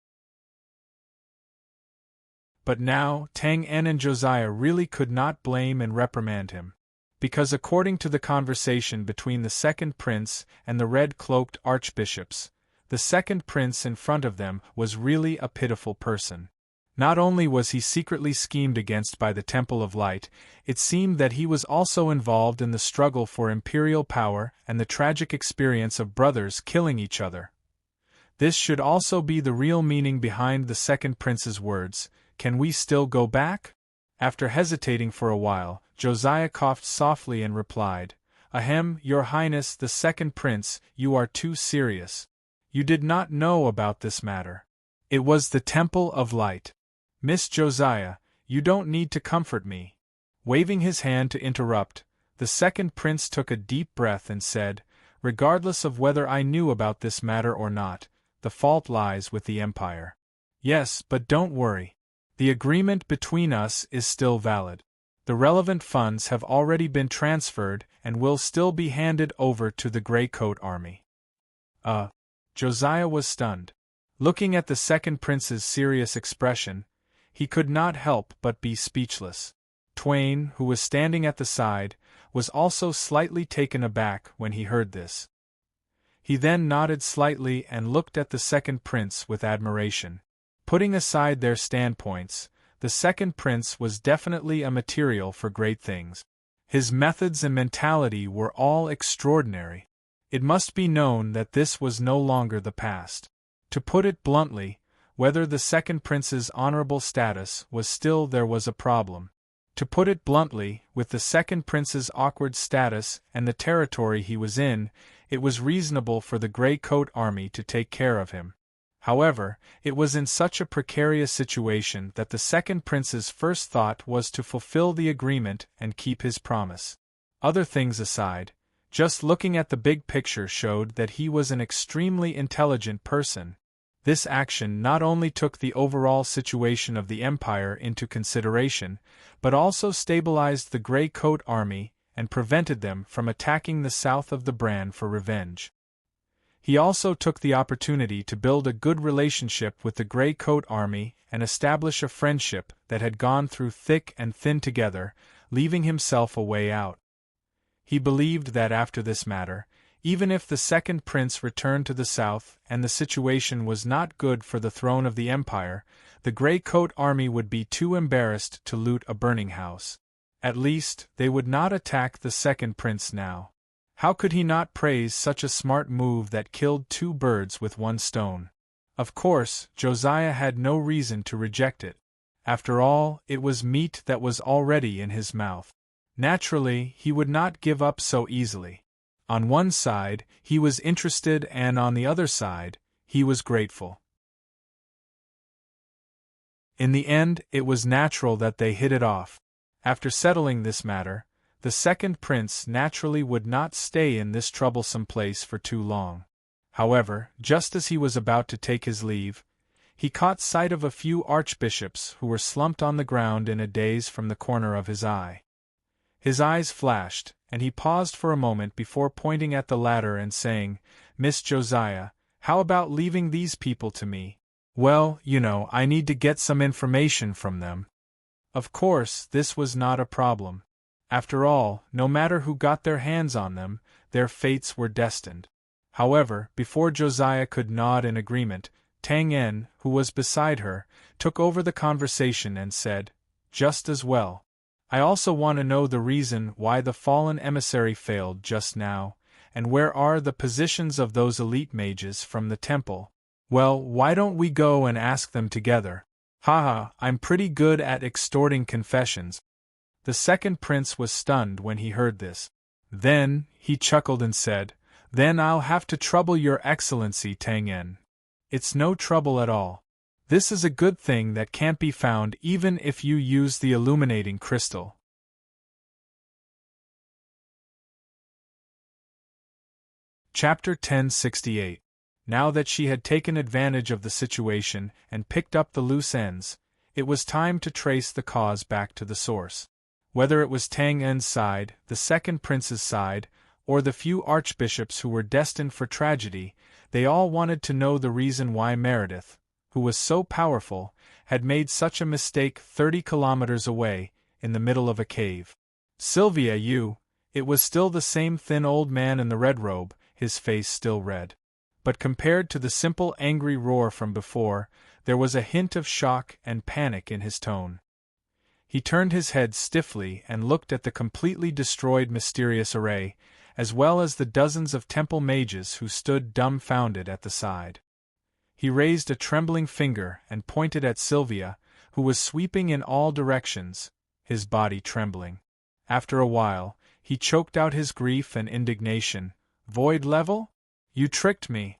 But now, Tang En and Josiah really could not blame and reprimand him. Because according to the conversation between the second prince and the red-cloaked archbishops, the second prince in front of them was really a pitiful person. Not only was he secretly schemed against by the Temple of Light, it seemed that he was also involved in the struggle for imperial power and the tragic experience of brothers killing each other. This should also be the real meaning behind the second prince's words, "Can we still go back?" After hesitating for a while, Josiah coughed softly and replied, "Ahem, Your Highness the second prince, you are too serious. You did not know about this matter. It was the Temple of Light. Miss Josiah, you don't need to comfort me." Waving his hand to interrupt, the second prince took a deep breath and said, "Regardless of whether I knew about this matter or not, the fault lies with the Empire. Yes, but don't worry. The agreement between us is still valid. The relevant funds have already been transferred and will still be handed over to the Grey Coat Army." Josiah was stunned. Looking at the second prince's serious expression, he could not help but be speechless. Twain, who was standing at the side, was also slightly taken aback when he heard this. He then nodded slightly and looked at the second prince with admiration. Putting aside their standpoints, the second prince was definitely a material for great things. His methods and mentality were all extraordinary. It must be known that this was no longer the past. To put it bluntly, whether the second prince's honorable status was still there was a problem. To put it bluntly, with the second prince's awkward status and the territory he was in, it was reasonable for the Grey Coat army to take care of him. However, it was in such a precarious situation that the second prince's first thought was to fulfill the agreement and keep his promise. Other things aside, just looking at the big picture showed that he was an extremely intelligent person. This action not only took the overall situation of the empire into consideration, but also stabilized the Grey Coat army and prevented them from attacking the south of the Bran for revenge. He also took the opportunity to build a good relationship with the Grey Coat army and establish a friendship that had gone through thick and thin together, leaving himself a way out. He believed that after this matter, even if the second prince returned to the south and the situation was not good for the throne of the empire, the Grey Coat army would be too embarrassed to loot a burning house. At least, they would not attack the second prince now. How could he not praise such a smart move that killed two birds with one stone? Of course, Josiah had no reason to reject it. After all, it was meat that was already in his mouth. Naturally, he would not give up so easily. On one side, he was interested, and on the other side, he was grateful. In the end, it was natural that they hit it off. After settling this matter, the second prince naturally would not stay in this troublesome place for too long. However, just as he was about to take his leave, he caught sight of a few archbishops who were slumped on the ground in a daze from the corner of his eye. His eyes flashed, and he paused for a moment before pointing at the latter and saying, "Miss Josiah, how about leaving these people to me? Well, I need to get some information from them." Of course, this was not a problem. After all, no matter who got their hands on them, their fates were destined. However, before Josiah could nod in agreement, Tang En, who was beside her, took over the conversation and said, "Just as well. I also want to know the reason why the fallen emissary failed just now, and where are the positions of those elite mages from the temple. Well, why don't we go and ask them together? Haha, I'm pretty good at extorting confessions." The second prince was stunned when he heard this. Then, he chuckled and said, "Then I'll have to trouble your excellency, Tang En." "It's no trouble at all. This is a good thing that can't be found even if you use the illuminating crystal." Chapter 1068. Now that she had taken advantage of the situation and picked up the loose ends, it was time to trace the cause back to the source. Whether it was Tang En's side, the second prince's side, or the few archbishops who were destined for tragedy, they all wanted to know the reason why Meredith, who was so powerful, had made such a mistake 30 kilometers away, in the middle of a cave. "Sylvia, It was still the same thin old man in the red robe, his face still red. But compared to the simple angry roar from before, there was a hint of shock and panic in his tone. He turned his head stiffly and looked at the completely destroyed mysterious array, as well as the dozens of temple mages who stood dumbfounded at the side. He raised a trembling finger and pointed at Sylvia, who was sweeping in all directions, his body trembling. After a while, he choked out his grief and indignation. "Void level? You tricked me."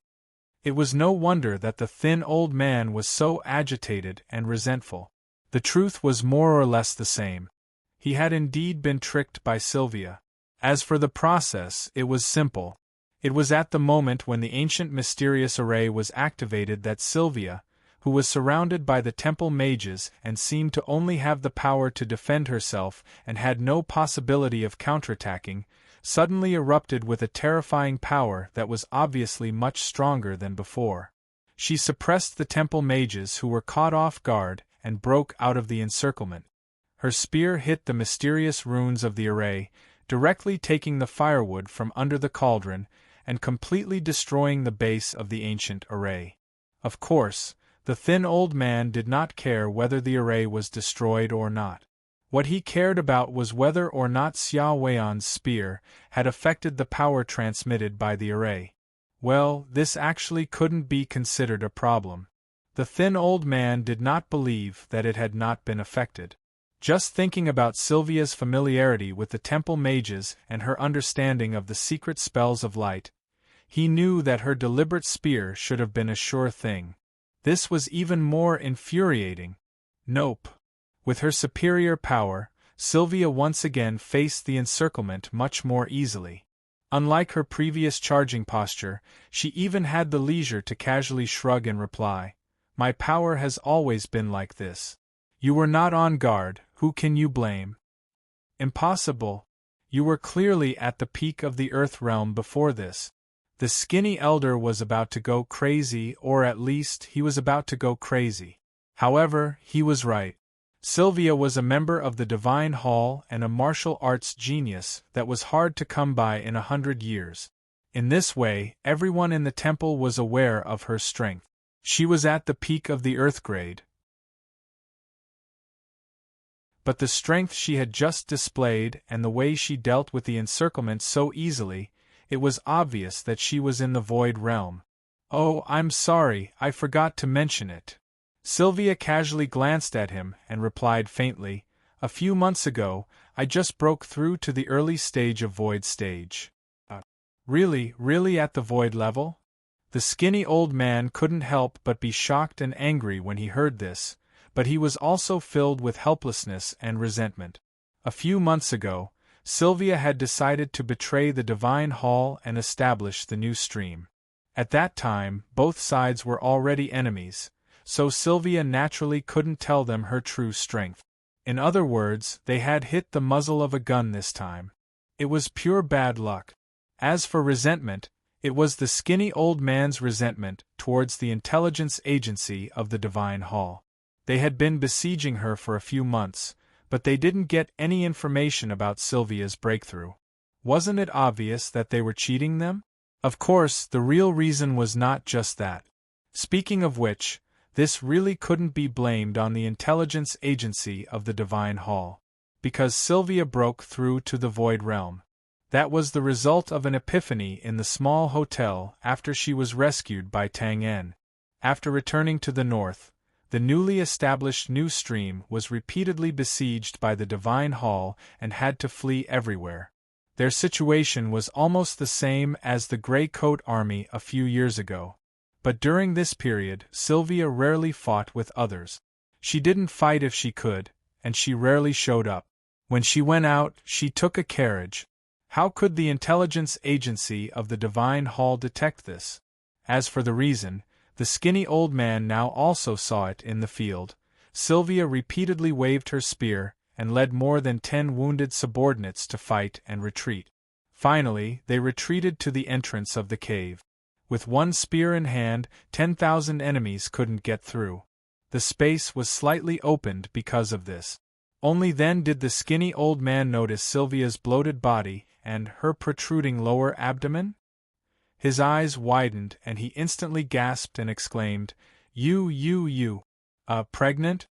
It was no wonder that the thin old man was so agitated and resentful. The truth was more or less the same. He had indeed been tricked by Sylvia. As for the process, it was simple. It was at the moment when the ancient mysterious array was activated that Sylvia, who was surrounded by the temple mages and seemed to only have the power to defend herself and had no possibility of counterattacking, suddenly erupted with a terrifying power that was obviously much stronger than before. She suppressed the temple mages who were caught off guard and broke out of the encirclement. Her spear hit the mysterious runes of the array, directly taking the firewood from under the cauldron and completely destroying the base of the ancient array. Of course, the thin old man did not care whether the array was destroyed or not. What he cared about was whether or not Xia Weian's spear had affected the power transmitted by the array. Well, this actually couldn't be considered a problem. The thin old man did not believe that it had not been affected. Just thinking about Sylvia's familiarity with the temple mages and her understanding of the secret spells of light, he knew that her deliberate spear should have been a sure thing. This was even more infuriating. Nope. With her superior power, Sylvia once again faced the encirclement much more easily. Unlike her previous charging posture, she even had the leisure to casually shrug and reply, "My power has always been like this. You were not on guard, who can you blame?" Impossible. You were clearly at the peak of the Earth realm before this. The skinny elder was about to go crazy, or at least he was about to go crazy. However, he was right. Sylvia was a member of the Divine Hall and a martial arts genius that was hard to come by in 100 years. In this way, everyone in the temple was aware of her strength. She was at the peak of the Earth grade. But the strength she had just displayed and the way she dealt with the encirclement so easily, it was obvious that she was in the Void realm. "Oh, I'm sorry, I forgot to mention it." Sylvia casually glanced at him and replied faintly, "A few months ago, I just broke through to the early stage of Void stage." Really at the Void level? The skinny old man couldn't help but be shocked and angry when he heard this, but he was also filled with helplessness and resentment. A few months ago, Sylvia had decided to betray the Divine Hall and establish the new stream. At that time, both sides were already enemies, so Sylvia naturally couldn't tell them her true strength. In other words, they had hit the muzzle of a gun this time. It was pure bad luck. As for resentment, it was the skinny old man's resentment towards the intelligence agency of the Divine Hall. They had been besieging her for a few months, but they didn't get any information about Sylvia's breakthrough. Wasn't it obvious that they were cheating them? Of course, the real reason was not just that. Speaking of which, this really couldn't be blamed on the intelligence agency of the Divine Hall, because Sylvia broke through to the Void realm. That was the result of an epiphany in the small hotel after she was rescued by Tang En. After returning to the north, the newly established new stream was repeatedly besieged by the Divine Hall and had to flee everywhere. Their situation was almost the same as the Grey Coat Army a few years ago. But during this period, Sylvia rarely fought with others. She didn't fight if she could, and she rarely showed up. When she went out, she took a carriage. How could the intelligence agency of the Divine Hall detect this? As for the reason, the skinny old man now also saw it in the field. Sylvia repeatedly waved her spear and led more than 10 wounded subordinates to fight and retreat. Finally, they retreated to the entrance of the cave. With one spear in hand, 10,000 enemies couldn't get through. The space was slightly opened because of this. Only then did the skinny old man notice Sylvia's bloated body and her protruding lower abdomen. His eyes widened and he instantly gasped and exclaimed, You, pregnant?"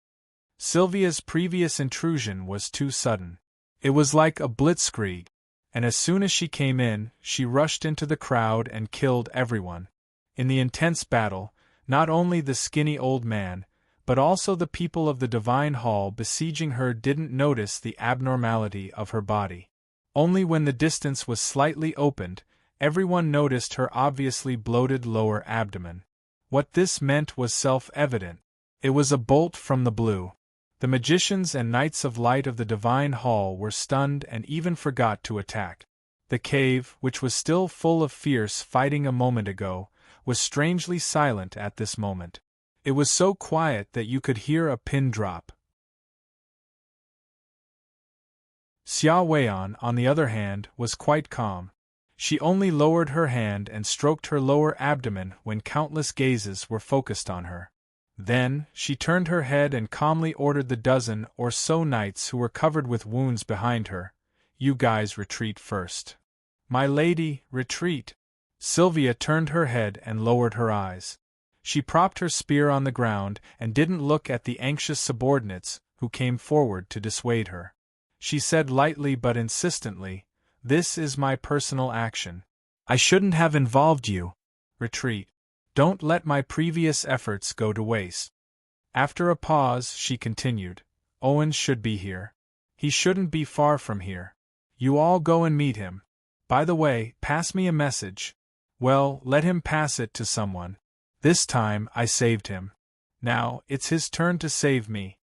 Sylvia's previous intrusion was too sudden. It was like a blitzkrieg, and as soon as she came in, she rushed into the crowd and killed everyone. In the intense battle, not only the skinny old man, but also the people of the Divine Hall besieging her didn't notice the abnormality of her body. Only when the distance was slightly opened, everyone noticed her obviously bloated lower abdomen. What this meant was self-evident. It was a bolt from the blue. The magicians and knights of light of the Divine Hall were stunned and even forgot to attack. The cave, which was still full of fierce fighting a moment ago, was strangely silent at this moment. It was so quiet that you could hear a pin drop. Xia Weian, on the other hand, was quite calm. She only lowered her hand and stroked her lower abdomen when countless gazes were focused on her. Then, she turned her head and calmly ordered the dozen or so knights who were covered with wounds behind her, "You guys retreat first." "My lady, retreat." Sylvia turned her head and lowered her eyes. She propped her spear on the ground and didn't look at the anxious subordinates who came forward to dissuade her. She said lightly but insistently, "This is my personal action. I shouldn't have involved you. Retreat. Don't let my previous efforts go to waste." After a pause, she continued, Owen should be here. He shouldn't be far from here. You all go and meet him. By the way, pass me a message. Well, let him pass it to someone. This time I saved him. Now, it's his turn to save me.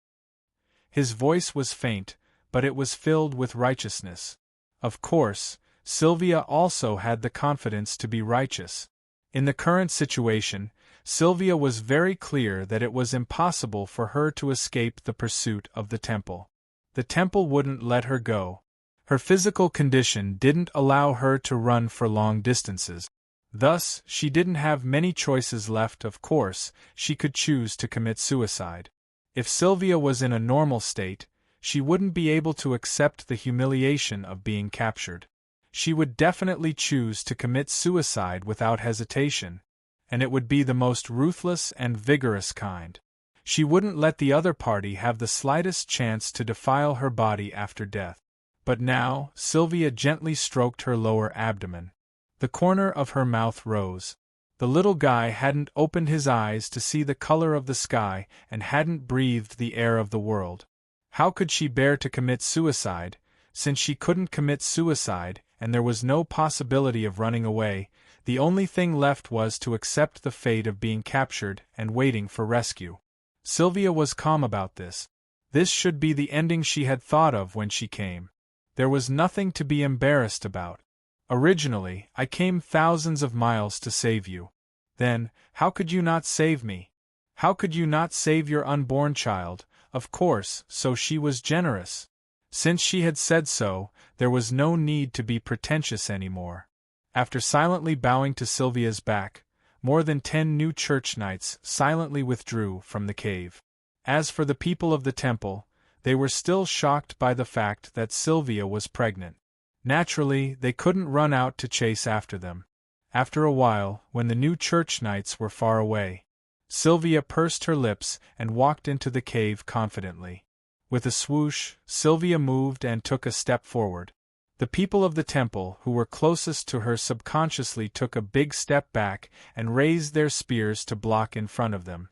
His voice was faint, but it was filled with righteousness. Of course, Sylvia also had the confidence to be righteous. In the current situation, Sylvia was very clear that it was impossible for her to escape the pursuit of the temple. The temple wouldn't let her go. Her physical condition didn't allow her to run for long distances. Thus, she didn't have many choices left. Of course, she could choose to commit suicide. If Sylvia was in a normal state, she wouldn't be able to accept the humiliation of being captured. She would definitely choose to commit suicide without hesitation, and it would be the most ruthless and vigorous kind. She wouldn't let the other party have the slightest chance to defile her body after death. But now, Sylvia gently stroked her lower abdomen. The corner of her mouth rose. The little guy hadn't opened his eyes to see the color of the sky and hadn't breathed the air of the world. How could she bear to commit suicide, since she couldn't commit suicide and there was no possibility of running away? The only thing left was to accept the fate of being captured and waiting for rescue. Sylvia was calm about this. This should be the ending she had thought of when she came. There was nothing to be embarrassed about. Originally, I came thousands of miles to save you. Then, how could you not save me? How could you not save your unborn child? Of course, so she was generous. Since she had said so, there was no need to be pretentious anymore. After silently bowing to Sylvia's back, more than 10 new church knights silently withdrew from the cave. As for the people of the temple, they were still shocked by the fact that Sylvia was pregnant. Naturally, they couldn't run out to chase after them. After a while, when the new church knights were far away, Sylvia pursed her lips and walked into the cave confidently. With a swoosh, Sylvia moved and took a step forward. The people of the temple who were closest to her subconsciously took a big step back and raised their spears to block in front of them.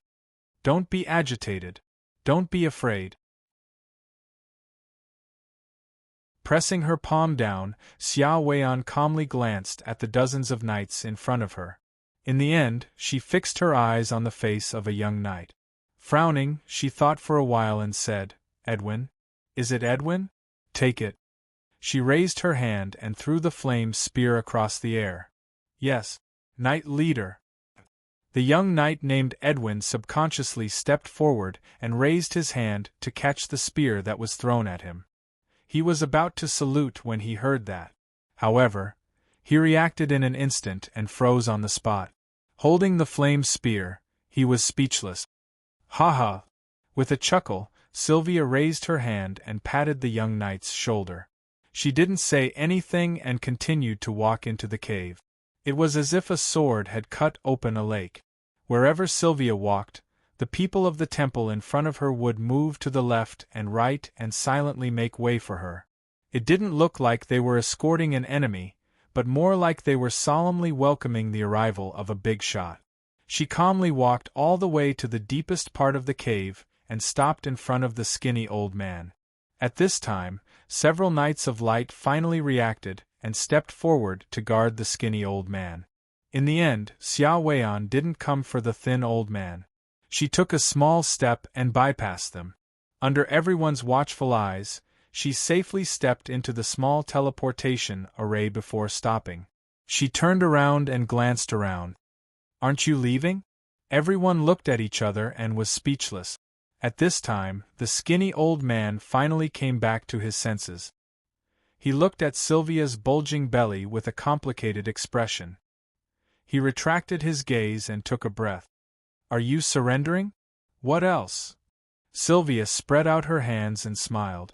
Don't be agitated. Don't be afraid. Pressing her palm down, Xiao Weian calmly glanced at the dozens of knights in front of her. In the end, she fixed her eyes on the face of a young knight. Frowning, she thought for a while and said, "Edwin? Is it Edwin? Take it." She raised her hand and threw the flame spear across the air. "Yes, Knight Leader." The young knight named Edwin subconsciously stepped forward and raised his hand to catch the spear that was thrown at him. He was about to salute when he heard that. However, he reacted in an instant and froze on the spot. Holding the flame spear, he was speechless. "Ha ha!" With a chuckle, Sylvia raised her hand and patted the young knight's shoulder. She didn't say anything and continued to walk into the cave. It was as if a sword had cut open a lake. Wherever Sylvia walked, the people of the temple in front of her would move to the left and right and silently make way for her. It didn't look like they were escorting an enemy, but more like they were solemnly welcoming the arrival of a big shot. She calmly walked all the way to the deepest part of the cave and stopped in front of the skinny old man. At this time, several Knights of Light finally reacted and stepped forward to guard the skinny old man. In the end, Xiao Weian didn't come for the thin old man. She took a small step and bypassed them. Under everyone's watchful eyes, she safely stepped into the small teleportation array before stopping. She turned around and glanced around. "Aren't you leaving?" Everyone looked at each other and was speechless. At this time, the skinny old man finally came back to his senses. He looked at Sylvia's bulging belly with a complicated expression. He retracted his gaze and took a breath. "Are you surrendering? What else?" Sylvia spread out her hands and smiled.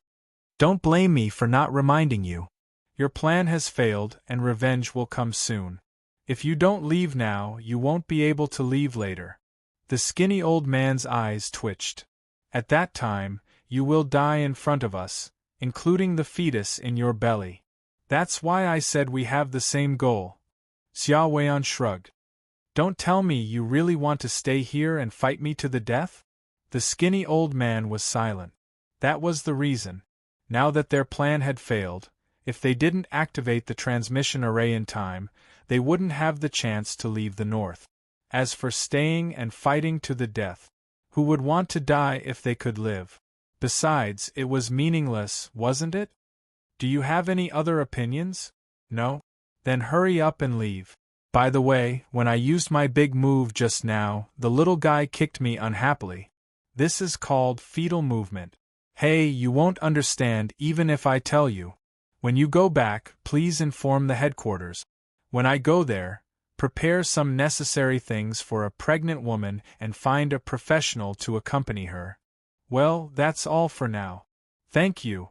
"Don't blame me for not reminding you. Your plan has failed and revenge will come soon. If you don't leave now, you won't be able to leave later." The skinny old man's eyes twitched. "At that time, you will die in front of us, including the fetus in your belly. That's why I said we have the same goal." Xiao Weian shrugged. "Don't tell me you really want to stay here and fight me to the death?" The skinny old man was silent. That was the reason. Now that their plan had failed, if they didn't activate the transmission array in time, they wouldn't have the chance to leave the North. As for staying and fighting to the death, who would want to die if they could live? Besides, it was meaningless, wasn't it? Do you have any other opinions? No? Then hurry up and leave. By the way, when I used my big move just now, the little guy kicked me unhappily. This is called fetal movement. Hey, you won't understand even if I tell you. When you go back, please inform the headquarters. When I go there, prepare some necessary things for a pregnant woman and find a professional to accompany her. Well, that's all for now. Thank you.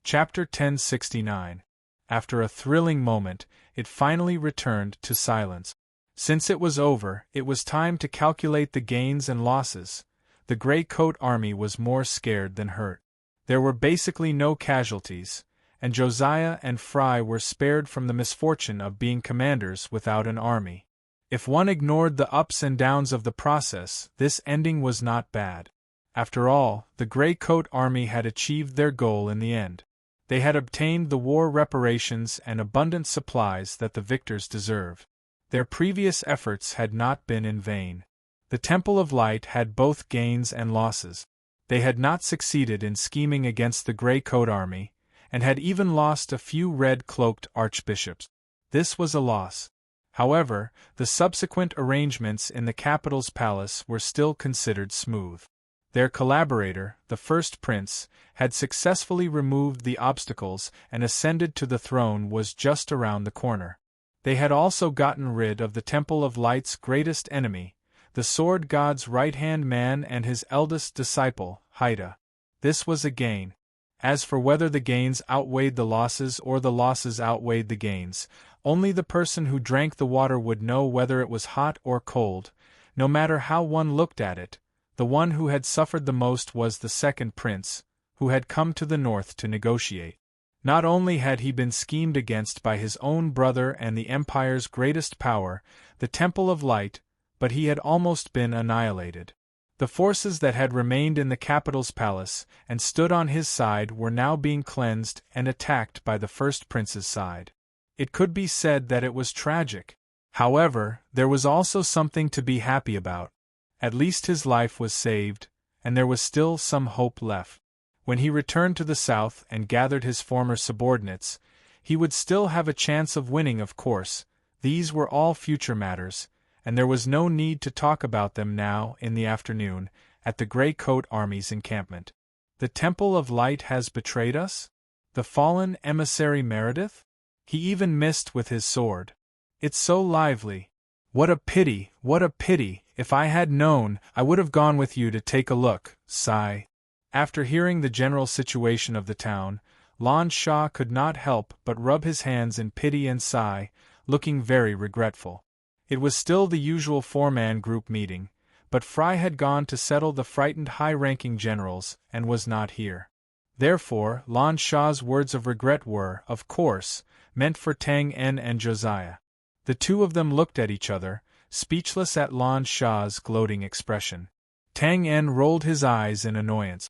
Chapter 1069. After a thrilling moment, it finally returned to silence. Since it was over, it was time to calculate the gains and losses. The Grey Coat Army was more scared than hurt. There were basically no casualties, and Josiah and Fry were spared from the misfortune of being commanders without an army. If one ignored the ups and downs of the process, this ending was not bad. After all, the Grey Coat Army had achieved their goal in the end. They had obtained the war reparations and abundant supplies that the victors deserved. Their previous efforts had not been in vain. The Temple of Light had both gains and losses. They had not succeeded in scheming against the Grey Coat Army, and had even lost a few red-cloaked archbishops. This was a loss. However, the subsequent arrangements in the capital's palace were still considered smooth. Their collaborator, the first prince, had successfully removed the obstacles and ascended to the throne was just around the corner. They had also gotten rid of the Temple of Light's greatest enemy, the sword god's right-hand man and his eldest disciple, Haida. This was a gain. As for whether the gains outweighed the losses or the losses outweighed the gains, only the person who drank the water would know whether it was hot or cold. No matter how one looked at it, the one who had suffered the most was the second prince, who had come to the north to negotiate. Not only had he been schemed against by his own brother and the Empire's greatest power, the Temple of Light, but he had almost been annihilated. The forces that had remained in the capital's palace and stood on his side were now being cleansed and attacked by the first prince's side. It could be said that it was tragic. However, there was also something to be happy about. At least his life was saved, and there was still some hope left. When he returned to the south and gathered his former subordinates, he would still have a chance of winning, of course. These were all future matters, and there was no need to talk about them now in the afternoon, at the Grey Coat Army's encampment. The Temple of Light has betrayed us? The fallen emissary Meredith? He even missed with his sword. It's so lively. What a pity, what a pity! If I had known, I would have gone with you to take a look. Sigh. After hearing the general situation of the town, Lon Shaw could not help but rub his hands in pity and sigh, looking very regretful. It was still the usual four-man group meeting, but Fry had gone to settle the frightened high-ranking generals and was not here. Therefore, Lon Shaw's words of regret were, of course, meant for Tang En and Josiah. The two of them looked at each other, speechless at Lon Shaw's gloating expression. Tang En rolled his eyes in annoyance.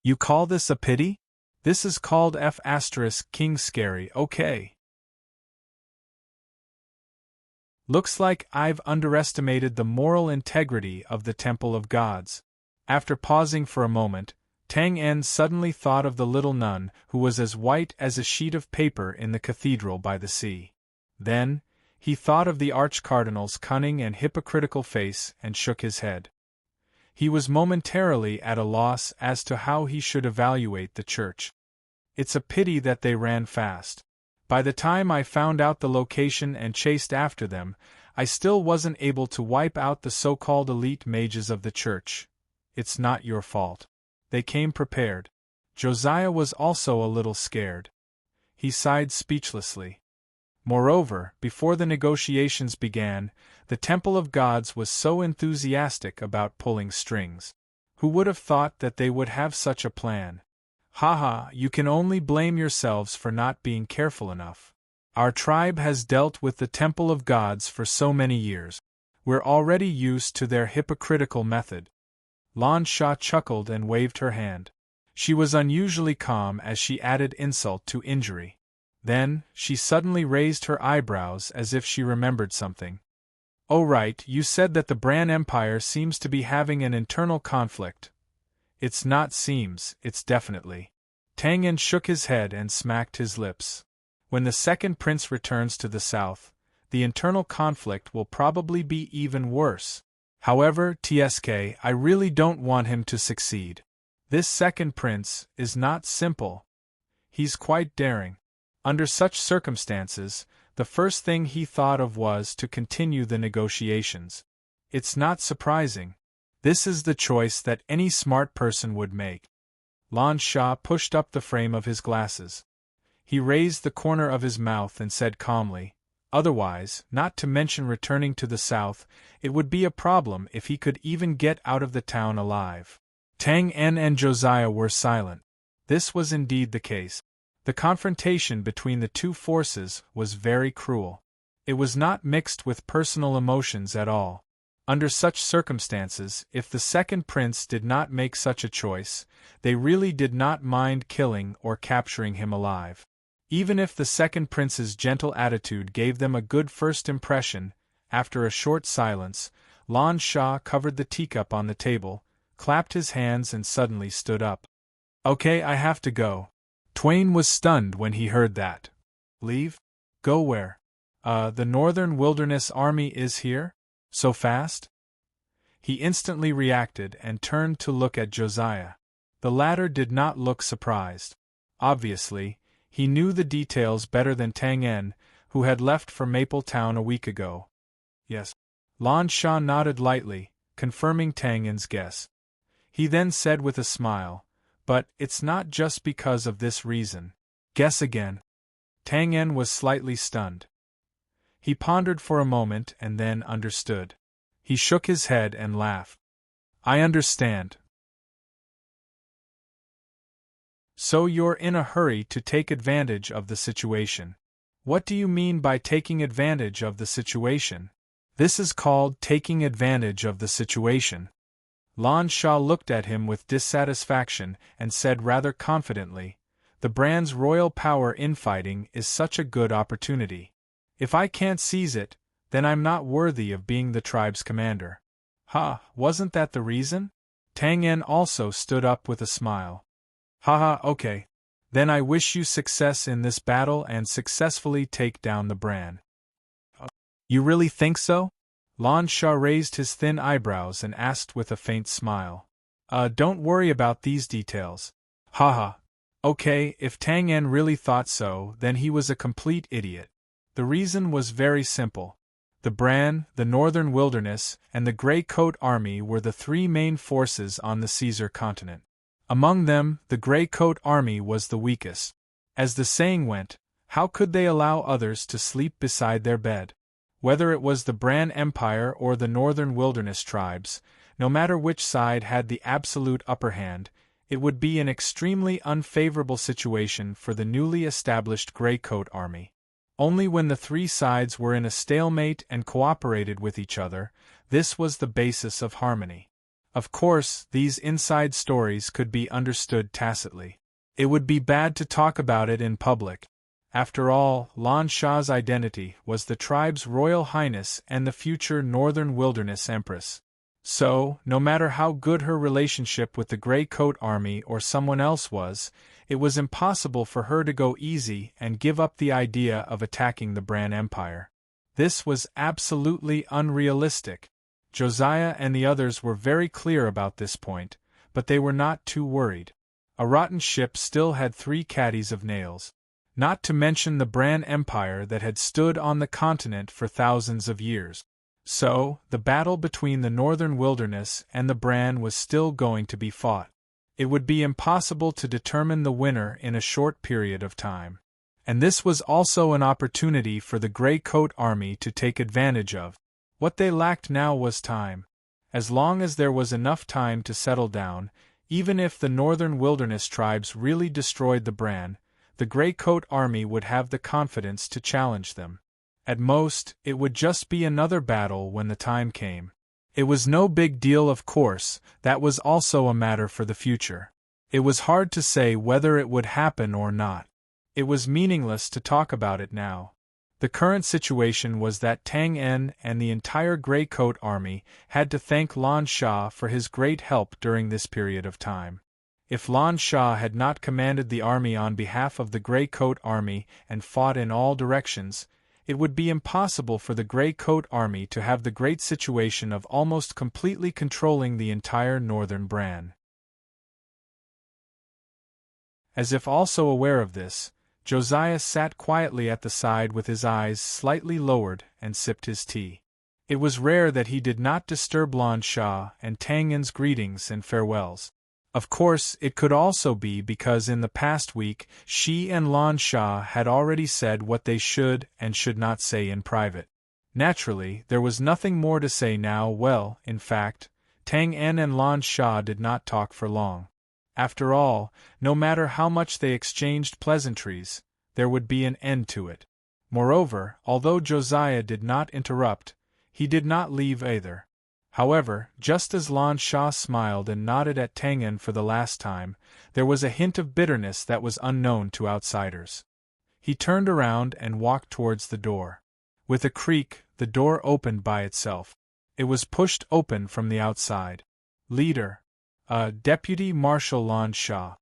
You call this a pity? This is called King Scary, okay. Looks like I've underestimated the moral integrity of the Temple of Gods. After pausing for a moment, Tang En suddenly thought of the little nun who was as white as a sheet of paper in the cathedral by the sea. Then, he thought of the Arch-Cardinal's cunning and hypocritical face and shook his head. He was momentarily at a loss as to how he should evaluate the church. It's a pity that they ran fast. By the time I found out the location and chased after them, I still wasn't able to wipe out the so-called elite mages of the church. It's not your fault. They came prepared. Josiah was also a little scared. He sighed speechlessly. Moreover, before the negotiations began, the Temple of Gods was so enthusiastic about pulling strings. Who would have thought that they would have such a plan? Haha, you can only blame yourselves for not being careful enough. Our tribe has dealt with the Temple of Gods for so many years. We're already used to their hypocritical method. Lan Sha chuckled and waved her hand. She was unusually calm as she added insult to injury. Then, she suddenly raised her eyebrows as if she remembered something. Oh right, you said that the Bran Empire seems to be having an internal conflict. It's not seems, it's definitely. Tang Yen shook his head and smacked his lips. When the second prince returns to the south, the internal conflict will probably be even worse. However, TSK, I really don't want him to succeed. This second prince is not simple. He's quite daring. Under such circumstances, the first thing he thought of was to continue the negotiations. It's not surprising. This is the choice that any smart person would make. Lan Sha pushed up the frame of his glasses. He raised the corner of his mouth and said calmly, otherwise, not to mention returning to the south, it would be a problem if he could even get out of the town alive. Tang En and Josiah were silent. This was indeed the case. The confrontation between the two forces was very cruel. It was not mixed with personal emotions at all. Under such circumstances, if the second prince did not make such a choice, they really did not mind killing or capturing him alive. Even if the second prince's gentle attitude gave them a good first impression, after a short silence, Lan Sha covered the teacup on the table, clapped his hands and suddenly stood up. Okay, I have to go. Twain was stunned when he heard that. Leave? Go where? The Northern Wilderness Army is here? So fast? He instantly reacted and turned to look at Josiah. The latter did not look surprised. Obviously, he knew the details better than Tang En, who had left for Maple Town a week ago. Yes. Lan Sha nodded lightly, confirming Tang En's guess. He then said with a smile, but it's not just because of this reason. Guess again. Tang En was slightly stunned. He pondered for a moment and then understood. He shook his head and laughed. I understand. So you're in a hurry to take advantage of the situation. What do you mean by taking advantage of the situation? This is called taking advantage of the situation. Lan Sha looked at him with dissatisfaction and said rather confidently, the Bran's royal power in fighting is such a good opportunity. If I can't seize it, then I'm not worthy of being the tribe's commander. Ha, wasn't that the reason? Tang En also stood up with a smile. Haha, okay. Then I wish you success in this battle and successfully take down the Bran. You really think so? Lan Sha raised his thin eyebrows and asked with a faint smile. Don't worry about these details. Haha. Okay, if Tang En really thought so, then he was a complete idiot. The reason was very simple. The Bran, the Northern Wilderness, and the Grey Coat Army were the three main forces on the Caesar continent. Among them, the Grey Coat Army was the weakest. As the saying went, how could they allow others to sleep beside their bed? Whether it was the Bran Empire or the Northern Wilderness tribes, no matter which side had the absolute upper hand, it would be an extremely unfavorable situation for the newly established Grey Coat Army. Only when the three sides were in a stalemate and cooperated with each other, this was the basis of harmony. Of course, these inside stories could be understood tacitly. It would be bad to talk about it in public. After all, Lan Sha's identity was the tribe's Royal Highness and the future Northern Wilderness Empress. So, no matter how good her relationship with the Grey Coat Army or someone else was, it was impossible for her to go easy and give up the idea of attacking the Bran Empire. This was absolutely unrealistic. Josiah and the others were very clear about this point, but they were not too worried. A rotten ship still had 3 caddies of nails. Not to mention the Bran Empire that had stood on the continent for thousands of years. So, the battle between the Northern Wilderness and the Bran was still going to be fought. It would be impossible to determine the winner in a short period of time. And this was also an opportunity for the Grey Coat Army to take advantage of. What they lacked now was time. As long as there was enough time to settle down, even if the Northern Wilderness tribes really destroyed the Bran, the Grey Coat Army would have the confidence to challenge them. At most, it would just be another battle when the time came. It was no big deal, of course, that was also a matter for the future. It was hard to say whether it would happen or not. It was meaningless to talk about it now. The current situation was that Tang En and the entire Grey Coat army had to thank Lan Sha for his great help during this period of time. If Lan Sha had not commanded the army on behalf of the Grey Coat army and fought in all directions, it would be impossible for the Grey Coat army to have the great situation of almost completely controlling the entire northern Bran. As if also aware of this, Josiah sat quietly at the side with his eyes slightly lowered and sipped his tea. It was rare that he did not disturb Lan Sha and Tang En's greetings and farewells. Of course, it could also be because in the past week she and Lan Sha had already said what they should and should not say in private. Naturally, there was nothing more to say now. Well, in fact, Tang En and Lan Sha did not talk for long. After all, no matter how much they exchanged pleasantries, there would be an end to it. Moreover, although Josiah did not interrupt, he did not leave either. However, just as Lan Sha smiled and nodded at Tang En for the last time, there was a hint of bitterness that was unknown to outsiders. He turned around and walked towards the door. With a creak, the door opened by itself. It was pushed open from the outside. Leader. Deputy Marshal Lan Sha.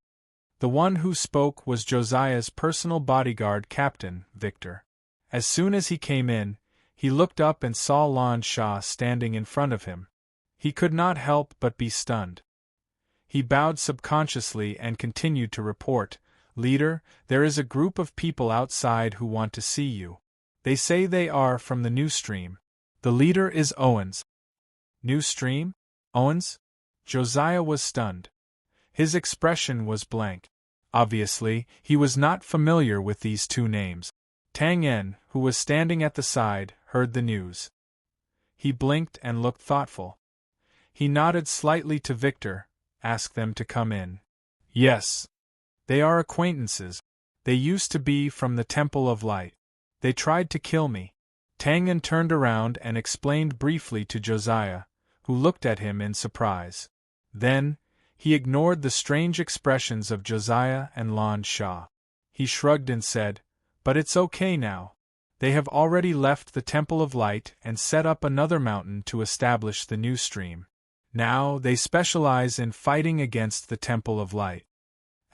The one who spoke was Josiah's personal bodyguard captain, Victor. As soon as he came in, he looked up and saw Lan Sha standing in front of him. He could not help but be stunned. He bowed subconsciously and continued to report, "Leader, there is a group of people outside who want to see you. They say they are from the New Stream. The leader is Owens." New Stream? Owens? Josiah was stunned. His expression was blank. Obviously, he was not familiar with these two names. Tang En, who was standing at the side, heard the news. He blinked and looked thoughtful. He nodded slightly to Victor, asked them to come in. "Yes. They are acquaintances. They used to be from the Temple of Light. They tried to kill me." Tang En turned around and explained briefly to Josiah, who looked at him in surprise. Then, he ignored the strange expressions of Josiah and Lan Sha. He shrugged and said, "But it's okay now. They have already left the Temple of Light and set up another mountain to establish the New Stream. Now they specialize in fighting against the Temple of Light."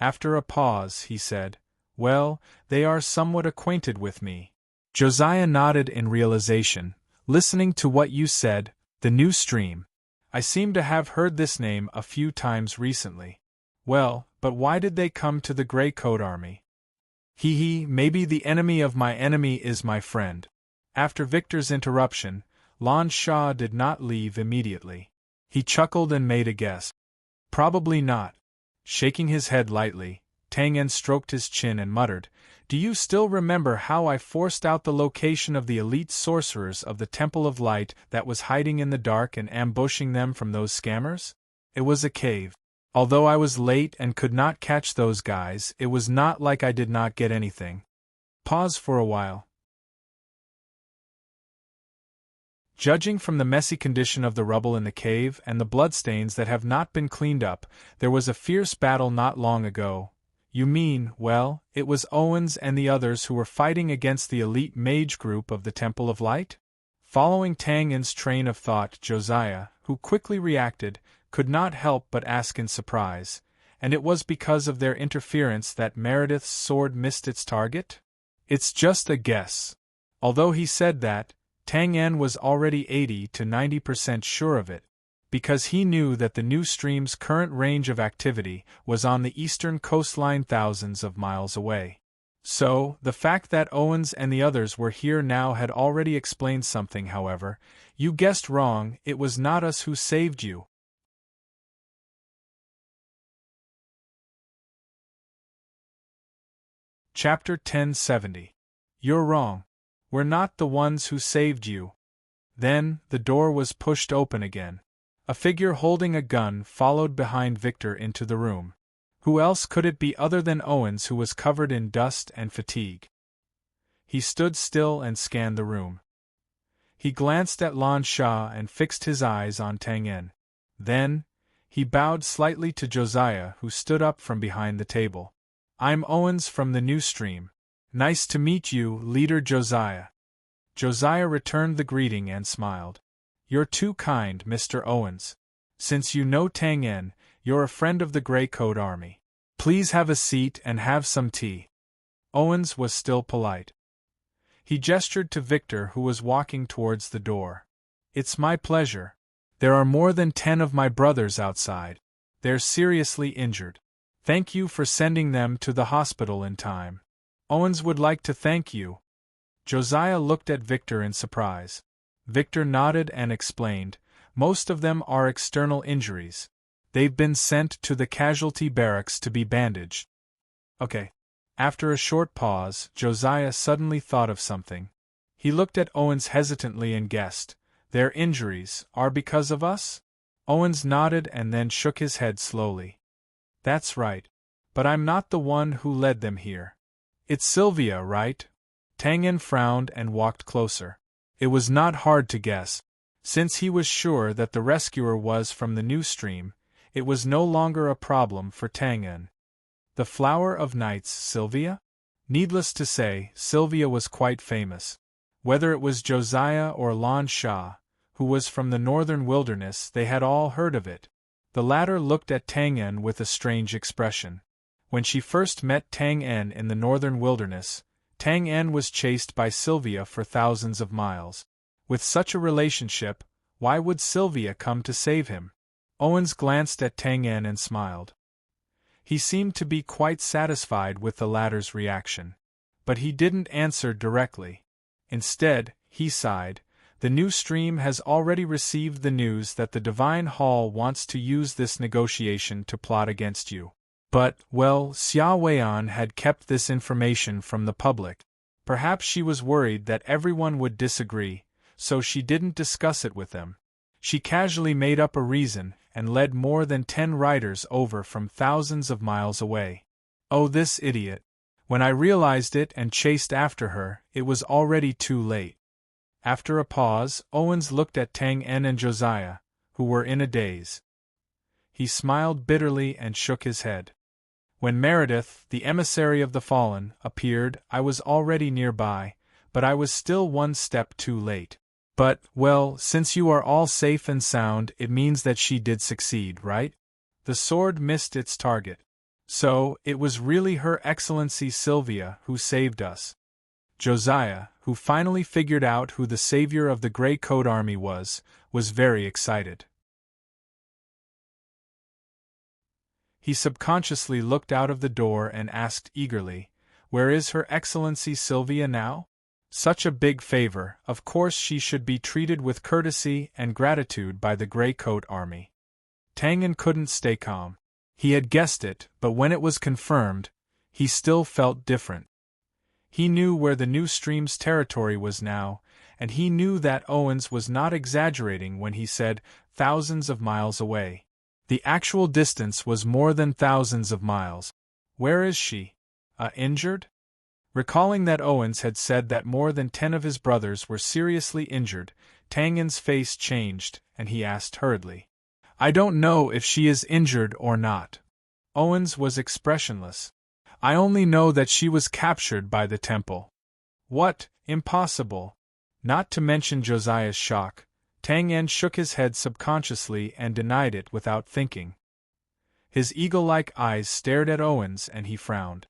After a pause, he said, "Well, they are somewhat acquainted with me." Josiah nodded in realization, listening to what you said, the New Stream. I seem to have heard this name a few times recently. Well, but why did they come to the Grey Coat army? Maybe the enemy of my enemy is my friend. After Victor's interruption, Lan Sha did not leave immediately. He chuckled and made a guess. Probably not. Shaking his head lightly, Tang En stroked his chin and muttered, "Do you still remember how I forced out the location of the elite sorcerers of the Temple of Light that was hiding in the dark and ambushing them from those scammers? It was a cave. Although I was late and could not catch those guys, it was not like I did not get anything." Pause for a while. Judging from the messy condition of the rubble in the cave and the bloodstains that have not been cleaned up, there was a fierce battle not long ago. You mean, well, it was Owens and the others who were fighting against the elite mage group of the Temple of Light? Following Tang En's train of thought, Josiah, who quickly reacted, could not help but ask in surprise, "And it was because of their interference that Meredith's sword missed its target?" "It's just a guess." Although he said that, Tang En was already 80 to 90% sure of it, because he knew that the New Stream's current range of activity was on the eastern coastline thousands of miles away. So, the fact that Owens and the others were here now had already explained something. However, "You guessed wrong, it was not us who saved you." Chapter 1070. You're wrong. We're not the ones who saved you. Then, the door was pushed open again. A figure holding a gun followed behind Victor into the room. Who else could it be other than Owens, who was covered in dust and fatigue? He stood still and scanned the room. He glanced at Lan Sha and fixed his eyes on Tang En. Then, he bowed slightly to Josiah, who stood up from behind the table. I'm Owens from the New Stream. Nice to meet you, Leader Josiah. Josiah returned the greeting and smiled. You're too kind, Mr. Owens. Since you know Tang En, you're a friend of the Grey Coat Army. Please have a seat and have some tea. Owens was still polite. He gestured to Victor, who was walking towards the door. It's my pleasure. There are more than 10 of my brothers outside. They're seriously injured. Thank you for sending them to the hospital in time. Owens would like to thank you. Josiah looked at Victor in surprise. Victor nodded and explained, most of them are external injuries. They've been sent to the casualty barracks to be bandaged. Okay. After a short pause, Josiah suddenly thought of something. He looked at Owens hesitantly and guessed, their injuries are because of us? Owens nodded and then shook his head slowly. That's right. But I'm not the one who led them here. It's Sylvia, right? Tang En frowned and walked closer. It was not hard to guess. Since he was sure that the rescuer was from the New Stream, it was no longer a problem for Tang En. The Flower of Nights, Sylvia? Needless to say, Sylvia was quite famous. Whether it was Josiah or Lan Sha, who was from the northern wilderness, they had all heard of it. The latter looked at Tang En with a strange expression. When she first met Tang En in the northern wilderness, Tang En was chased by Sylvia for thousands of miles. With such a relationship, why would Sylvia come to save him? Owens glanced at Tang En and smiled. He seemed to be quite satisfied with the latter's reaction. But he didn't answer directly. Instead, he sighed. The New Stream has already received the news that the Divine Hall wants to use this negotiation to plot against you. But, well, Xia Weian had kept this information from the public. Perhaps she was worried that everyone would disagree, so she didn't discuss it with them. She casually made up a reason and led more than 10 riders over from thousands of miles away. Oh, this idiot. When I realized it and chased after her, it was already too late. After a pause, Owens looked at Tang En and Josiah, who were in a daze. He smiled bitterly and shook his head. When Meredith, the emissary of the fallen, appeared, I was already nearby, but I was still one step too late. But, well, since you are all safe and sound, it means that she did succeed, right? The sword missed its target. So, it was really Her Excellency Sylvia who saved us. Josiah, who finally figured out who the savior of the Grey Coat Army was very excited. He subconsciously looked out of the door and asked eagerly, "Where is Her Excellency Sylvia now?" Such a big favor, of course she should be treated with courtesy and gratitude by the Grey Coat Army. Tang En couldn't stay calm. He had guessed it, but when it was confirmed, he still felt different. He knew where the New Stream's territory was now, and he knew that Owens was not exaggerating when he said thousands of miles away. The actual distance was more than thousands of miles. Where is she? Injured? Recalling that Owens had said that more than 10 of his brothers were seriously injured, Tang En's face changed, and he asked hurriedly, "I don't know if she is injured or not." Owens was expressionless. "I only know that she was captured by the temple." "What? Impossible." Not to mention Josiah's shock, Tang En shook his head subconsciously and denied it without thinking. His eagle-like eyes stared at Owens and he frowned.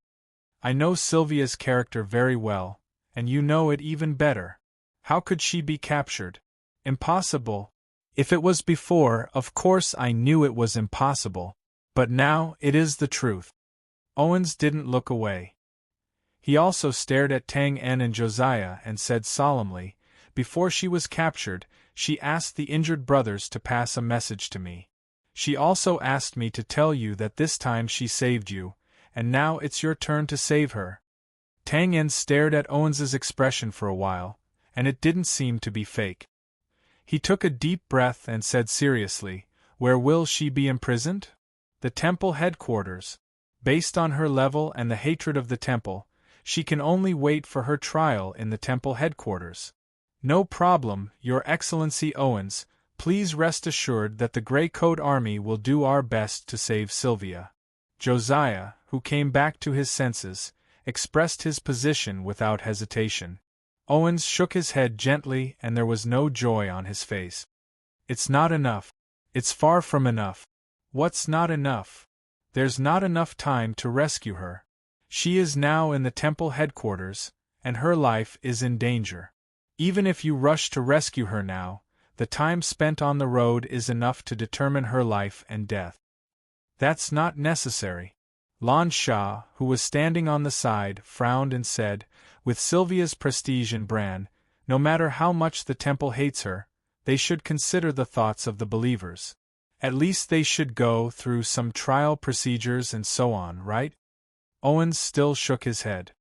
"I know Sylvia's character very well, and you know it even better. How could she be captured? Impossible. If it was before, of course I knew it was impossible, but now it is the truth." Owens didn't look away. He also stared at Tang En and Josiah and said solemnly, "Before she was captured, she asked the injured brothers to pass a message to me. She also asked me to tell you that this time she saved you, and now it's your turn to save her." Tang En stared at Owens's expression for a while, and it didn't seem to be fake. He took a deep breath and said seriously, "Where will she be imprisoned?" "The temple headquarters." Based on her level and the hatred of the temple, She can only wait for her trial in the temple headquarters. No problem, Your Excellency Owens. Please rest assured that the Grey Coat Army will do our best to save Sylvia. Josiah, who came back to his senses, expressed his position without hesitation. Owens shook his head gently and there was no joy on his face. It's not enough. It's far from enough. What's not enough? There's not enough time to rescue her. She is now in the temple headquarters, and her life is in danger. Even if you rush to rescue her now, the time spent on the road is enough to determine her life and death. That's not necessary. Lan Shah, who was standing on the side, frowned and said, with Sylvia's prestige in Bran, no matter how much the temple hates her, they should consider the thoughts of the believers. At least they should go through some trial procedures and so on, right? Owens still shook his head.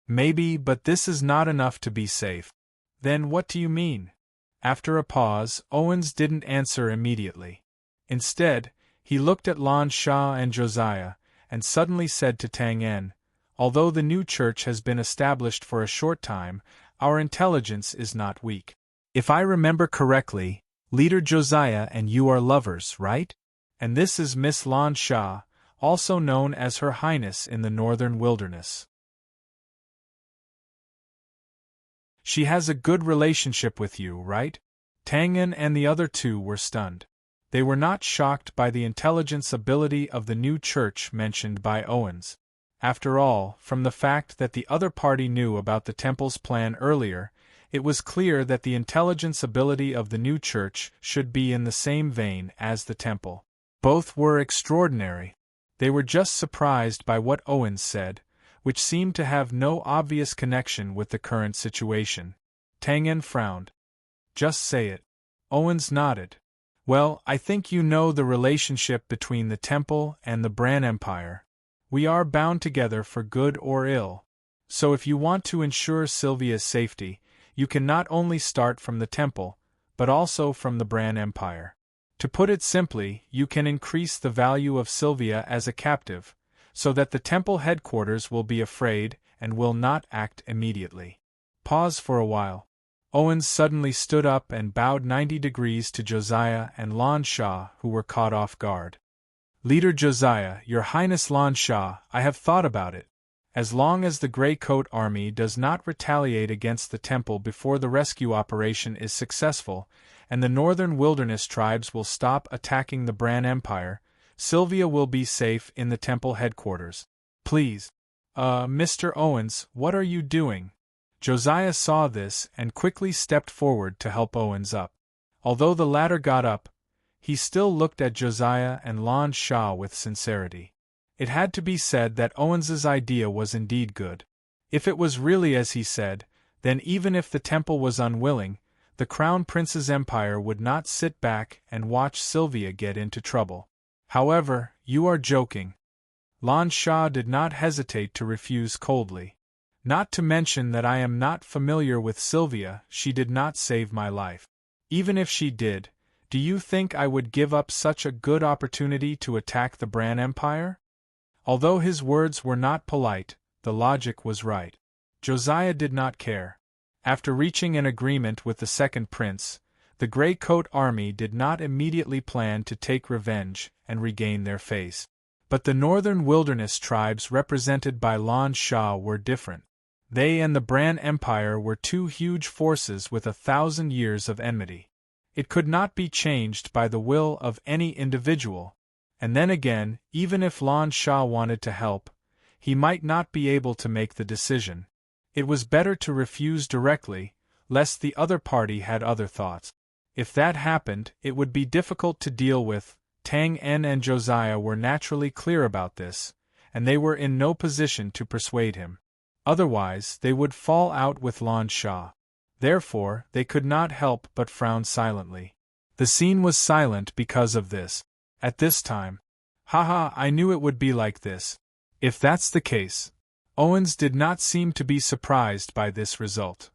Maybe, but this is not enough to be safe. Then what do you mean? After a pause, Owens didn't answer immediately. Instead, he looked at Lan Shah and Josiah, and suddenly said to Tang En, although the new church has been established for a short time, our intelligence is not weak. If I remember correctly, Leader Josiah and you are lovers, right? And this is Miss Lan Shah, also known as Her Highness in the Northern Wilderness. She has a good relationship with you, right? Tang En and the other two were stunned. They were not shocked by the intelligence ability of the new church mentioned by Owens. After all, from the fact that the other party knew about the temple's plan earlier, it was clear that the intelligence ability of the new church should be in the same vein as the temple. Both were extraordinary. They were just surprised by what Owens said, which seemed to have no obvious connection with the current situation. Tang En frowned. Just say it. Owens nodded. Well, I think you know the relationship between the temple and the Bran Empire. We are bound together for good or ill. So if you want to ensure Sylvia's safety, you can not only start from the temple, but also from the Bran Empire. To put it simply, you can increase the value of Sylvia as a captive, so that the temple headquarters will be afraid and will not act immediately. Pause for a while. Owens suddenly stood up and bowed 90 degrees to Josiah and Lan Shah, who were caught off guard. Leader Josiah, Your Highness Lan Shah, I have thought about it. As long as the Grey Coat Army does not retaliate against the temple before the rescue operation is successful, and the northern wilderness tribes will stop attacking the Bran Empire, Sylvia will be safe in the temple headquarters. Please. Mr. Owens, what are you doing? Josiah saw this and quickly stepped forward to help Owens up. Although the latter got up, he still looked at Josiah and Lan Shah with sincerity. It had to be said that Owens's idea was indeed good. If it was really as he said, then even if the temple was unwilling, the Crown Prince's empire would not sit back and watch Sylvia get into trouble. However, you are joking. Lan Shah did not hesitate to refuse coldly. Not to mention that I am not familiar with Sylvia, she did not save my life. Even if she did, do you think I would give up such a good opportunity to attack the Bran Empire? Although his words were not polite, the logic was right. Josiah did not care. After reaching an agreement with the second prince, the Grey Coat Army did not immediately plan to take revenge and regain their face. But the northern wilderness tribes represented by Lan Shah were different. They and the Bran Empire were two huge forces with 1,000 years of enmity. It could not be changed by the will of any individual. And then again, even if Lan Shah wanted to help, he might not be able to make the decision. It was better to refuse directly, lest the other party had other thoughts. If that happened, it would be difficult to deal with. Tang En and Josiah were naturally clear about this, and they were in no position to persuade him. Otherwise, they would fall out with Lan Shah. Therefore, they could not help but frown silently. The scene was silent because of this. At this time, haha, I knew it would be like this. If that's the case. Owens did not seem to be surprised by this result.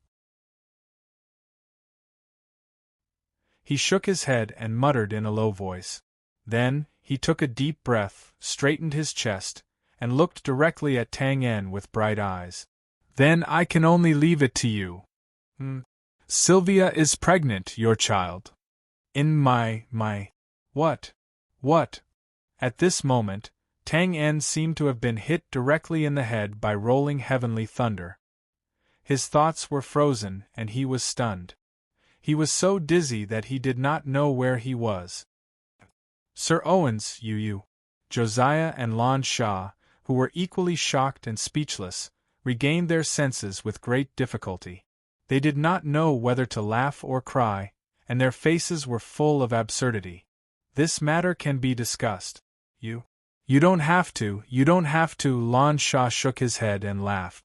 He shook his head and muttered in a low voice. Then, he took a deep breath, straightened his chest, and looked directly at Tang En with bright eyes. Then I can only leave it to you. Sylvia is pregnant, your child. In my. What? What? At this moment, Tang En seemed to have been hit directly in the head by rolling heavenly thunder. His thoughts were frozen and he was stunned. He was so dizzy that he did not know where he was. Sir Owens, you. Josiah and Lan Sha, who were equally shocked and speechless, regained their senses with great difficulty. They did not know whether to laugh or cry, and their faces were full of absurdity. This matter can be discussed. You don't have to, Lan Sha shook his head and laughed.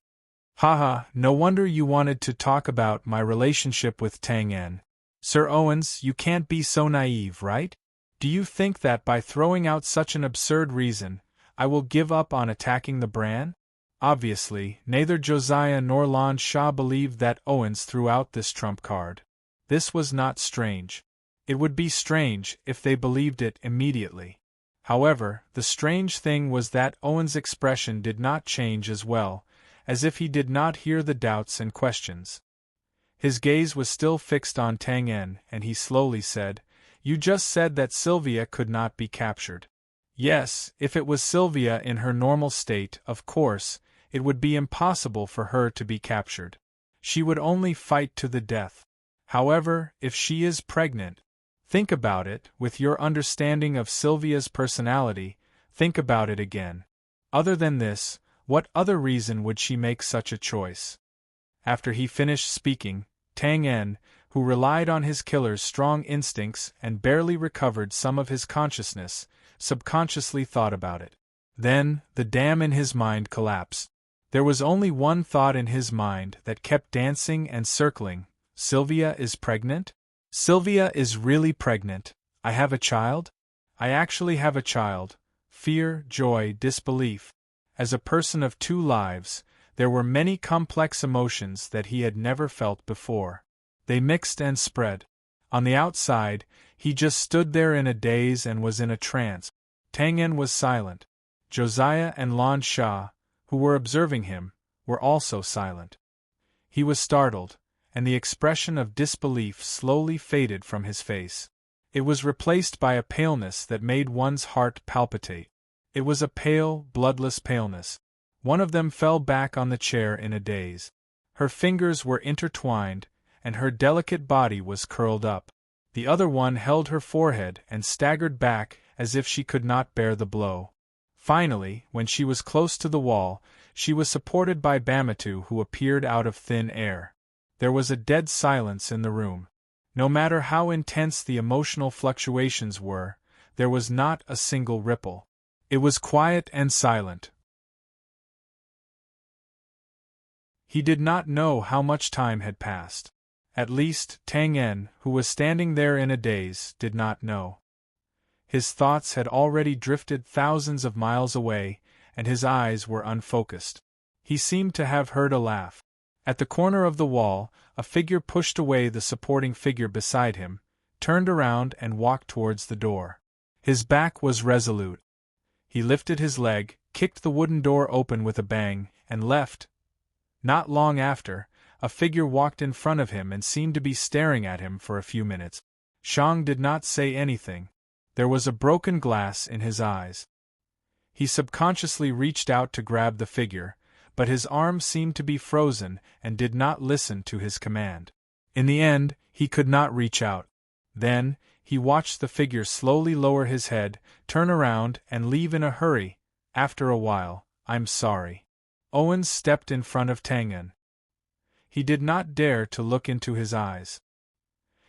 Haha, no wonder you wanted to talk about my relationship with Tang En. Sir Owens, you can't be so naive, right? Do you think that by throwing out such an absurd reason, I will give up on attacking the Bran? Obviously, neither Josiah nor Lan Sha believed that Owens threw out this trump card. This was not strange. It would be strange if they believed it immediately. However, the strange thing was that Owens' expression did not change as well, as if he did not hear the doubts and questions. His gaze was still fixed on Tang En, and he slowly said, "You just said that Sylvia could not be captured." Yes, if it was Sylvia in her normal state, of course, it would be impossible for her to be captured. She would only fight to the death. However, if she is pregnant, think about it, with your understanding of Sylvia's personality, think about it again. Other than this, what other reason would she make such a choice? After he finished speaking, Tang En, who relied on his killer's strong instincts and barely recovered some of his consciousness, subconsciously thought about it. Then, the dam in his mind collapsed. There was only one thought in his mind that kept dancing and circling. Sylvia is pregnant? Sylvia is really pregnant. I have a child? I actually have a child. Fear, joy, disbelief. As a person of two lives, there were many complex emotions that he had never felt before. They mixed and spread. On the outside, he just stood there in a daze and was in a trance. Tang En was silent. Josiah and Lan Sha, who were observing him, were also silent. He was startled, and the expression of disbelief slowly faded from his face. It was replaced by a paleness that made one's heart palpitate. It was a pale, bloodless paleness. One of them fell back on the chair in a daze. Her fingers were intertwined, and her delicate body was curled up. The other one held her forehead and staggered back as if she could not bear the blow. Finally, when she was close to the wall, she was supported by Bamitu, who appeared out of thin air. There was a dead silence in the room. No matter how intense the emotional fluctuations were, there was not a single ripple. It was quiet and silent. He did not know how much time had passed. At least, Tang En, who was standing there in a daze, did not know. His thoughts had already drifted thousands of miles away, and his eyes were unfocused. He seemed to have heard a laugh. At the corner of the wall, a figure pushed away the supporting figure beside him, turned around and walked towards the door. His back was resolute. He lifted his leg, kicked the wooden door open with a bang, and left. Not long after, a figure walked in front of him and seemed to be staring at him for a few minutes. Shang did not say anything. There was a broken glass in his eyes. He subconsciously reached out to grab the figure, but his arm seemed to be frozen and did not listen to his command. In the end, he could not reach out. Then, he watched the figure slowly lower his head, turn around, and leave in a hurry. After a while, "I'm sorry." Owens stepped in front of Tang En. He did not dare to look into his eyes.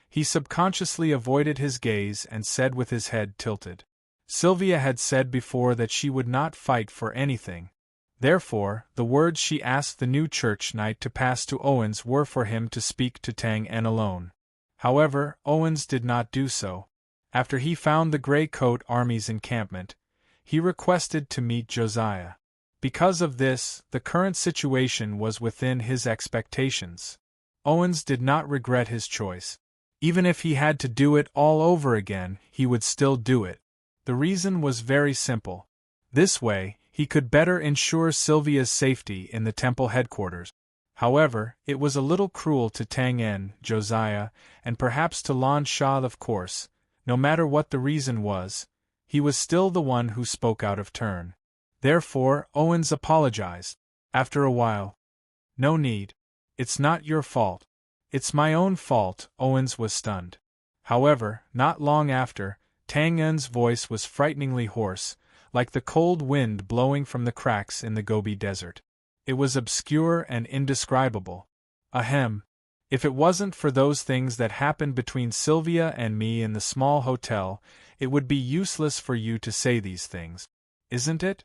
He subconsciously avoided his gaze and said with his head tilted. Sylvia had said before that she would not fight for anything. Therefore, the words she asked the new church knight to pass to Owens were for him to speak to Tang En alone. However, Owens did not do so. After he found the Grey Coat Army's encampment, he requested to meet Josiah. Because of this, the current situation was within his expectations. Owens did not regret his choice. Even if he had to do it all over again, he would still do it. The reason was very simple. This way, he could better ensure Sylvia's safety in the temple headquarters. However, it was a little cruel to Tang En, Josiah, and perhaps to Lan Shah of course. No matter what the reason was, he was still the one who spoke out of turn. Therefore, Owens apologized. After a while, "No need. It's not your fault. It's my own fault." Owens was stunned. However, not long after, Tang En's voice was frighteningly hoarse, like the cold wind blowing from the cracks in the Gobi Desert. It was obscure and indescribable. Ahem. If it wasn't for those things that happened between Sylvia and me in the small hotel, it would be useless for you to say these things. Isn't it?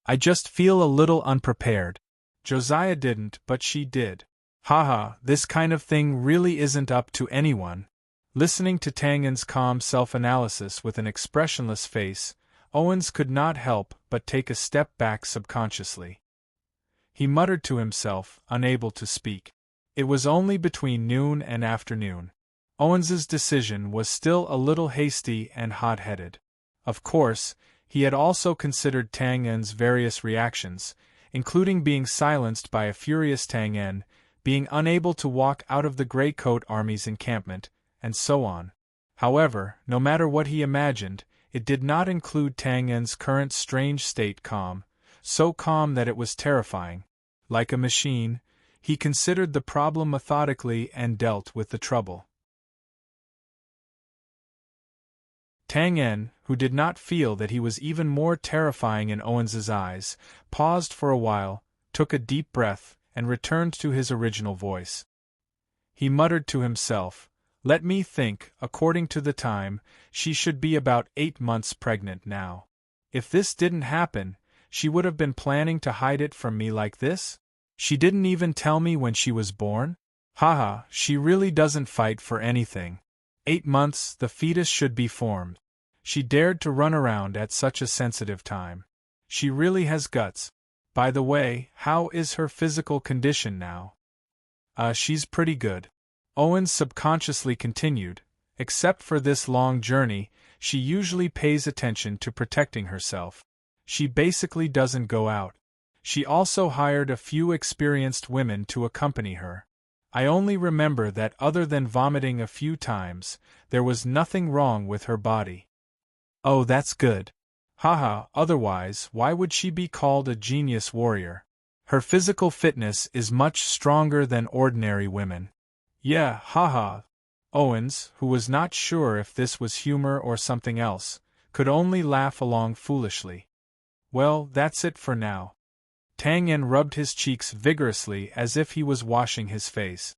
I just feel a little unprepared. Josiah didn't, but she did. Haha, this kind of thing really isn't up to anyone. Listening to Tang En's calm self-analysis with an expressionless face, Owens could not help but take a step back subconsciously. He muttered to himself, unable to speak. It was only between noon and afternoon. Owens's decision was still a little hasty and hot-headed. Of course, he had also considered Tang En's various reactions, including being silenced by a furious Tang En, being unable to walk out of the Grey Coat Army's encampment, and so on. However, no matter what he imagined, it did not include Tang En's current strange state calm, so calm that it was terrifying. Like a machine, he considered the problem methodically and dealt with the trouble. Tang En, who did not feel that he was even more terrifying in Owens's eyes, paused for a while, took a deep breath, and returned to his original voice. He muttered to himself, "Let me think, according to the time, she should be about 8 months pregnant now. If this didn't happen, she would have been planning to hide it from me like this? She didn't even tell me when she was born? Haha, she really doesn't fight for anything. 8 months, the fetus should be formed. She dared to run around at such a sensitive time. She really has guts. By the way, how is her physical condition now?" She's pretty good." Owens subconsciously continued. "Except for this long journey, she usually pays attention to protecting herself. She basically doesn't go out. She also hired a few experienced women to accompany her. I only remember that other than vomiting a few times, there was nothing wrong with her body." "Oh, that's good. Haha, otherwise, why would she be called a genius warrior? Her physical fitness is much stronger than ordinary women." "Yeah, haha." Owens, who was not sure if this was humor or something else, could only laugh along foolishly. "Well, that's it for now." Tang En rubbed his cheeks vigorously as if he was washing his face.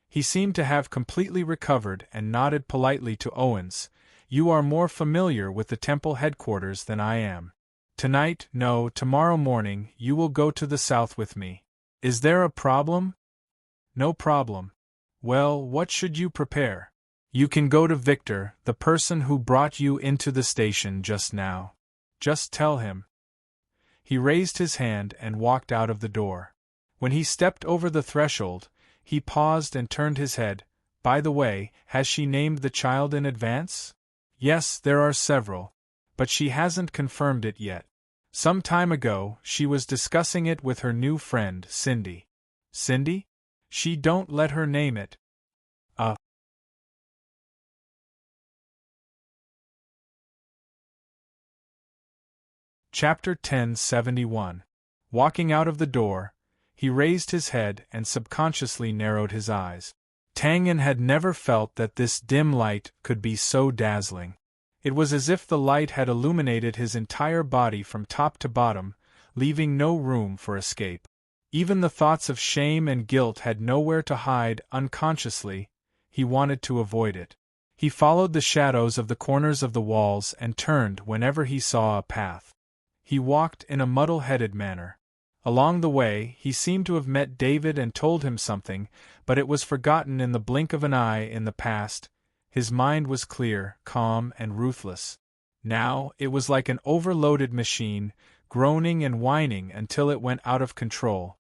He seemed to have completely recovered and nodded politely to Owens. "You are more familiar with the temple headquarters than I am. Tonight, no, tomorrow morning, you will go to the south with me. Is there a problem?" "No problem." "Well, what should you prepare?" "You can go to Victor, the person who brought you into the station just now. Just tell him." He raised his hand and walked out of the door. When he stepped over the threshold, he paused and turned his head. "By the way, has she named the child in advance?" "Yes, there are several. But she hasn't confirmed it yet. Some time ago, she was discussing it with her new friend, Cindy." "Cindy? She don't let her name it." Chapter 1071. Walking out of the door, he raised his head and subconsciously narrowed his eyes. Tang En had never felt that this dim light could be so dazzling. It was as if the light had illuminated his entire body from top to bottom, leaving no room for escape. Even the thoughts of shame and guilt had nowhere to hide. Unconsciously, he wanted to avoid it. He followed the shadows of the corners of the walls and turned whenever he saw a path. He walked in a muddle-headed manner. Along the way, he seemed to have met David and told him something, but it was forgotten in the blink of an eye in the past. His mind was clear, calm, and ruthless. Now, it was like an overloaded machine, groaning and whining until it went out of control.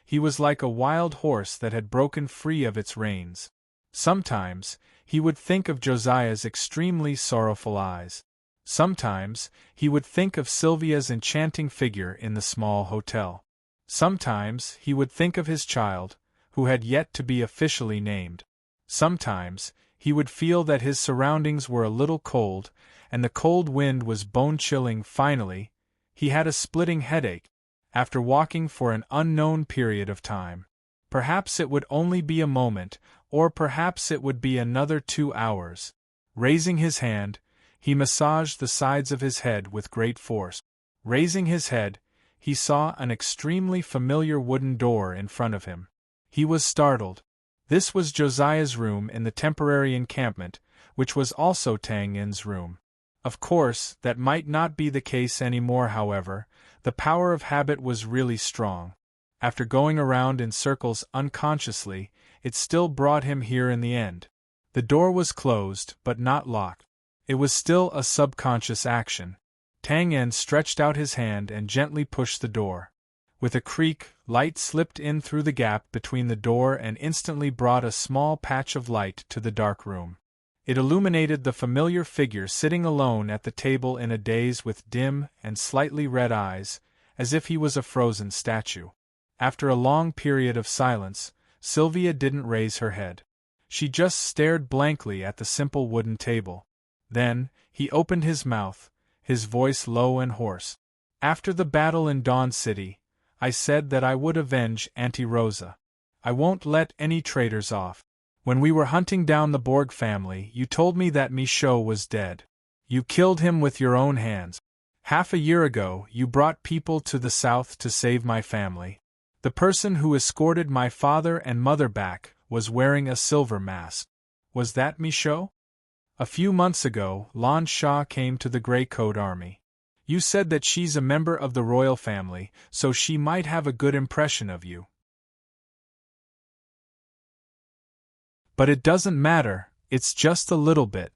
He was like a wild horse that had broken free of its reins. Sometimes, he would think of Josiah's extremely sorrowful eyes. Sometimes, he would think of Sylvia's enchanting figure in the small hotel. Sometimes he would think of his child, who had yet to be officially named. Sometimes he would feel that his surroundings were a little cold, and the cold wind was bone-chilling. Finally, he had a splitting headache, after walking for an unknown period of time. Perhaps it would only be a moment, or perhaps it would be another 2 hours. Raising his hand, he massaged the sides of his head with great force. Raising his head, he saw an extremely familiar wooden door in front of him. He was startled. This was Josiah's room in the temporary encampment, which was also Tang Yin's room. Of course, that might not be the case anymore. However, the power of habit was really strong. After going around in circles unconsciously, it still brought him here in the end. The door was closed, but not locked. It was still a subconscious action. Tang Yen stretched out his hand and gently pushed the door. With a creak, light slipped in through the gap between the door and instantly brought a small patch of light to the dark room. It illuminated the familiar figure sitting alone at the table in a daze with dim and slightly red eyes, as if he was a frozen statue. After a long period of silence, Sylvia didn't raise her head. She just stared blankly at the simple wooden table. Then, he opened his mouth, his voice low and hoarse. "After the battle in Dawn City, I said that I would avenge Auntie Rosa. I won't let any traitors off. When we were hunting down the Borg family, you told me that Michaud was dead. You killed him with your own hands. Half a year ago, you brought people to the south to save my family. The person who escorted my father and mother back was wearing a silver mask. Was that Michaud? A few months ago, Lan Sha came to the Grey Coat Army. You said that she's a member of the royal family, so she might have a good impression of you. But it doesn't matter, it's just a little bit.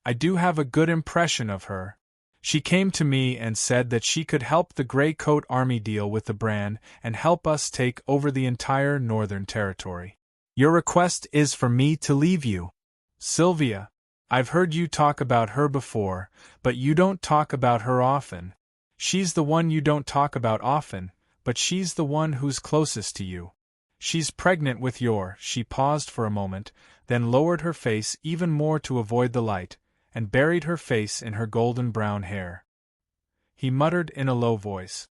I do have a good impression of her. She came to me and said that she could help the Grey Coat Army deal with the Bran and help us take over the entire Northern Territory. Your request is for me to leave you. Sylvia, I've heard you talk about her before, but you don't talk about her often. She's the one you don't talk about often, but she's the one who's closest to you. She's pregnant with your. She paused for a moment, then lowered her face even more to avoid the light, and buried her face in her golden brown hair. He muttered in a low voice.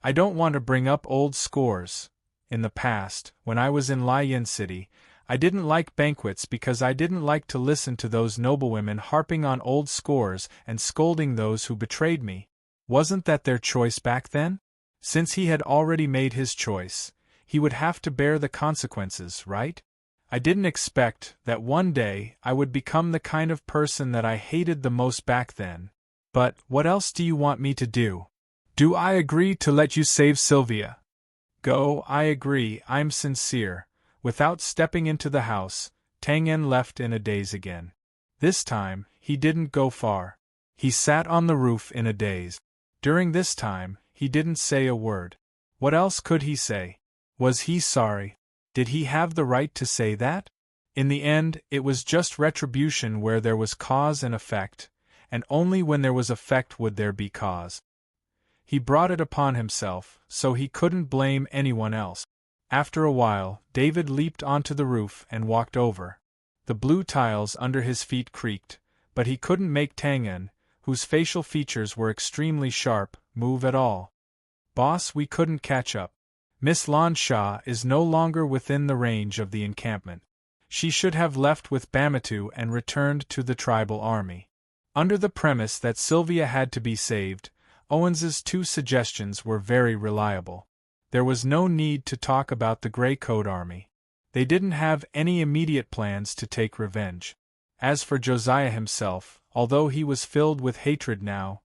I don't want to bring up old scores. In the past, when I was in Lian City, I didn't like banquets because I didn't like to listen to those noblewomen harping on old scores and scolding those who betrayed me. Wasn't that their choice back then? Since he had already made his choice, he would have to bear the consequences, right? I didn't expect that one day I would become the kind of person that I hated the most back then. But what else do you want me to do? Do I agree to let you save Sylvia? Go, I agree, I'm sincere. Without stepping into the house, Tang Yen left in a daze again. This time, he didn't go far. He sat on the roof in a daze. During this time, he didn't say a word. What else could he say? Was he sorry? Did he have the right to say that? In the end, it was just retribution where there was cause and effect, and only when there was effect would there be cause. He brought it upon himself, so he couldn't blame anyone else. After a while, David leaped onto the roof and walked over. The blue tiles under his feet creaked, but he couldn't make Tang Yen, whose facial features were extremely sharp, move at all. Boss, we couldn't catch up. Miss Lan Sha is no longer within the range of the encampment. She should have left with Bamatu and returned to the tribal army. Under the premise that Sylvia had to be saved, Owens's two suggestions were very reliable. There was no need to talk about the Grey Coat Army. They didn't have any immediate plans to take revenge. As for Josiah himself, although he was filled with hatred now,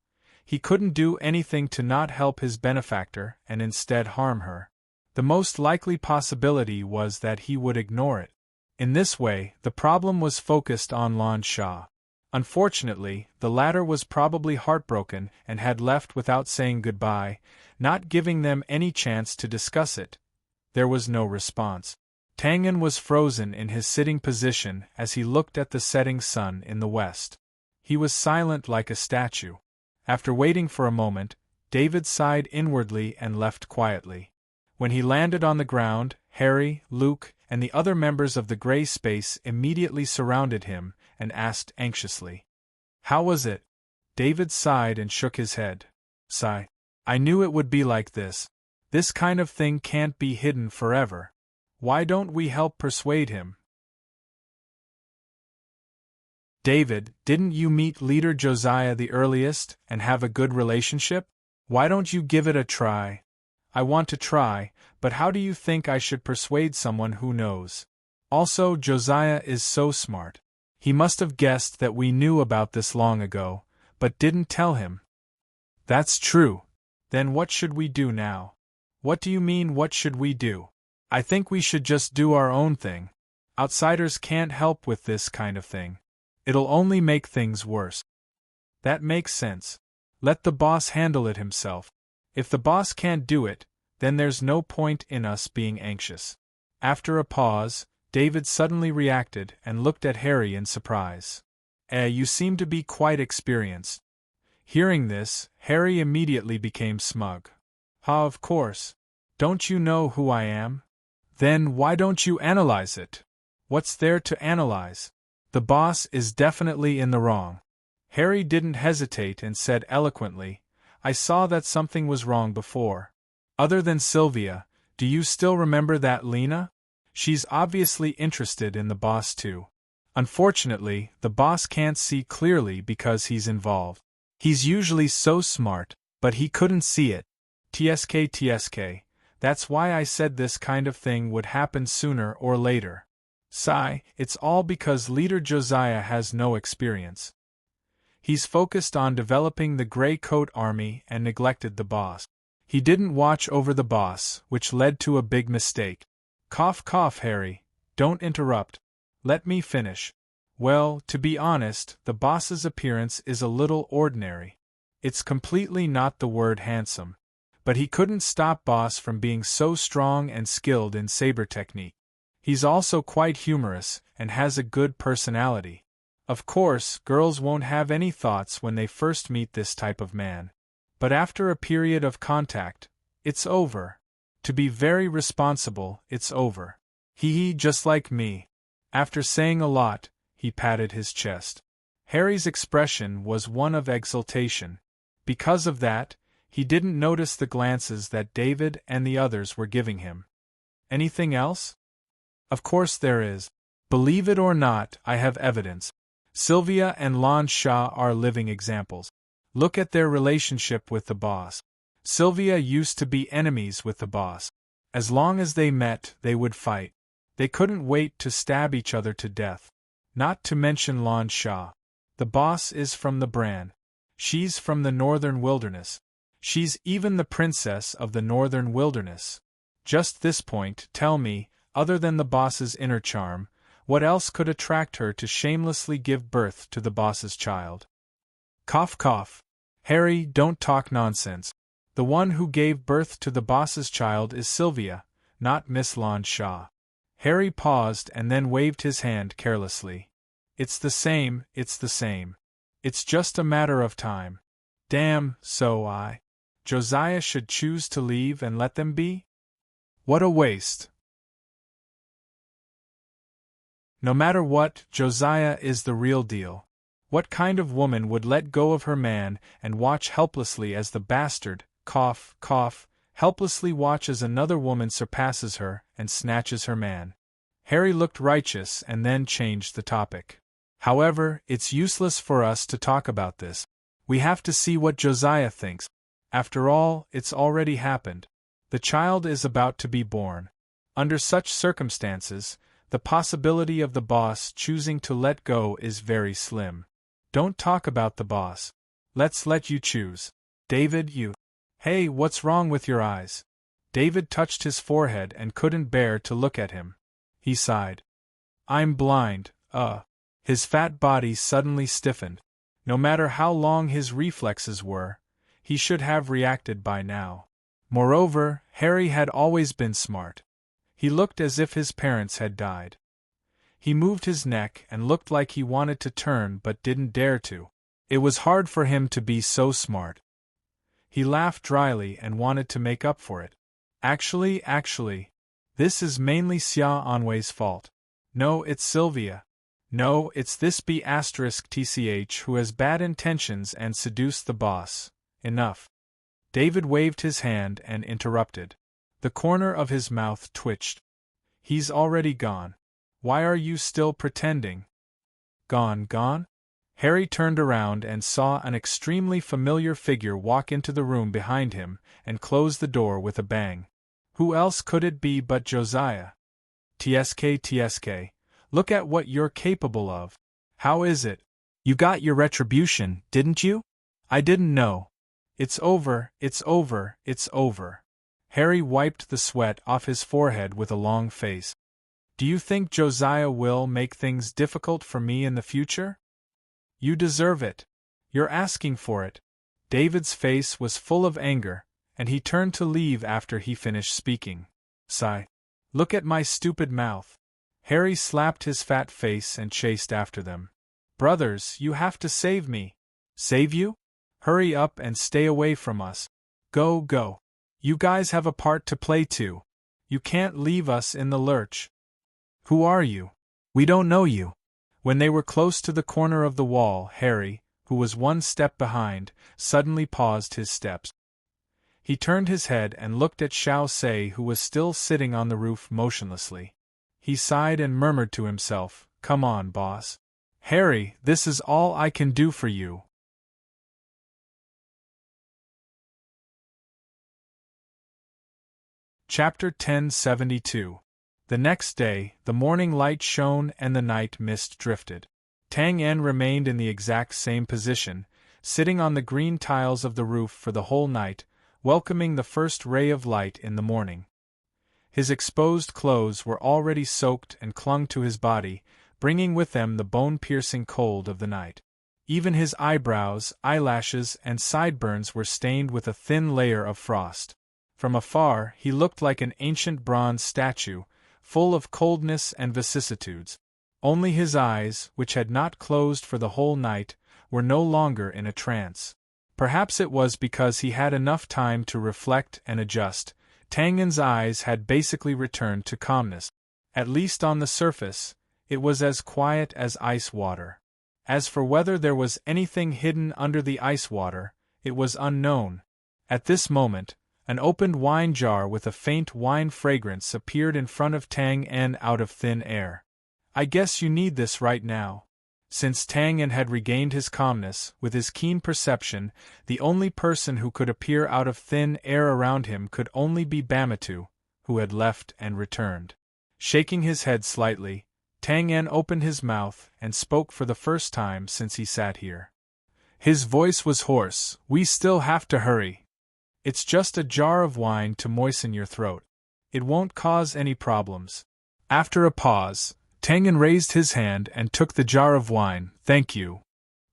he couldn't do anything to not help his benefactor and instead harm her. The most likely possibility was that he would ignore it. In this way, the problem was focused on Lan Sha. Unfortunately, the latter was probably heartbroken and had left without saying goodbye, not giving them any chance to discuss it. There was no response. Tang Yen was frozen in his sitting position as he looked at the setting sun in the west. He was silent like a statue. After waiting for a moment, David sighed inwardly and left quietly. When he landed on the ground, Harry, Luke, and the other members of the Grey Space immediately surrounded him and asked anxiously, "How was it?" David sighed and shook his head. Sigh. "I knew it would be like this. This kind of thing can't be hidden forever. Why don't we help persuade him?" "David, didn't you meet Leader Josiah the earliest and have a good relationship? Why don't you give it a try?" "I want to try, but how do you think I should persuade someone who knows? Also, Josiah is so smart. He must have guessed that we knew about this long ago, but didn't tell him." "That's true. Then what should we do now?" "What do you mean, what should we do?" "I think we should just do our own thing. Outsiders can't help with this kind of thing. It'll only make things worse." "That makes sense. Let the boss handle it himself. If the boss can't do it, then there's no point in us being anxious." After a pause, David suddenly reacted and looked at Harry in surprise. You seem to be quite experienced." Hearing this, Harry immediately became smug. Of course. Don't you know who I am? Then why don't you analyze it?" "What's there to analyze? The boss is definitely in the wrong." Harry didn't hesitate and said eloquently, "I saw that something was wrong before. Other than Sylvia, do you still remember that Lena? She's obviously interested in the boss too. Unfortunately, the boss can't see clearly because he's involved. He's usually so smart, but he couldn't see it. TSK, that's why I said this kind of thing would happen sooner or later. Sigh, it's all because Leader Josiah has no experience. He's focused on developing the Grey Coat Army and neglected the boss. He didn't watch over the boss, which led to a big mistake." Cough, cough, Harry. Don't interrupt. Let me finish. "Well, to be honest, the boss's appearance is a little ordinary. It's completely not the word handsome. But he couldn't stop boss from being so strong and skilled in saber technique. He's also quite humorous and has a good personality. Of course, girls won't have any thoughts when they first meet this type of man. But after a period of contact, it's over. To be very responsible, it's over. Hee, just like me." After saying a lot, he patted his chest. Harry's expression was one of exultation. Because of that, he didn't notice the glances that David and the others were giving him. "Anything else?" "Of course there is. Believe it or not, I have evidence. Sylvia and Lon Shaw are living examples. Look at their relationship with the boss. Sylvia used to be enemies with the boss. As long as they met, they would fight. They couldn't wait to stab each other to death. Not to mention Lon Shaw. The boss is from the Bran. She's from the Northern Wilderness. She's even the princess of the Northern Wilderness. Just this point, tell me, other than the boss's inner charm, what else could attract her to shamelessly give birth to the boss's child?" Cough, cough. "Harry, don't talk nonsense. The one who gave birth to the boss's child is Sylvia, not Miss Lon Shaw." Harry paused and then waved his hand carelessly. It's the same. It's just a matter of time. Damn, Josiah should choose to leave and let them be? What a waste. No matter what, Josiah is the real deal. What kind of woman would let go of her man and watch helplessly as the bastard, cough, cough, helplessly watch as another woman surpasses her and snatches her man? Harry looked righteous and then changed the topic. "However, it's useless for us to talk about this. We have to see what Josiah thinks. After all, it's already happened. The child is about to be born. Under such circumstances, the possibility of the boss choosing to let go is very slim. Don't talk about the boss. Let's let you choose. David, you. Hey, what's wrong with your eyes?" David touched his forehead and couldn't bear to look at him. He sighed. "I'm blind, His fat body suddenly stiffened. No matter how long his reflexes were, he should have reacted by now. Moreover, Harry had always been smart. He looked as if his parents had died. He moved his neck and looked like he wanted to turn but didn't dare to. It was hard for him to be so smart. He laughed dryly and wanted to make up for it. Actually, this is mainly Xia Anwei's fault. No, it's Sylvia. No, it's this B*TCH who has bad intentions and seduced the boss. Enough. David waved his hand and interrupted. The corner of his mouth twitched. He's already gone. Why are you still pretending? Gone? Harry turned around and saw an extremely familiar figure walk into the room behind him and close the door with a bang. Who else could it be but Josiah? TSK, look at what you're capable of. How is it? You got your retribution, didn't you? I didn't know. It's over. Harry wiped the sweat off his forehead with a long face. Do you think Josiah will make things difficult for me in the future? You deserve it. You're asking for it. David's face was full of anger, and he turned to leave after he finished speaking. Sigh. Look at my stupid mouth. Harry slapped his fat face and chased after them. Brothers, you have to save me. Save you? Hurry up and stay away from us. Go. You guys have a part to play too. You can't leave us in the lurch. Who are you? We don't know you. When they were close to the corner of the wall, Harry, who was one step behind, suddenly paused his steps. He turned his head and looked at Xiao Sei, who was still sitting on the roof motionlessly. He sighed and murmured to himself, "Come on, boss. Harry, this is all I can do for you." Chapter 1072. The next day, the morning light shone and the night mist drifted. Tang En remained in the exact same position, sitting on the green tiles of the roof for the whole night, welcoming the first ray of light in the morning. His exposed clothes were already soaked and clung to his body, bringing with them the bone-piercing cold of the night. Even his eyebrows, eyelashes, and sideburns were stained with a thin layer of frost. From afar, he looked like an ancient bronze statue, full of coldness and vicissitudes. Only his eyes, which had not closed for the whole night, were no longer in a trance. Perhaps it was because he had enough time to reflect and adjust. Tang En's eyes had basically returned to calmness. At least on the surface, it was as quiet as ice water. As for whether there was anything hidden under the ice water, it was unknown. At this moment, an opened wine jar with a faint wine fragrance appeared in front of Tang En out of thin air. "I guess you need this right now." Since Tang En had regained his calmness, with his keen perception, the only person who could appear out of thin air around him could only be Bamitu, who had left and returned. Shaking his head slightly, Tang En opened his mouth and spoke for the first time since he sat here. His voice was hoarse. "We still have to hurry. It's just a jar of wine to moisten your throat. It won't cause any problems." After a pause, Tang En raised his hand and took the jar of wine. "Thank you.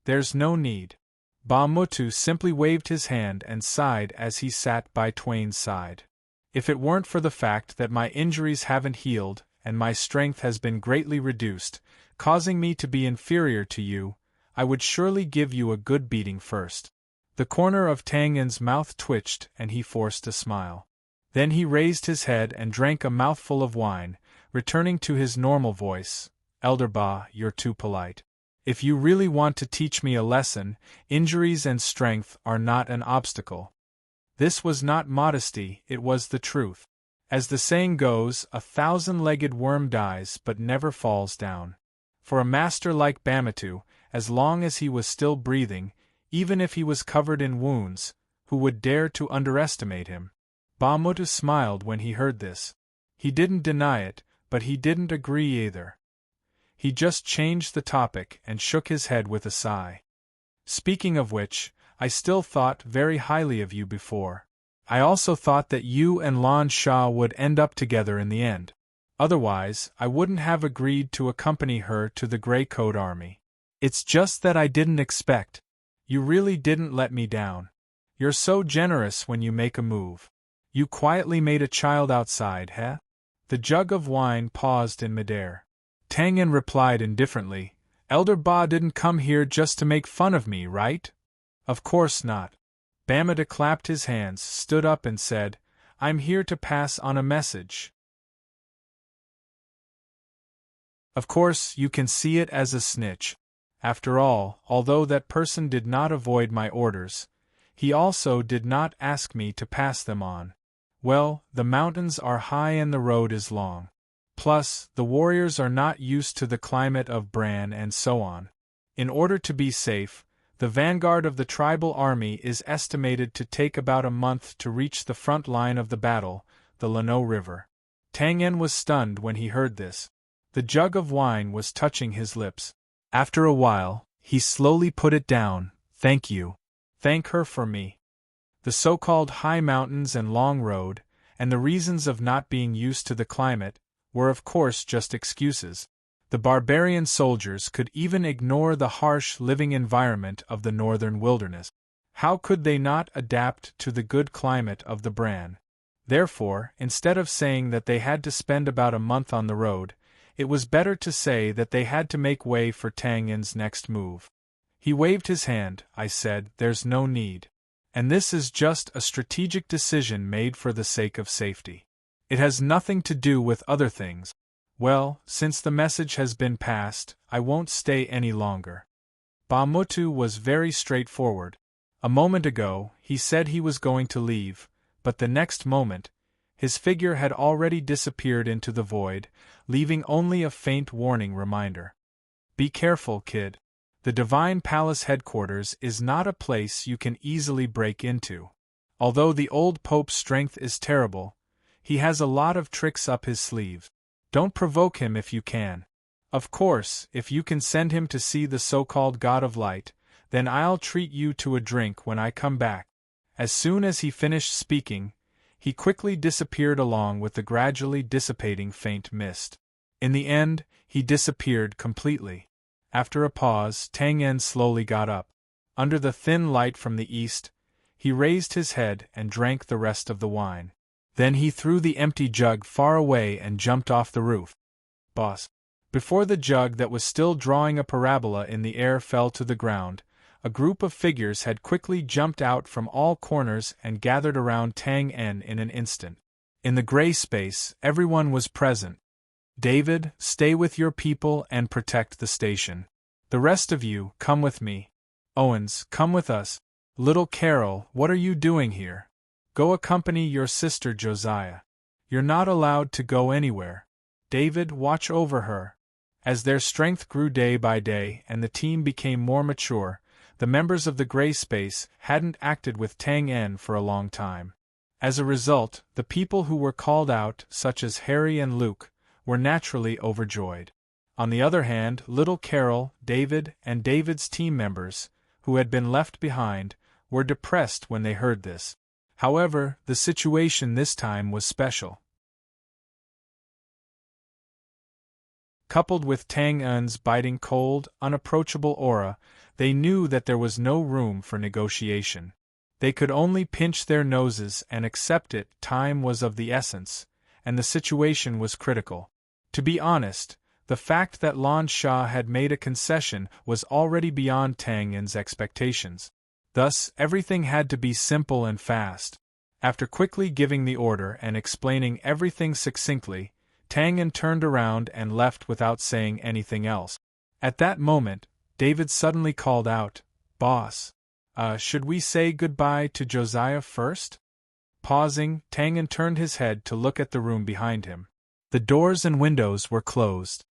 There's no need." Ba Mutu simply waved his hand and sighed as he sat by Twain's side. "If it weren't for the fact that my injuries haven't healed and my strength has been greatly reduced, causing me to be inferior to you, I would surely give you a good beating first." The corner of Tang En's mouth twitched and he forced a smile. Then he raised his head and drank a mouthful of wine, returning to his normal voice. "Elder Ba, you're too polite. If you really want to teach me a lesson, injuries and strength are not an obstacle." This was not modesty, it was the truth. As the saying goes, a 1,000-legged worm dies but never falls down. For a master like Bamitu, as long as he was still breathing, even if he was covered in wounds, who would dare to underestimate him? Ba Mutu smiled when he heard this. He didn't deny it, but he didn't agree either. He just changed the topic and shook his head with a sigh. "Speaking of which, I still thought very highly of you before. I also thought that you and Lan Sha would end up together in the end. Otherwise, I wouldn't have agreed to accompany her to the Grey Coat Army. It's just that I didn't expect. You really didn't let me down. You're so generous when you make a move. You quietly made a child outside, heh?" The jug of wine paused in midair. Tang En replied indifferently, "Elder Ba didn't come here just to make fun of me, right?" "Of course not." Bamida clapped his hands, stood up and said, I'm here to pass on a message. Of course, you can see it as a snitch. After all, although that person did not avoid my orders, he also did not ask me to pass them on. Well, the mountains are high and the road is long. Plus, the warriors are not used to the climate of Bran and so on. In order to be safe, the vanguard of the tribal army is estimated to take about a month to reach the front line of the battle, the Lano River. Tang En was stunned when he heard this. The jug of wine was touching his lips. After a while, he slowly put it down. Thank you. Thank her for me. The so-called high mountains and long road, and the reasons of not being used to the climate, were of course just excuses. The barbarian soldiers could even ignore the harsh living environment of the northern wilderness. How could they not adapt to the good climate of the Bran? Therefore, instead of saying that they had to spend about a month on the road, it was better to say that they had to make way for Tang En's next move. He waved his hand. I said, there's no need. And this is just a strategic decision made for the sake of safety. It has nothing to do with other things. Well, since the message has been passed, I won't stay any longer. Ba Mutu was very straightforward. A moment ago, he said he was going to leave, but the next moment, his figure had already disappeared into the void, leaving only a faint warning reminder. Be careful, kid. The Divine Palace headquarters is not a place you can easily break into. Although the old Pope's strength is terrible, he has a lot of tricks up his sleeve. Don't provoke him if you can. Of course, if you can send him to see the so-called God of Light, then I'll treat you to a drink when I come back. As soon as he finished speaking, he quickly disappeared along with the gradually dissipating faint mist. In the end, he disappeared completely. After a pause, Tang En slowly got up. Under the thin light from the east, he raised his head and drank the rest of the wine. Then he threw the empty jug far away and jumped off the roof. Boss. Before the jug that was still drawing a parabola in the air fell to the ground, a group of figures had quickly jumped out from all corners and gathered around Tang En in an instant. In the gray space, everyone was present. David, stay with your people and protect the station. The rest of you, come with me. Owens, come with us. Little Carol, what are you doing here? Go accompany your sister Josiah. You're not allowed to go anywhere. David, watch over her. As their strength grew day by day and the team became more mature, the members of the gray space hadn't acted with Tang En for a long time. As a result, the people who were called out, such as Harry and Luke, were naturally overjoyed. On the other hand, little Carol, David, and David's team members, who had been left behind, were depressed when they heard this. However, the situation this time was special. Coupled with Tang En's biting cold, unapproachable aura, they knew that there was no room for negotiation. They could only pinch their noses and accept it. Time was of the essence, and the situation was critical. To be honest, the fact that Lan Sha had made a concession was already beyond Tang En's expectations. Thus, everything had to be simple and fast. After quickly giving the order and explaining everything succinctly, Tang En turned around and left without saying anything else. At that moment, David suddenly called out, "Boss, should we say goodbye to Josiah first?" Pausing, Tang En turned his head to look at the room behind him. The doors and windows were closed.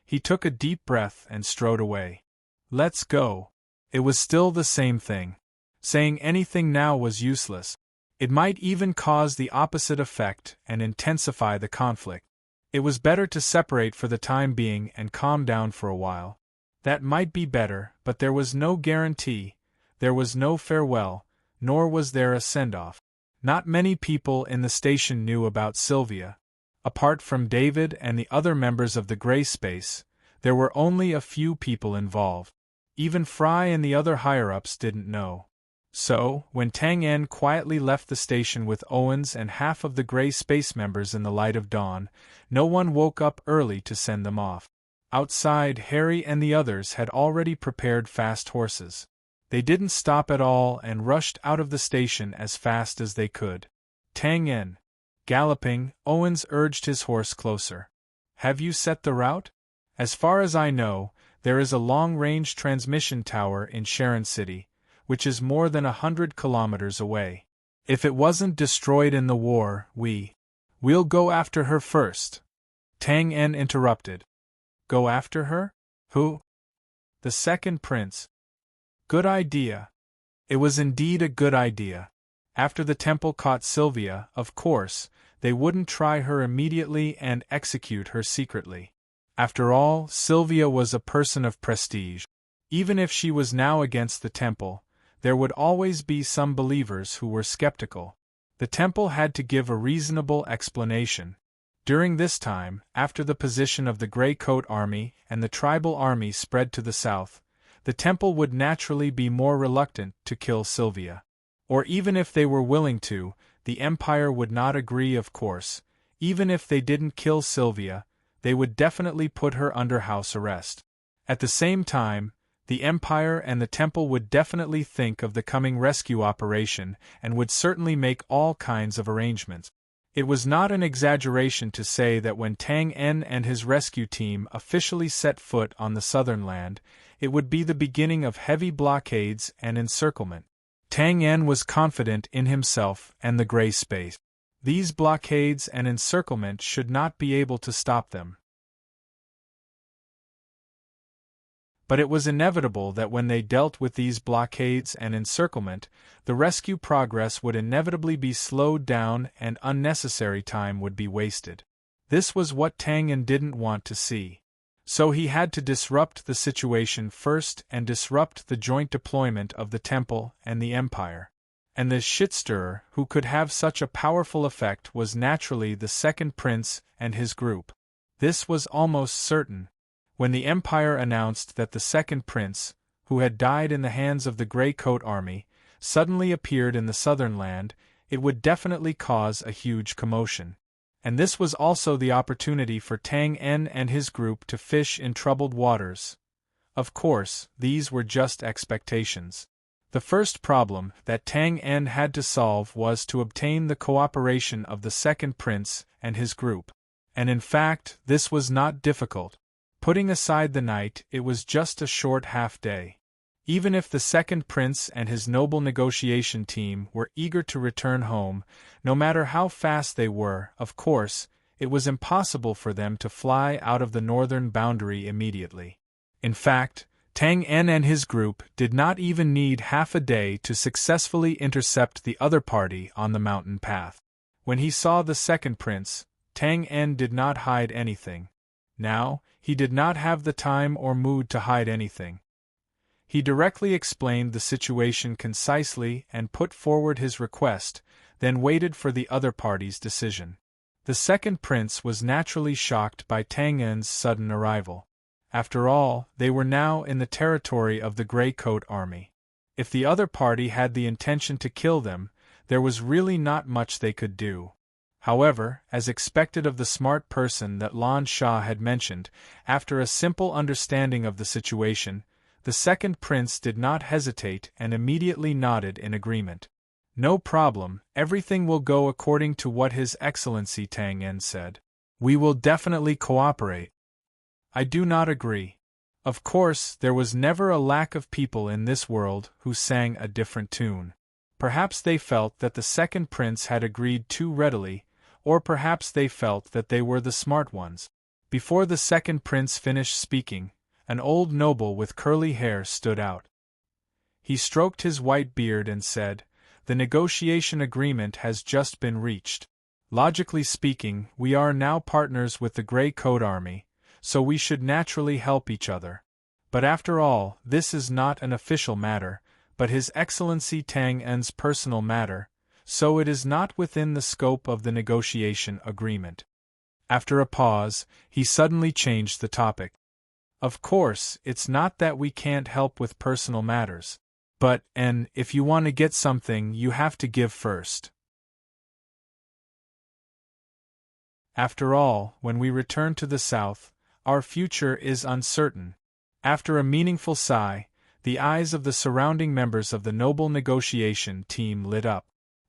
He took a deep breath and strode away. Let's go. It was still the same thing. Saying anything now was useless. It might even cause the opposite effect and intensify the conflict. It was better to separate for the time being and calm down for a while. That might be better, but there was no guarantee, there was no farewell, nor was there a send-off. Not many people in the station knew about Sylvia. Apart from David and the other members of the Gray Space, there were only a few people involved. Even Fry and the other higher-ups didn't know. So, when Tang En quietly left the station with Owens and half of the Gray Space members in the light of dawn, no one woke up early to send them off. Outside, Harry and the others had already prepared fast horses. They didn't stop at all and rushed out of the station as fast as they could. Tang En. Galloping, Owens urged his horse closer. Have you set the route? As far as I know, there is a long-range transmission tower in Sharon City, which is more than 100 kilometers away. If it wasn't destroyed in the war, we'll go after her first. Tang En interrupted. Go after her? Who? The second prince. Good idea. It was indeed a good idea. After the temple caught Sylvia, of course, they wouldn't try her immediately and execute her secretly. After all, Sylvia was a person of prestige. Even if she was now against the temple, there would always be some believers who were skeptical. The temple had to give a reasonable explanation. During this time, after the position of the Grey Coat Army and the tribal army spread to the south, the temple would naturally be more reluctant to kill Sylvia. Or even if they were willing to, the Empire would not agree, of course. Even if they didn't kill Sylvia, they would definitely put her under house arrest. At the same time, the Empire and the temple would definitely think of the coming rescue operation and would certainly make all kinds of arrangements. It was not an exaggeration to say that when Tang En and his rescue team officially set foot on the southern land, it would be the beginning of heavy blockades and encirclement. Tang En was confident in himself and the gray space. These blockades and encirclement should not be able to stop them. But it was inevitable that when they dealt with these blockades and encirclement, the rescue progress would inevitably be slowed down and unnecessary time would be wasted. This was what Tang En didn't want to see. So he had to disrupt the situation first and disrupt the joint deployment of the temple and the Empire. And the shitstirrer who could have such a powerful effect was naturally the second prince and his group. This was almost certain. When the Empire announced that the second prince, who had died in the hands of the Grey Coat Army, suddenly appeared in the southern land, it would definitely cause a huge commotion. And this was also the opportunity for Tang En and his group to fish in troubled waters. Of course, these were just expectations. The first problem that Tang En had to solve was to obtain the cooperation of the second prince and his group. And in fact, this was not difficult. Putting aside the night, it was just a short half-day. Even if the second prince and his noble negotiation team were eager to return home, no matter how fast they were, of course, it was impossible for them to fly out of the northern boundary immediately. In fact, Tang En and his group did not even need half a day to successfully intercept the other party on the mountain path. When he saw the second prince, Tang En did not hide anything. Now, he did not have the time or mood to hide anything. He directly explained the situation concisely and put forward his request, then waited for the other party's decision. The second prince was naturally shocked by Tang En's sudden arrival. After all, they were now in the territory of the Grey Coat Army. If the other party had the intention to kill them, there was really not much they could do. However, as expected of the smart person that Lan Shah had mentioned, after a simple understanding of the situation, the second prince did not hesitate and immediately nodded in agreement. No problem, everything will go according to what His Excellency Tang En said. We will definitely cooperate. I do not agree. Of course, there was never a lack of people in this world who sang a different tune. Perhaps they felt that the second prince had agreed too readily, or perhaps they felt that they were the smart ones. Before the second prince finished speaking, an old noble with curly hair stood out. He stroked his white beard and said, "The negotiation agreement has just been reached. Logically speaking, we are now partners with the Grey Coat Army, so we should naturally help each other. But after all, this is not an official matter, but His Excellency Tang En's personal matter, so it is not within the scope of the negotiation agreement." After a pause, he suddenly changed the topic. "Of course, it's not that we can't help with personal matters. But, if you want to get something, you have to give first. After all, when we return to the south, our future is uncertain." After a meaningful sigh, the eyes of the surrounding members of the noble negotiation team lit up.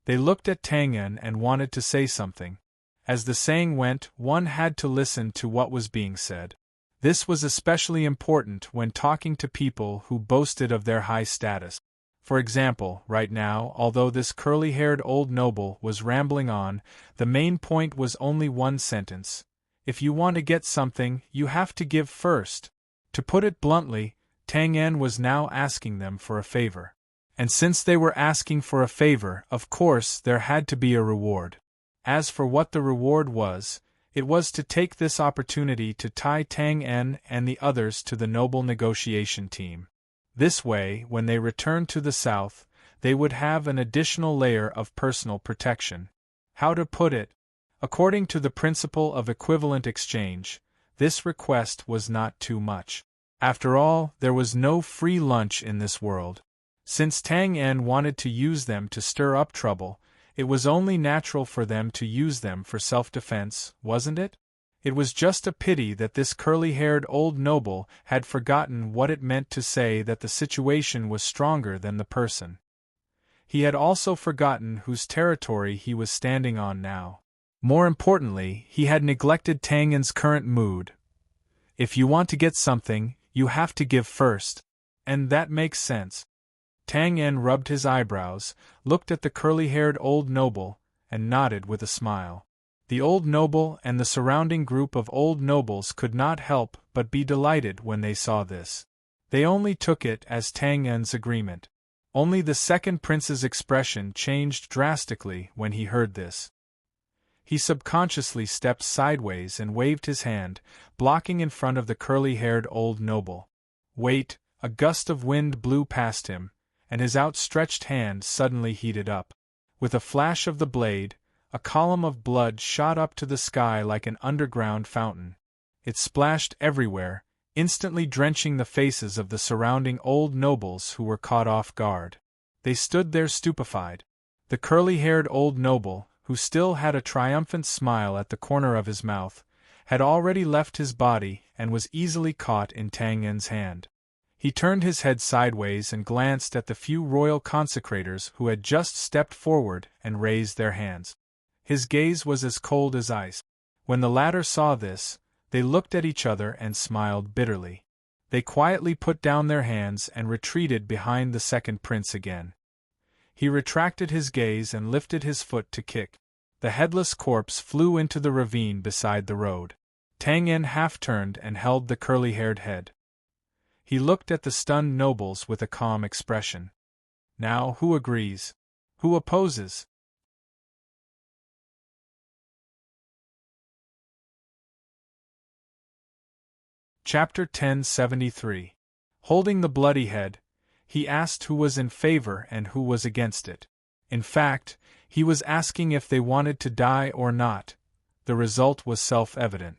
They looked at Tang En and wanted to say something. As the saying went, one had to listen to what was being said. This was especially important when talking to people who boasted of their high status. For example, right now, although this curly-haired old noble was rambling on, the main point was only one sentence. If you want to get something, you have to give first. To put it bluntly, Tang En was now asking them for a favor. And since they were asking for a favor, of course there had to be a reward. As for what the reward was, it was to take this opportunity to tie Tang En and the others to the noble negotiation team. This way, when they returned to the south, they would have an additional layer of personal protection. How to put it? According to the principle of equivalent exchange, this request was not too much. After all, there was no free lunch in this world. Since Tang En wanted to use them to stir up trouble, it was only natural for them to use them for self-defense, wasn't it? It was just a pity that this curly-haired old noble had forgotten what it meant to say that the situation was stronger than the person. He had also forgotten whose territory he was standing on now. More importantly, he had neglected Tang En's current mood. If you want to get something, you have to give first. And that makes sense. Tang En rubbed his eyebrows, looked at the curly-haired old noble, and nodded with a smile. The old noble and the surrounding group of old nobles could not help but be delighted when they saw this. They only took it as Tang En's agreement. Only the second prince's expression changed drastically when he heard this. He subconsciously stepped sideways and waved his hand, blocking in front of the curly-haired old noble. Wait, a gust of wind blew past him, and his outstretched hand suddenly heated up. With a flash of the blade, a column of blood shot up to the sky like an underground fountain. It splashed everywhere, instantly drenching the faces of the surrounding old nobles who were caught off guard. They stood there stupefied. The curly-haired old noble, who still had a triumphant smile at the corner of his mouth, had already left his body and was easily caught in Tang En's hand. He turned his head sideways and glanced at the few royal consecrators who had just stepped forward and raised their hands. His gaze was as cold as ice. When the latter saw this, they looked at each other and smiled bitterly. They quietly put down their hands and retreated behind the second prince again. He retracted his gaze and lifted his foot to kick. The headless corpse flew into the ravine beside the road. Tang En half-turned and held the curly-haired head. He looked at the stunned nobles with a calm expression. Now, who agrees? Who opposes? Chapter 1073. Holding the bloody head, he asked who was in favor and who was against it. In fact, he was asking if they wanted to die or not. The result was self-evident.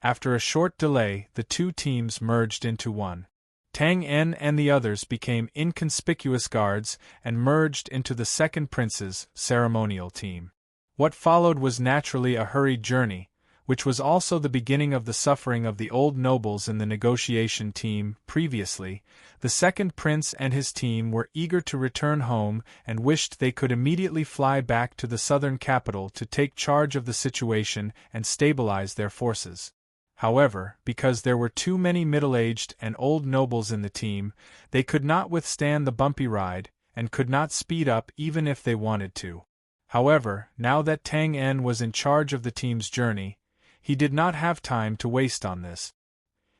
After a short delay, the two teams merged into one. Tang En and the others became inconspicuous guards and merged into the second prince's ceremonial team. What followed was naturally a hurried journey, which was also the beginning of the suffering of the old nobles in the negotiation team. Previously, the second prince and his team were eager to return home and wished they could immediately fly back to the southern capital to take charge of the situation and stabilize their forces. However, because there were too many middle-aged and old nobles in the team, they could not withstand the bumpy ride, and could not speed up even if they wanted to. However, now that Tang En was in charge of the team's journey, he did not have time to waste on this.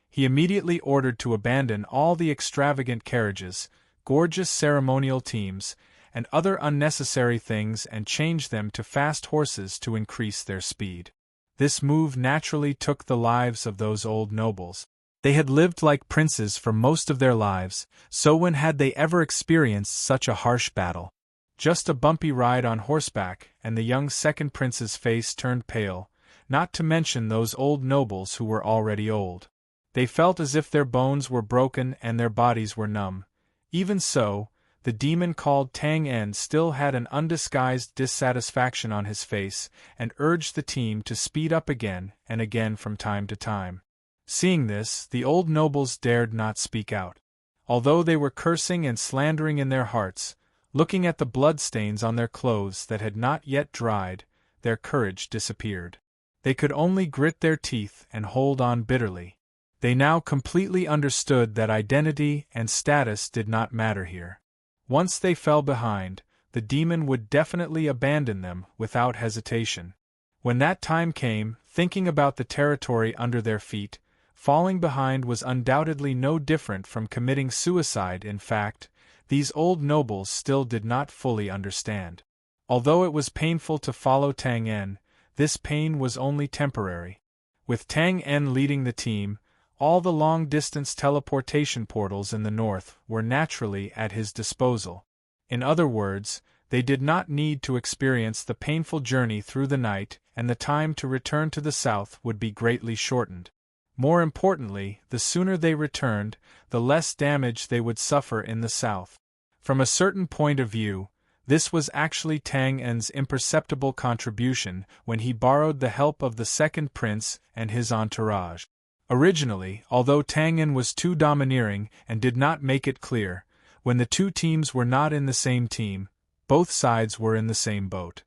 He immediately ordered to abandon all the extravagant carriages, gorgeous ceremonial teams, and other unnecessary things and change them to fast horses to increase their speed. This move naturally took the lives of those old nobles. They had lived like princes for most of their lives, so when had they ever experienced such a harsh battle? Just a bumpy ride on horseback, and the young second prince's face turned pale, not to mention those old nobles who were already old. They felt as if their bones were broken and their bodies were numb. Even so, the demon called Tang En still had an undisguised dissatisfaction on his face and urged the team to speed up again and again from time to time. Seeing this, the old nobles dared not speak out. Although they were cursing and slandering in their hearts, Looking at the bloodstains on their clothes that had not yet dried, their courage disappeared. They could only grit their teeth and hold on bitterly. They now completely understood that identity and status did not matter here. Once they fell behind, the demon would definitely abandon them without hesitation. When that time came, thinking about the territory under their feet, falling behind was undoubtedly no different from committing suicide. In fact, these old nobles still did not fully understand. Although it was painful to follow Tang En, this pain was only temporary. With Tang En leading the team, all the long-distance teleportation portals in the north were naturally at his disposal. In other words, they did not need to experience the painful journey through the night, and the time to return to the south would be greatly shortened. More importantly, the sooner they returned, the less damage they would suffer in the south. From a certain point of view, this was actually Tang En's imperceptible contribution when he borrowed the help of the second prince and his entourage. Originally, although Tang En was too domineering and did not make it clear, when the two teams were not in the same team, both sides were in the same boat.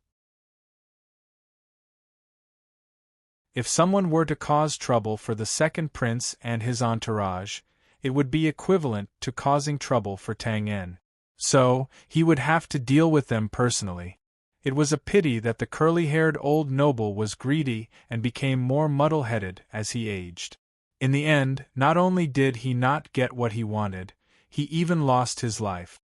If someone were to cause trouble for the second prince and his entourage, it would be equivalent to causing trouble for Tang En. So, he would have to deal with them personally. It was a pity that the curly-haired old noble was greedy and became more muddle-headed as he aged. In the end, not only did he not get what he wanted, he even lost his life.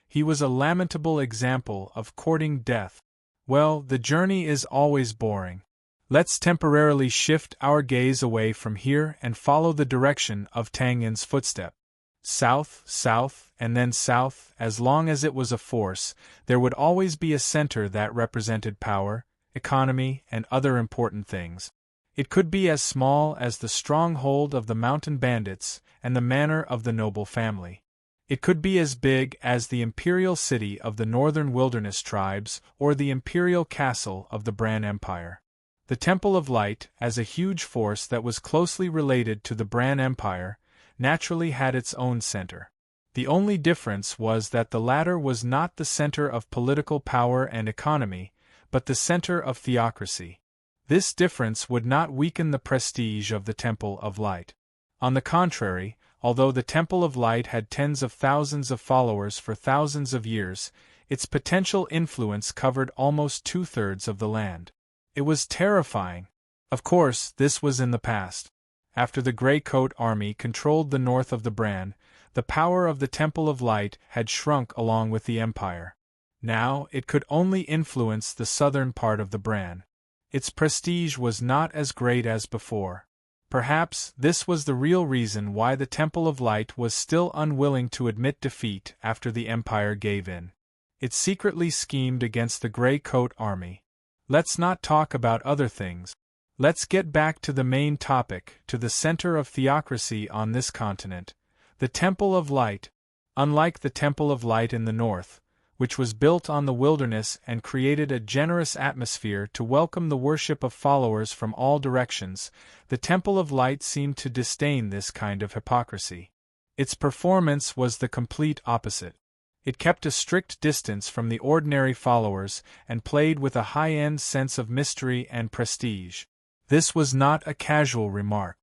He was a lamentable example of courting death. Well, the journey is always boring. Let's temporarily shift our gaze away from here and follow the direction of Tang En's footstep. South, south, and then south. As long as it was a force, there would always be a center that represented power, economy, and other important things. It could be as small as the stronghold of the mountain bandits and the manor of the noble family. It could be as big as the imperial city of the northern wilderness tribes or the imperial castle of the Bran Empire. The Temple of Light, as a huge force that was closely related to the Bran Empire, naturally had its own center. The only difference was that the latter was not the center of political power and economy, but the center of theocracy. This difference would not weaken the prestige of the Temple of Light. On the contrary, although the Temple of Light had tens of thousands of followers for thousands of years, its potential influence covered almost two-thirds of the land. It was terrifying. Of course, this was in the past. After the Grey Coat army controlled the north of the Bran, the power of the Temple of Light had shrunk along with the Empire. Now, it could only influence the southern part of the Bran. Its prestige was not as great as before. Perhaps this was the real reason why the Temple of Light was still unwilling to admit defeat after the Empire gave in. It secretly schemed against the Grey Coat army. Let's not talk about other things. Let's get back to the main topic, to the center of theocracy on this continent, the Temple of Light. Unlike the Temple of Light in the north, which was built on the wilderness and created a generous atmosphere to welcome the worship of followers from all directions, the Temple of Light seemed to disdain this kind of hypocrisy. Its performance was the complete opposite. It kept a strict distance from the ordinary followers and played with a high-end sense of mystery and prestige. This was not a casual remark.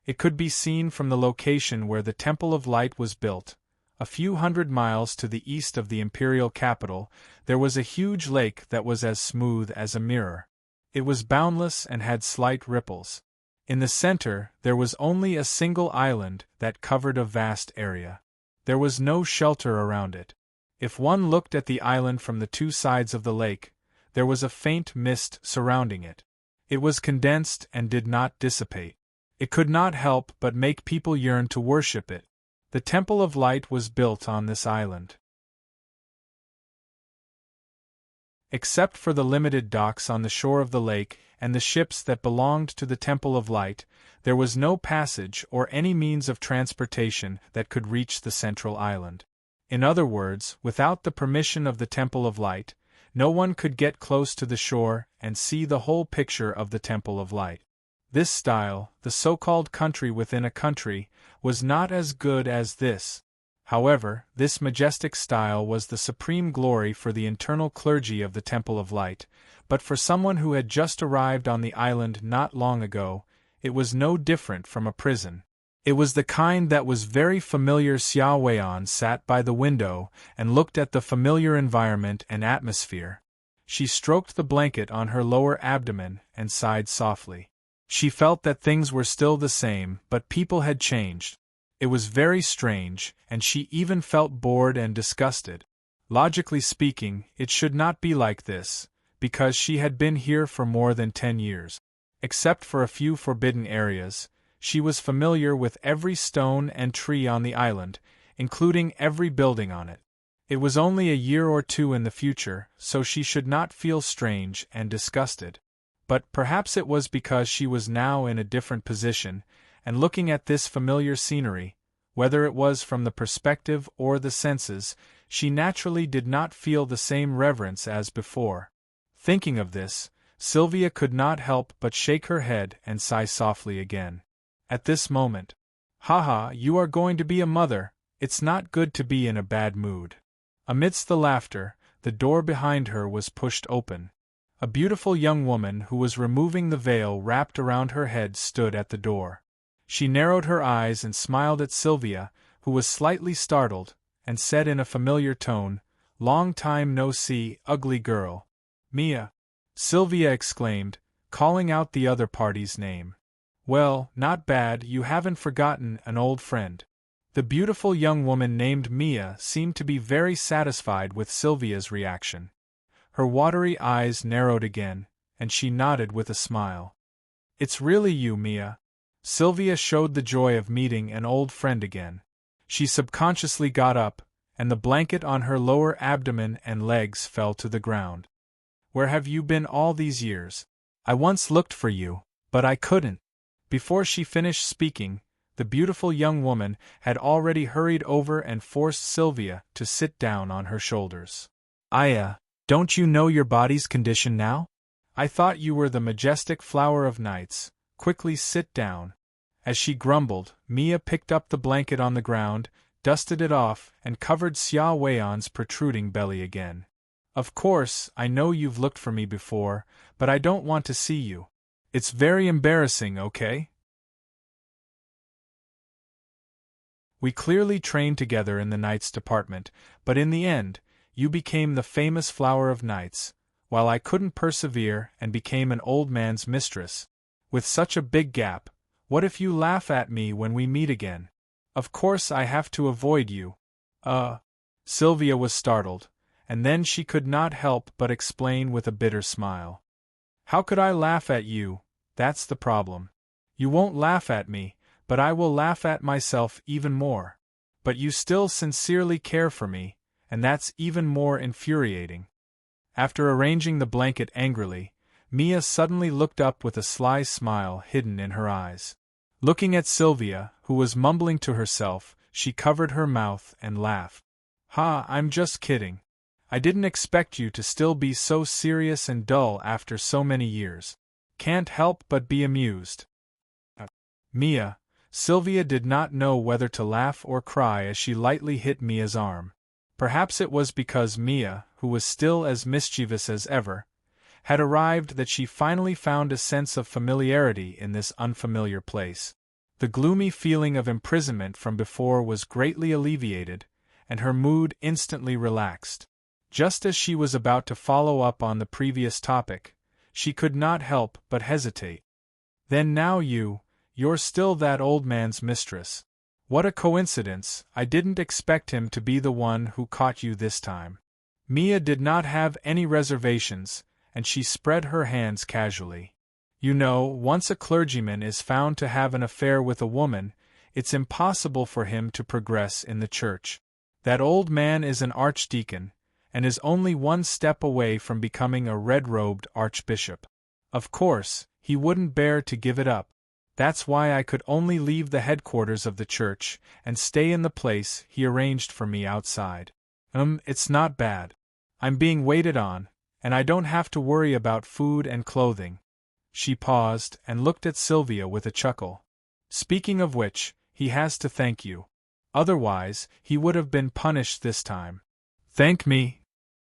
It could be seen from the location where the Temple of Light was built. A few hundred miles to the east of the imperial capital, there was a huge lake that was as smooth as a mirror. It was boundless and had slight ripples. In the center, there was only a single island that covered a vast area. There was no shelter around it. If one looked at the island from the two sides of the lake, there was a faint mist surrounding it. It was condensed and did not dissipate. It could not help but make people yearn to worship it. The Temple of Light was built on this island. Except for the limited docks on the shore of the lake and the ships that belonged to the Temple of Light, there was no passage or any means of transportation that could reach the central island. In other words, without the permission of the Temple of Light, no one could get close to the shore and see the whole picture of the Temple of Light. This style, the so-called country within a country, was not as good as this. However, this majestic style was the supreme glory for the internal clergy of the Temple of Light, but for someone who had just arrived on the island not long ago, it was no different from a prison. It was the kind that was very familiar. Xiao Weian sat by the window and looked at the familiar environment and atmosphere. She stroked the blanket on her lower abdomen and sighed softly. She felt that things were still the same, but people had changed. It was very strange, and she even felt bored and disgusted. Logically speaking, it should not be like this, because she had been here for more than 10 years. Except for a few forbidden areas, she was familiar with every stone and tree on the island, including every building on it. It was only a year or two in the future, so she should not feel strange and disgusted. But perhaps it was because she was now in a different position, and looking at this familiar scenery, whether it was from the perspective or the senses, she naturally did not feel the same reverence as before. Thinking of this, Sylvia could not help but shake her head and sigh softly again. At this moment, "Haha, you are going to be a mother, it's not good to be in a bad mood." Amidst the laughter, the door behind her was pushed open. A beautiful young woman who was removing the veil wrapped around her head stood at the door. She narrowed her eyes and smiled at Sylvia, who was slightly startled, and said in a familiar tone, "Long time no see, ugly girl." "Mia!" Sylvia exclaimed, calling out the other party's name. "Well, not bad, you haven't forgotten an old friend." The beautiful young woman named Mia seemed to be very satisfied with Sylvia's reaction. Her watery eyes narrowed again, and she nodded with a smile. "It's really you, Mia." Sylvia showed the joy of meeting an old friend again. She subconsciously got up, and the blanket on her lower abdomen and legs fell to the ground. "Where have you been all these years? I once looked for you, but I couldn't." Before she finished speaking, the beautiful young woman had already hurried over and forced Sylvia to sit down on her shoulders. "Aya, don't you know your body's condition now? I thought you were the majestic flower of nights. Quickly sit down." As she grumbled, Mia picked up the blanket on the ground, dusted it off, and covered Xiao Weian's protruding belly again. "Of course, I know you've looked for me before, but I don't want to see you. It's very embarrassing, okay? We clearly trained together in the Knights department, but in the end, you became the famous Flower of Nights, while I couldn't persevere and became an old man's mistress. With such a big gap, what if you laugh at me when we meet again? Of course I have to avoid you." Sylvia was startled, and then she could not help but explain with a bitter smile. "How could I laugh at you? That's the problem. You won't laugh at me, but I will laugh at myself even more. But you still sincerely care for me, and that's even more infuriating." After arranging the blanket angrily, Mia suddenly looked up with a sly smile hidden in her eyes. Looking at Sylvia, who was mumbling to herself, she covered her mouth and laughed. "Ha, I'm just kidding. I didn't expect you to still be so serious and dull after so many years. Can't help but be amused." "Mia," Sylvia did not know whether to laugh or cry as she lightly hit Mia's arm. Perhaps it was because Mia, who was still as mischievous as ever, had arrived that she finally found a sense of familiarity in this unfamiliar place. The gloomy feeling of imprisonment from before was greatly alleviated, and her mood instantly relaxed. Just as she was about to follow up on the previous topic, she could not help but hesitate. "Then now you're still that old man's mistress. What a coincidence, I didn't expect him to be the one who caught you this time." Mia did not have any reservations, and she spread her hands casually. "You know, once a clergyman is found to have an affair with a woman, it's impossible for him to progress in the church. That old man is an archdeacon, and is only one step away from becoming a red-robed archbishop. Of course, he wouldn't bear to give it up. That's why I could only leave the headquarters of the church and stay in the place he arranged for me outside. It's not bad. I'm being waited on, and I don't have to worry about food and clothing." She paused and looked at Sylvia with a chuckle. "Speaking of which, he has to thank you." Otherwise, he would have been punished this time. Thank me.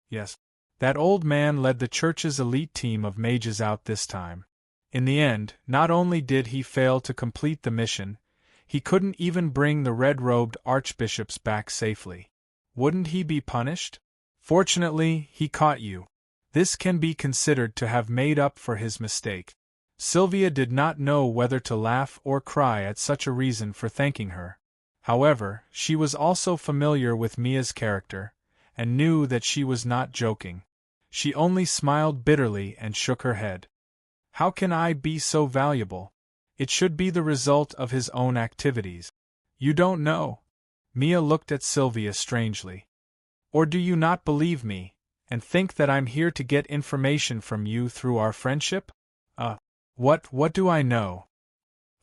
Yes. That old man led the church's elite team of mages out this time. In the end, not only did he fail to complete the mission, he couldn't even bring the red-robed archbishops back safely. Wouldn't he be punished? Fortunately, he caught you. This can be considered to have made up for his mistake. Sylvia did not know whether to laugh or cry at such a reason for thanking her. However, she was also familiar with Mia's character, and knew that she was not joking. She only smiled bitterly and shook her head. How can I be so valuable? It should be the result of his own activities. You don't know. Mia looked at Sylvia strangely. Or do you not believe me, and think that I'm here to get information from you through our friendship? What do I know?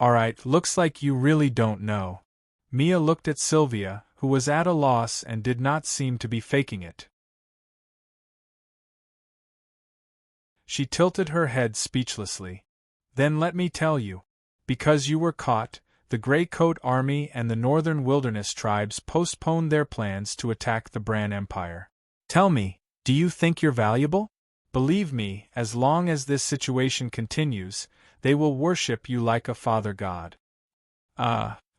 Alright, looks like you really don't know. Mia looked at Sylvia, who was at a loss and did not seem to be faking it. She tilted her head speechlessly. Then let me tell you. Because you were caught, the Grey Coat Army and the Northern Wilderness tribes postponed their plans to attack the Bran Empire. Tell me, do you think you're valuable? Believe me, as long as this situation continues, they will worship you like a father god.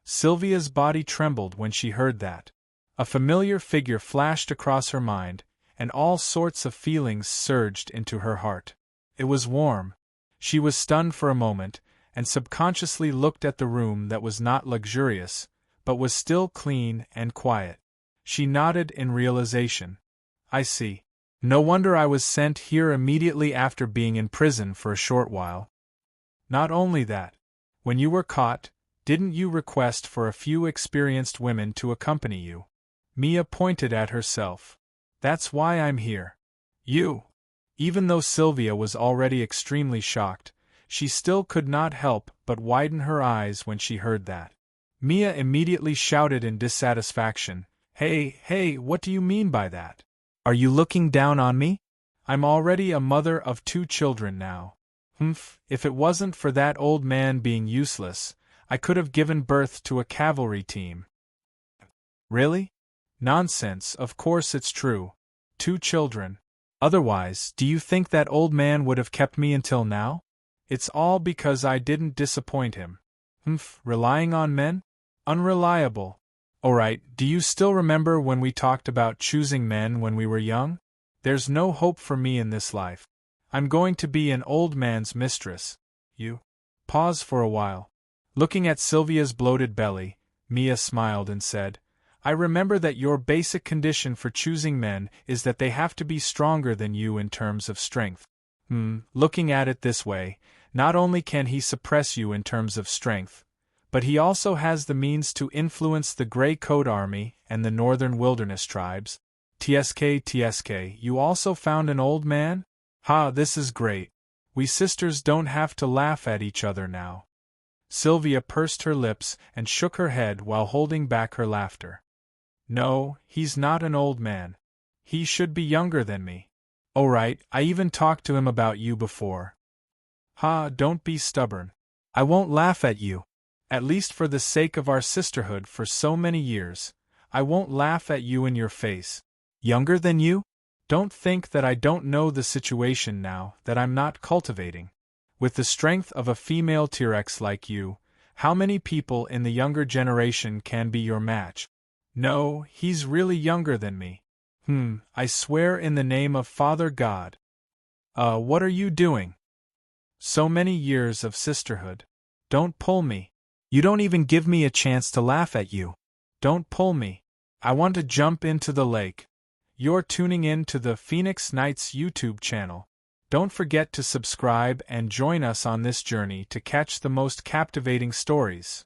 Sylvia's body trembled when she heard that. A familiar figure flashed across her mind, and all sorts of feelings surged into her heart. It was warm. She was stunned for a moment, and subconsciously looked at the room that was not luxurious, but was still clean and quiet. She nodded in realization. I see. No wonder I was sent here immediately after being in prison for a short while. Not only that, when you were caught, didn't you request for a few experienced women to accompany you? Mia pointed at herself. That's why I'm here. You. Even though Sylvia was already extremely shocked, she still could not help but widen her eyes when she heard that. Mia immediately shouted in dissatisfaction, Hey, what do you mean by that? Are you looking down on me? I'm already a mother of 2 children now. If it wasn't for that old man being useless, I could have given birth to a cavalry team. Really? Nonsense, of course it's true. 2 children. Otherwise, do you think that old man would have kept me until now? It's all because I didn't disappoint him. Relying on men? Unreliable. Alright, do you still remember when we talked about choosing men when we were young? There's no hope for me in this life. I'm going to be an old man's mistress. You? Pause for a while. Looking at Sylvia's bloated belly, Mia smiled and said, I remember that your basic condition for choosing men is that they have to be stronger than you in terms of strength. Looking at it this way, not only can he suppress you in terms of strength, but he also has the means to influence the Grey Coat Army and the Northern Wilderness tribes. TSK, you also found an old man? This is great. We sisters don't have to laugh at each other now. Sylvia pursed her lips and shook her head while holding back her laughter. No, he's not an old man. He should be younger than me. Alright, I even talked to him about you before. Don't be stubborn. I won't laugh at you. At least for the sake of our sisterhood for so many years, I won't laugh at you in your face. Younger than you? Don't think that I don't know the situation now that I'm not cultivating. With the strength of a female T-Rex like you, how many people in the younger generation can be your match? No, he's really younger than me. I swear in the name of Father God. What are you doing? So many years of sisterhood. Don't pull me. You don't even give me a chance to laugh at you. Don't pull me. I want to jump into the lake. You're tuning in to the Phoenix Nights YouTube channel. Don't forget to subscribe and join us on this journey to catch the most captivating stories.